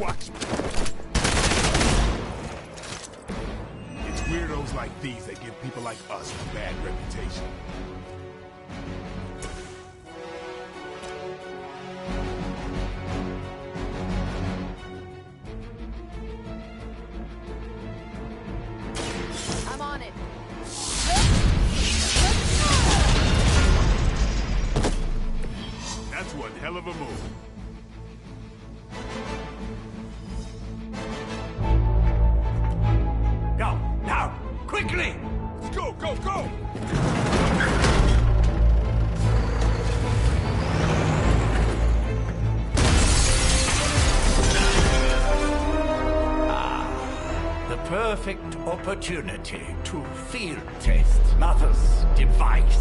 Watch me. It's weirdos like these that give people like us a bad reputation. I'm on it. That's one hell of a move. Now! Quickly! Let's go, go, go! The perfect opportunity to field test Mother's device.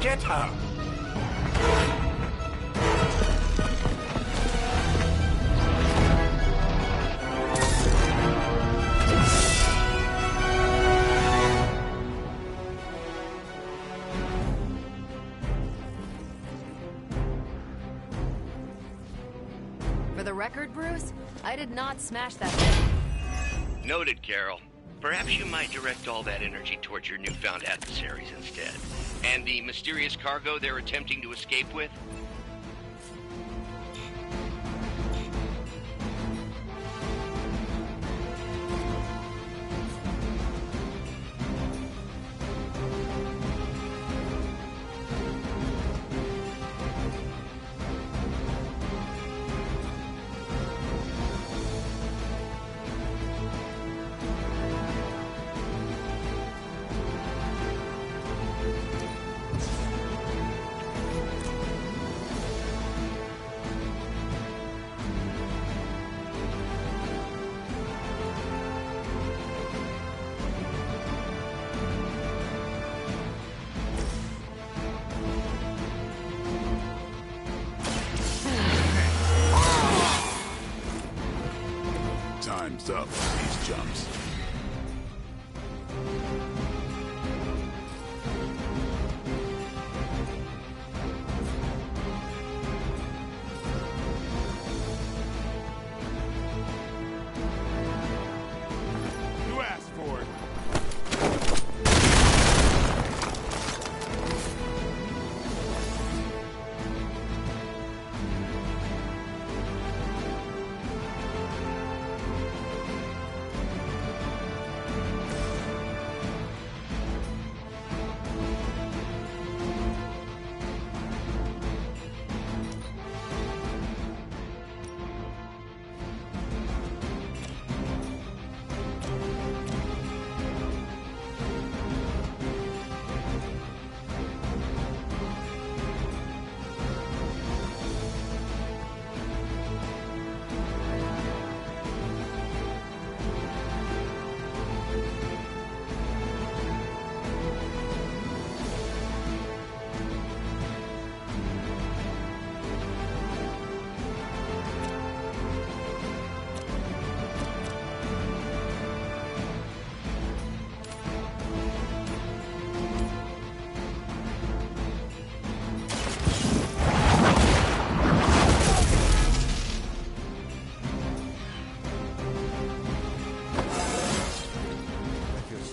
Get her! For the record, Bruce, I did not smash that thing. Noted, Carol. Perhaps you might direct all that energy towards your newfound adversaries instead. And the mysterious cargo they're attempting to escape with? Time's up on these jumps. You asked for it.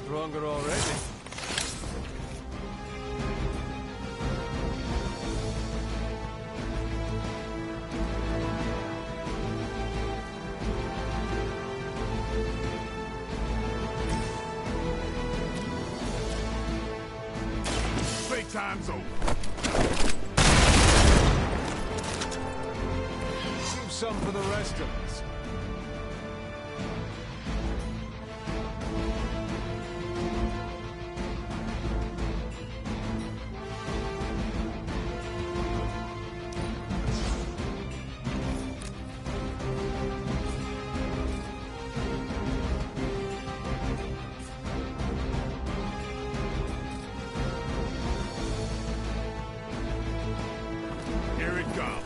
Stronger already. Playtime's over. Save some for the rest of us. Here it comes.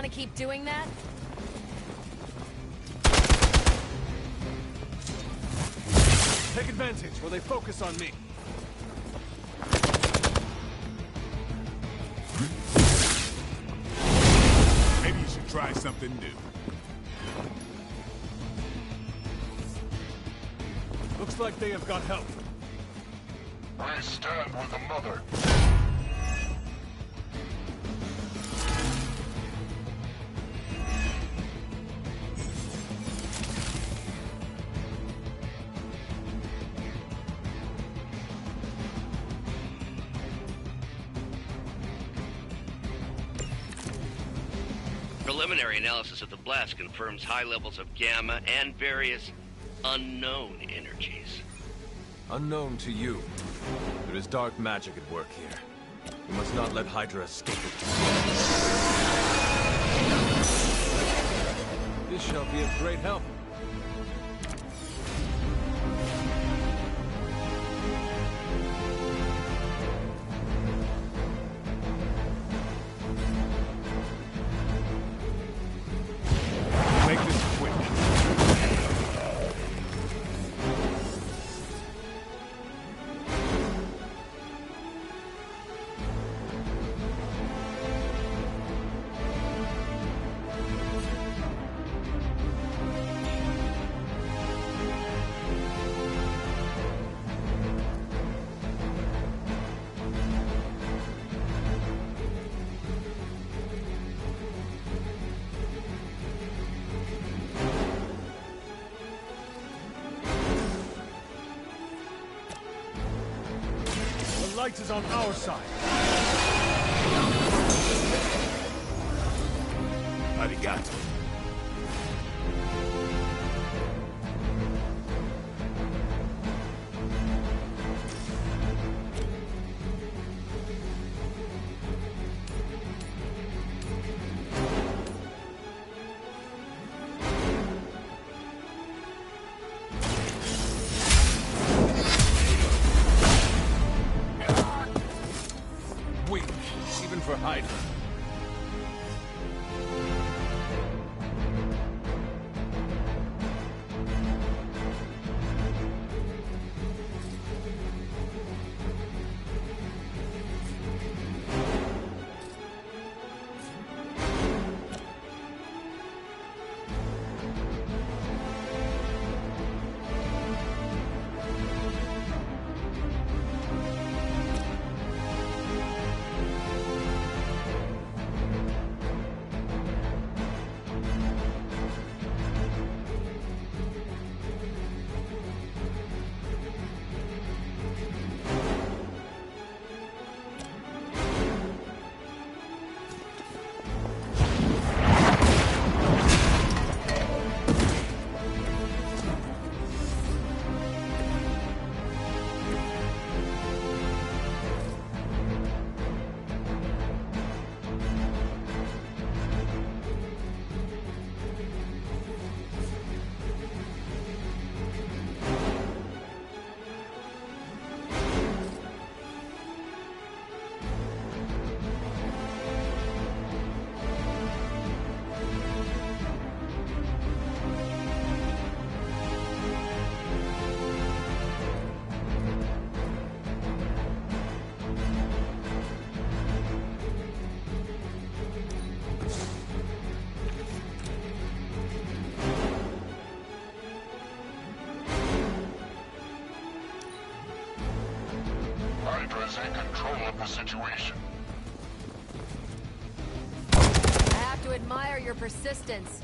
gonna keep doing that? Take advantage while they focus on me. Maybe you should try something new. Looks like they have got help. I stand with the mother. Preliminary analysis of the blast confirms high levels of gamma and various unknown energies. Unknown to you. There is dark magic at work here. We must not let Hydra escape it. This shall be of great help. Make this quick. The light is on our side. Arigato. Weak, even for Hydra. Hydra's in control of the situation. I have to admire your persistence.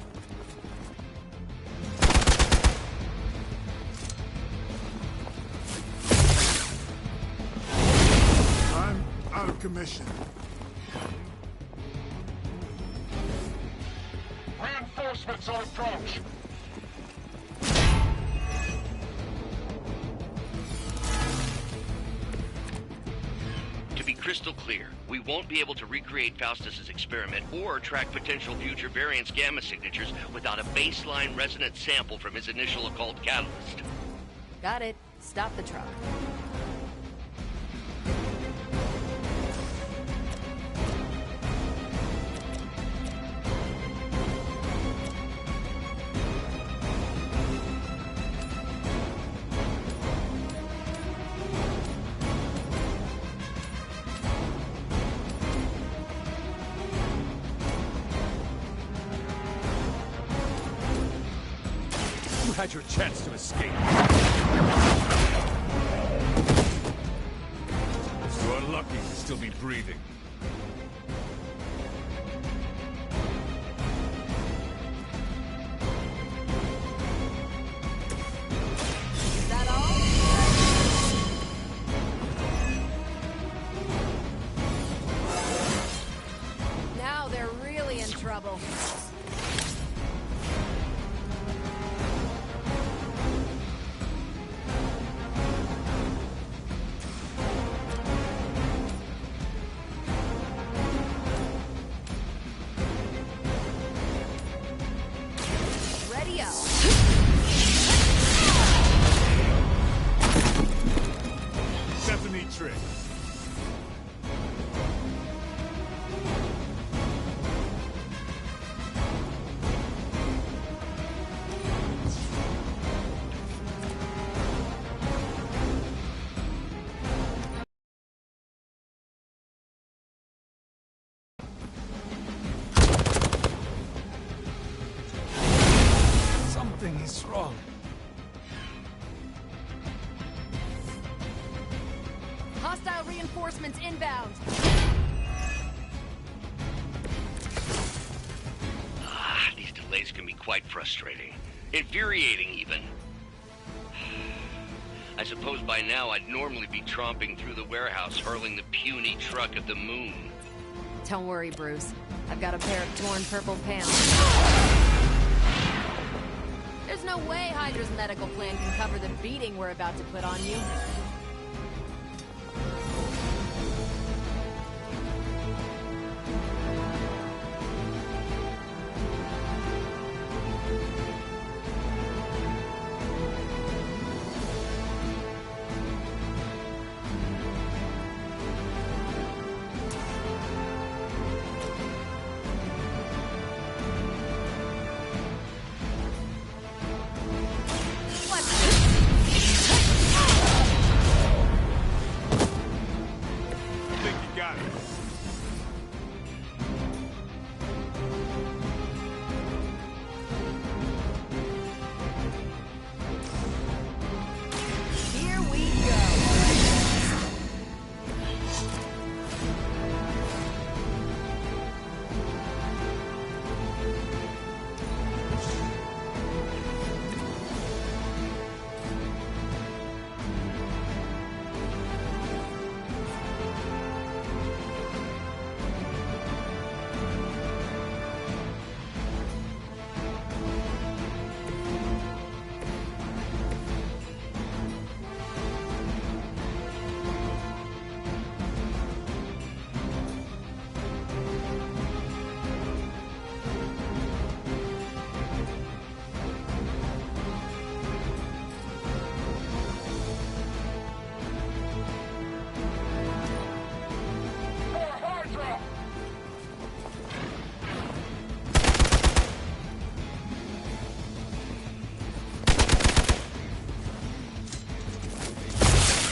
I'm out of commission. Reinforcements on approach. To be crystal clear, we won't be able to recreate Faustus's experiment or track potential future variants' gamma signatures without a baseline resonance sample from his initial occult catalyst. Got it. Stop the truck. had your chance to escape. You are lucky to still be breathing. Is that all? Now they're really in trouble. Ready up. Stephanie Trick. Something is wrong. Hostile reinforcements inbound. These delays can be quite frustrating. Infuriating, even. I suppose by now I'd normally be tromping through the warehouse, hurling the puny truck at the moon. Don't worry, Bruce. I've got a pair of torn purple pants. There's no way Hydra's medical plan can cover the beating we're about to put on you.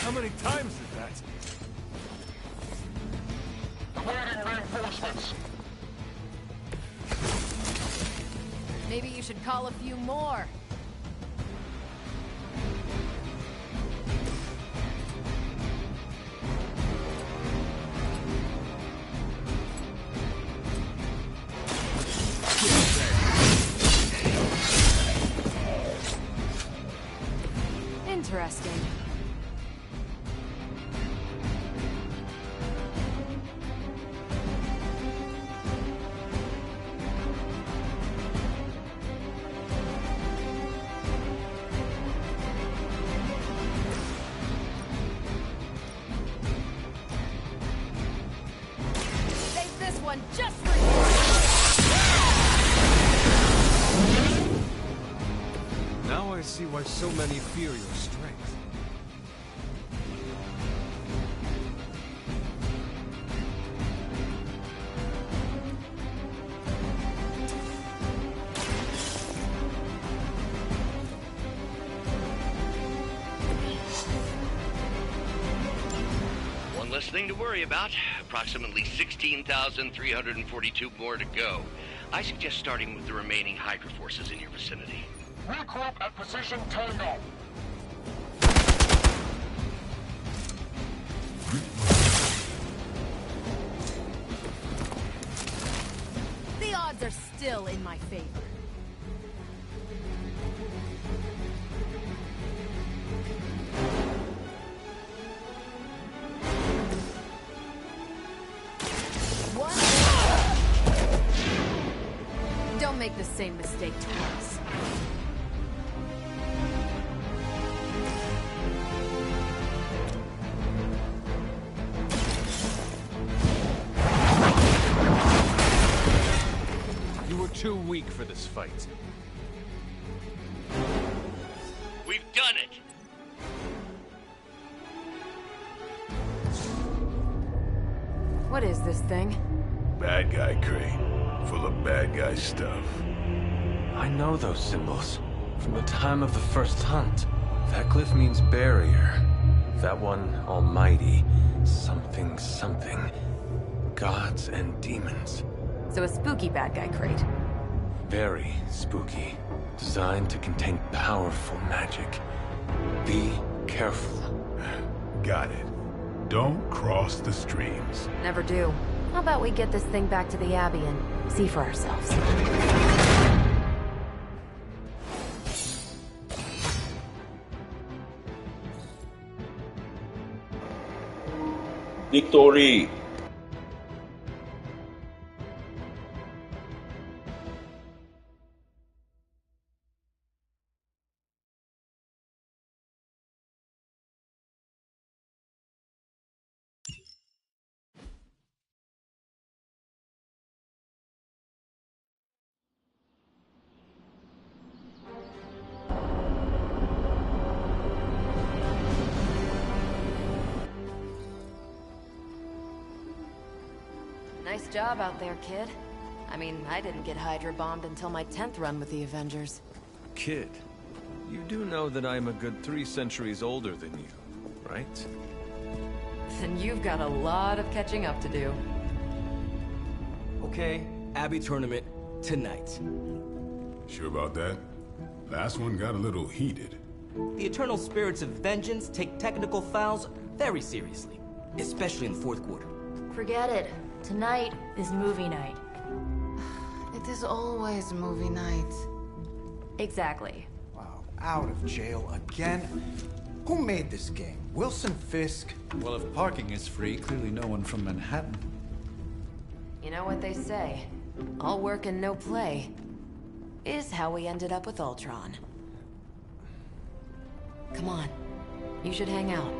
How many times is that? Awaiting reinforcements. Maybe you should call a few more. Interesting. Save this one just for you! Now I see why so many fear your strength. One less thing to worry about. Approximately 16,342 more to go. I suggest starting with the remaining Hydra forces in your vicinity. Regroup at position Tango. The odds are still in my favor. Don't make the same mistake twice. You were too weak for this fight. We've done it! What is this thing? Bad guy crate. Full of bad guy stuff. I know those symbols. From the time of the first hunt. That glyph means barrier. That one, almighty. Something, something. Gods and demons. So a spooky bad guy crate. Very spooky. Designed to contain powerful magic. Be careful. Got it. Don't cross the streams. Never do. How about we get this thing back to the Abbey and see for ourselves? Victory! Nice job out there, kid. I mean, I didn't get Hydra bombed until my 10th run with the Avengers. Kid, you do know that I'm a good 3 centuries older than you, right? Then you've got a lot of catching up to do. Okay, Abbey tournament tonight. Sure about that? Last one got a little heated. The Eternal Spirits of Vengeance take technical fouls very seriously, especially in the fourth quarter. Forget it. Tonight is movie night. It is always movie night. Exactly. Wow, out of jail again? Who made this game? Wilson Fisk? Well, if parking is free, clearly no one from Manhattan. You know what they say? All work and no play is how we ended up with Ultron. Come on. You should hang out.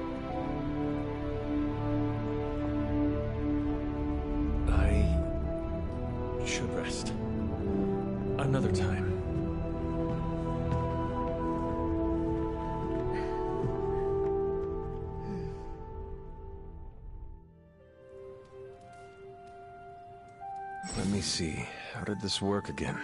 I should rest. Another time. Let me see. How did this work again?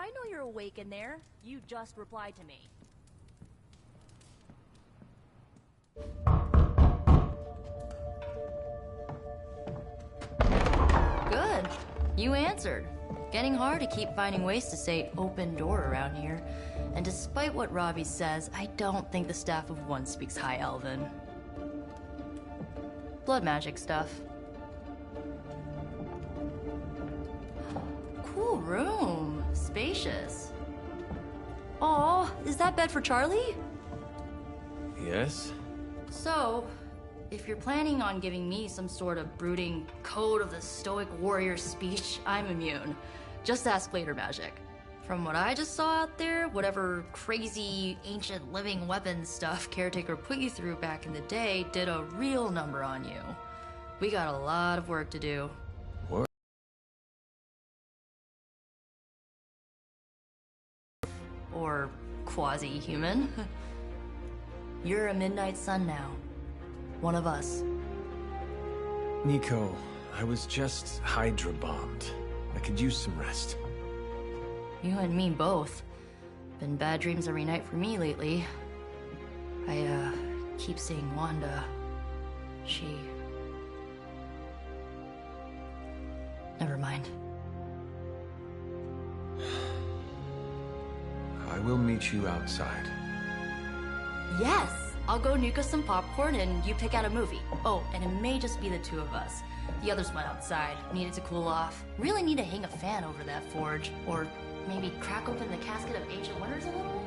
I know you're awake in there. You just replied to me. Good. You answered. Getting hard to keep finding ways to say open door around here. And despite what Robbie says, I don't think the staff of One speaks High Elven. Blood magic stuff. Cool room. Spacious. Aw, is that bed for Charlie? Yes? So, if you're planning on giving me some sort of brooding code of the stoic warrior speech, I'm immune. Just ask later magic. From what I just saw out there, whatever crazy ancient living weapons stuff Caretaker put you through back in the day did a real number on you. We got a lot of work to do. Work? Or quasi-human. You're a Midnight Sun now. One of us. Nico, I was just Hydra bombed. I could use some rest. You and me both. Been bad dreams every night for me lately. I, keep seeing Wanda. She... Never mind. I will meet you outside. Yes! I'll go nuke us some popcorn and you pick out a movie. Oh, and it may just be the two of us. The others went outside, needed to cool off. Really need to hang a fan over that forge. Or maybe crack open the casket of Ancient Wonders a little?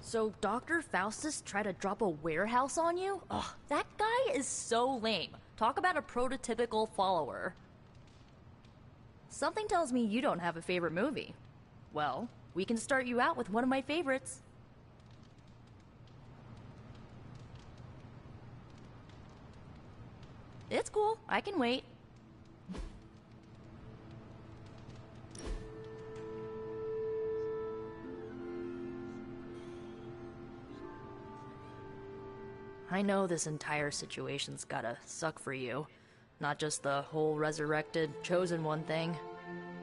So Dr. Faustus tried to drop a warehouse on you? Ugh, that guy is so lame. Talk about a prototypical follower. Something tells me you don't have a favorite movie. Well, we can start you out with one of my favorites. It's cool, I can wait. I know this entire situation's gotta suck for you. Not just the whole resurrected, chosen one thing.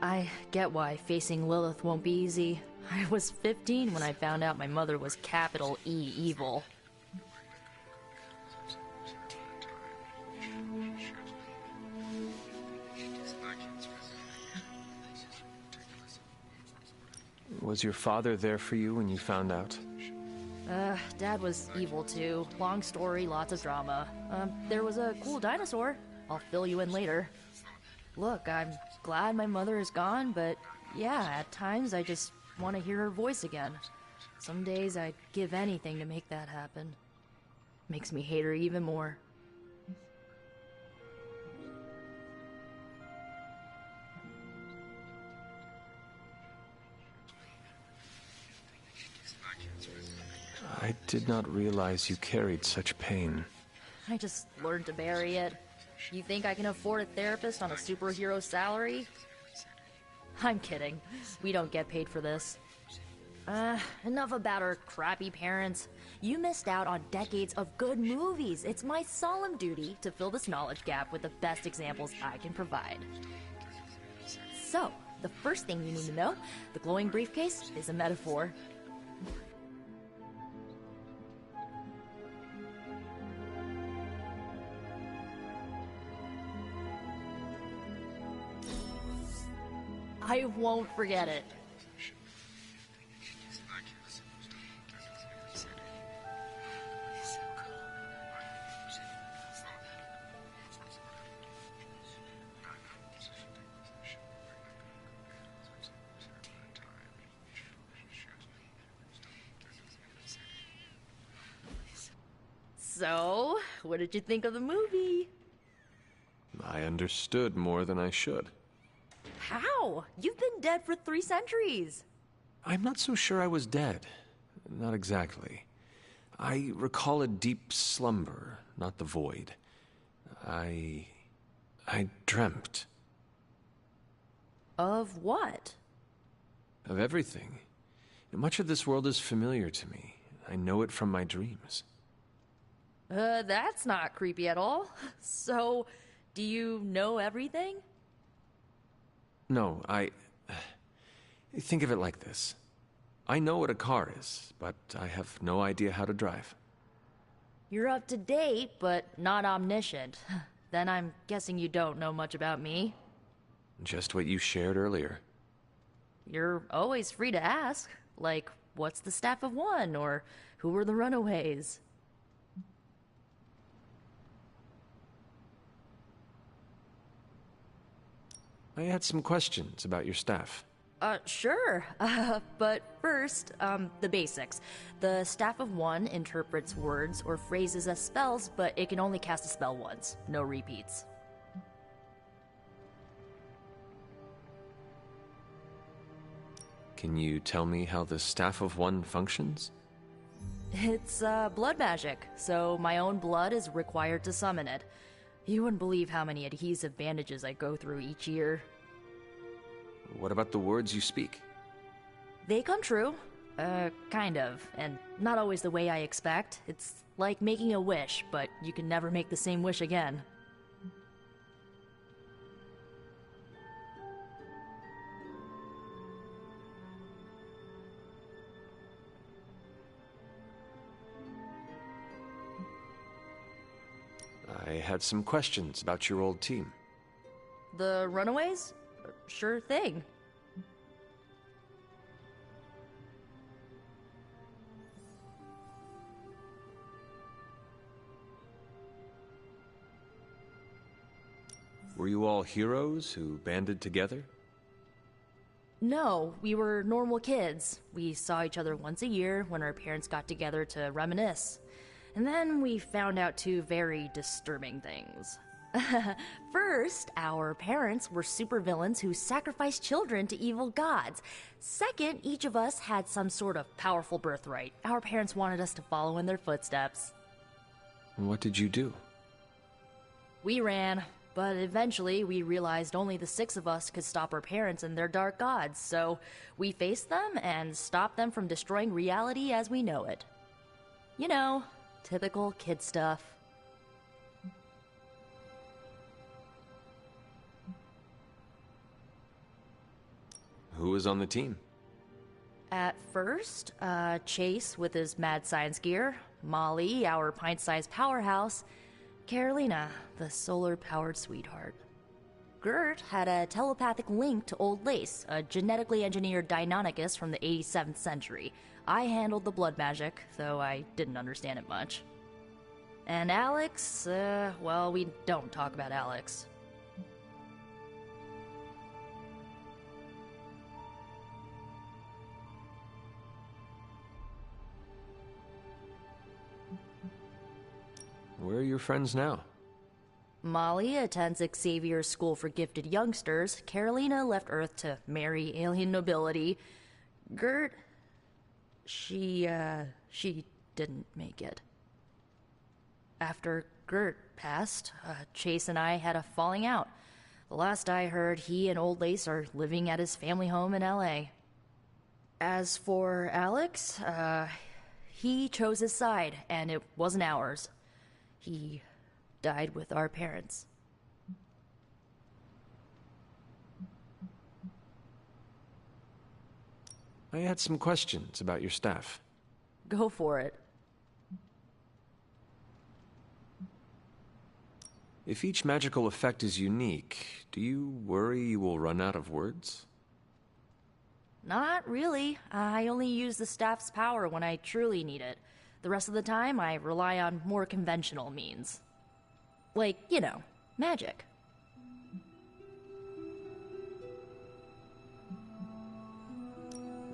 I get why facing Lilith won't be easy. I was 15 when I found out my mother was capital E evil. Was your father there for you when you found out? Dad was evil too. Long story, lots of drama. There was a cool dinosaur. I'll fill you in later. Look, I'm glad my mother is gone, but yeah, at times I just want to hear her voice again. Some days I'd give anything to make that happen. Makes me hate her even more. I did not realize you carried such pain. I just learned to bury it. You think I can afford a therapist on a superhero salary? I'm kidding. We don't get paid for this. Enough about our crappy parents. You missed out on decades of good movies. It's my solemn duty to fill this knowledge gap with the best examples I can provide. So, the first thing you need to know, the glowing briefcase is a metaphor. I won't forget it. So, what did you think of the movie? I understood more than I should. How? You've been dead for 3 centuries. I'm not so sure I was dead. Not exactly. I recall a deep slumber, not the void. I dreamt. Of what? Of everything. Much of this world is familiar to me. I know it from my dreams. That's not creepy at all. So, do you know everything? No, think of it like this. I know what a car is, but I have no idea how to drive. You're up to date, but not omniscient. Then I'm guessing you don't know much about me. Just what you shared earlier. You're always free to ask. Like, what's the Staff of One? Or who were the Runaways? I had some questions about your staff. Sure. But first, the basics. The Staff of One interprets words or phrases as spells, but it can only cast a spell once. No repeats. Can you tell me how the Staff of One functions? It's, blood magic, so my own blood is required to summon it. You wouldn't believe how many adhesive bandages I go through each year. What about the words you speak? They come true. Kind of. And not always the way I expect. It's like making a wish, but you can never make the same wish again. I had some questions about your old team. The Runaways? Sure thing. Were you all heroes who banded together? No, we were normal kids. We saw each other once a year when our parents got together to reminisce. And then we found out 2 very disturbing things. First, our parents were supervillains who sacrificed children to evil gods. Second, each of us had some sort of powerful birthright. Our parents wanted us to follow in their footsteps. What did you do? We ran, but eventually we realized only the 6 of us could stop our parents and their dark gods, so we faced them and stopped them from destroying reality as we know it. You know, typical kid stuff. Who was on the team? At first, Chase with his mad science gear, Molly, our pint-sized powerhouse, Carolina, the solar-powered sweetheart. Gert had a telepathic link to Old Lace, a genetically engineered Deinonychus from the 87th century. I handled the blood magic, though I didn't understand it much. And Alex, well, we don't talk about Alex. Where are your friends now? Molly attends Xavier's School for Gifted Youngsters. Carolina left Earth to marry alien nobility. Gert... She didn't make it. After Gert passed, Chase and I had a falling out. The last I heard, he and Old Lace are living at his family home in L.A. As for Alex, he chose his side, and it wasn't ours. He died with our parents. I had some questions about your staff. Go for it. If each magical effect is unique, do you worry you will run out of words? Not really. I only use the staff's power when I truly need it. The rest of the time, I rely on more conventional means. Like, you know, magic.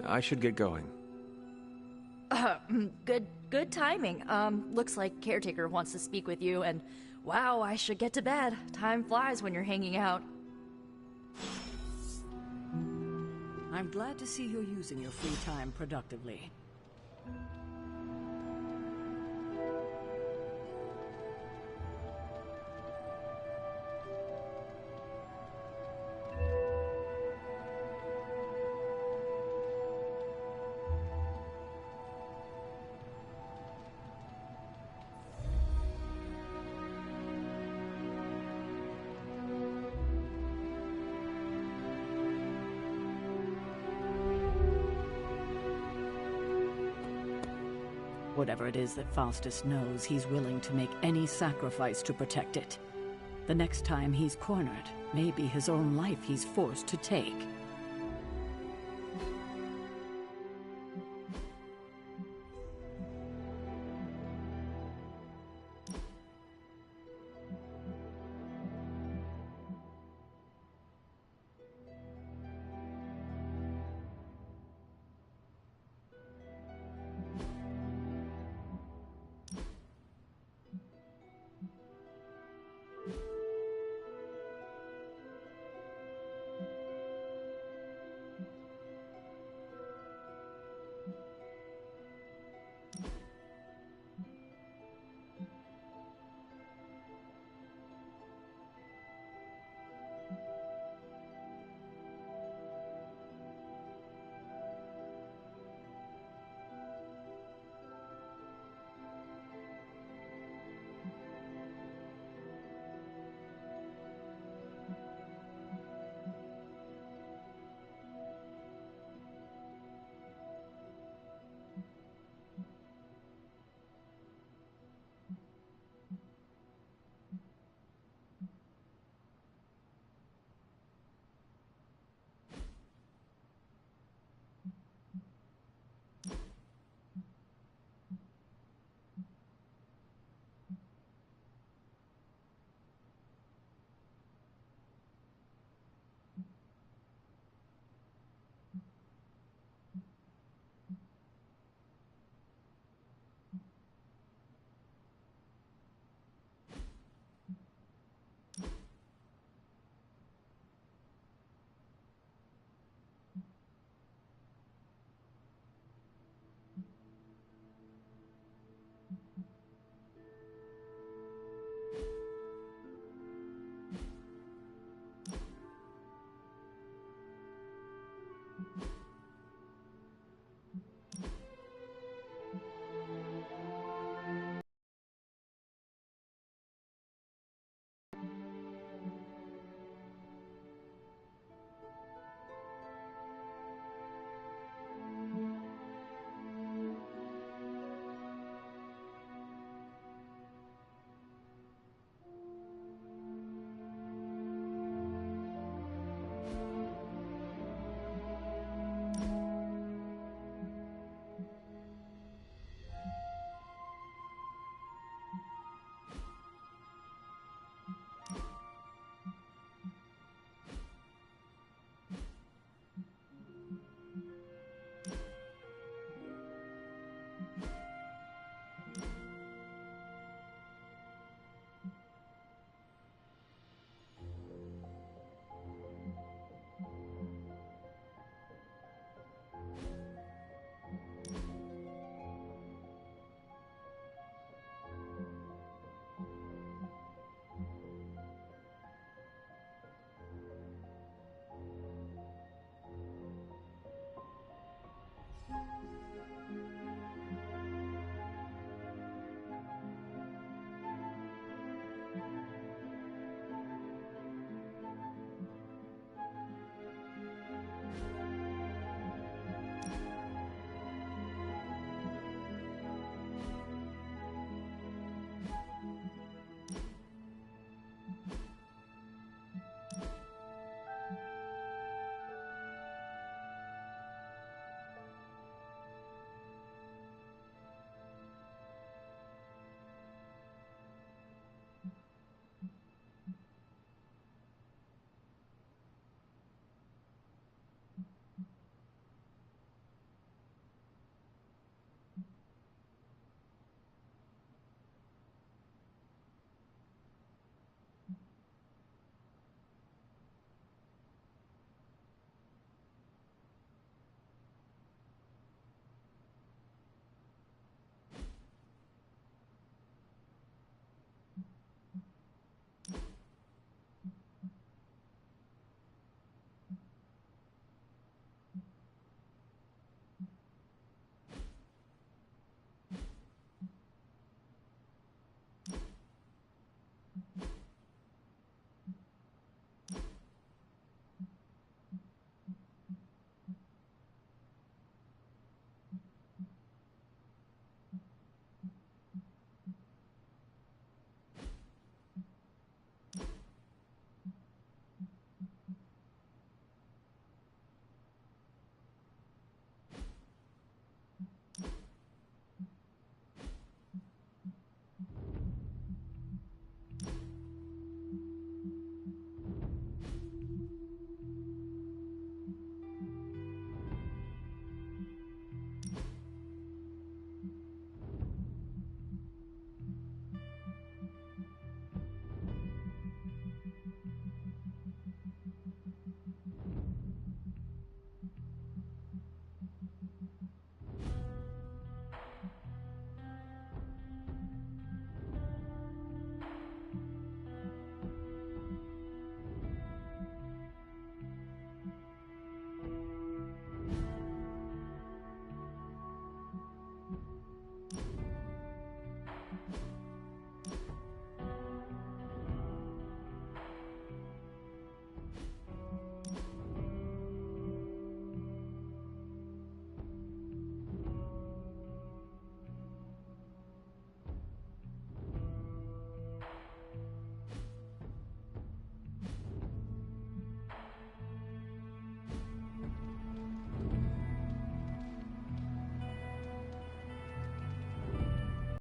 I should get going. Good timing. Looks like Caretaker wants to speak with you, and wow, I should get to bed. Time flies when you're hanging out. I'm glad to see you're using your free time productively. Whatever it is that Faustus knows, he's willing to make any sacrifice to protect it. The next time he's cornered, maybe his own life he's forced to take.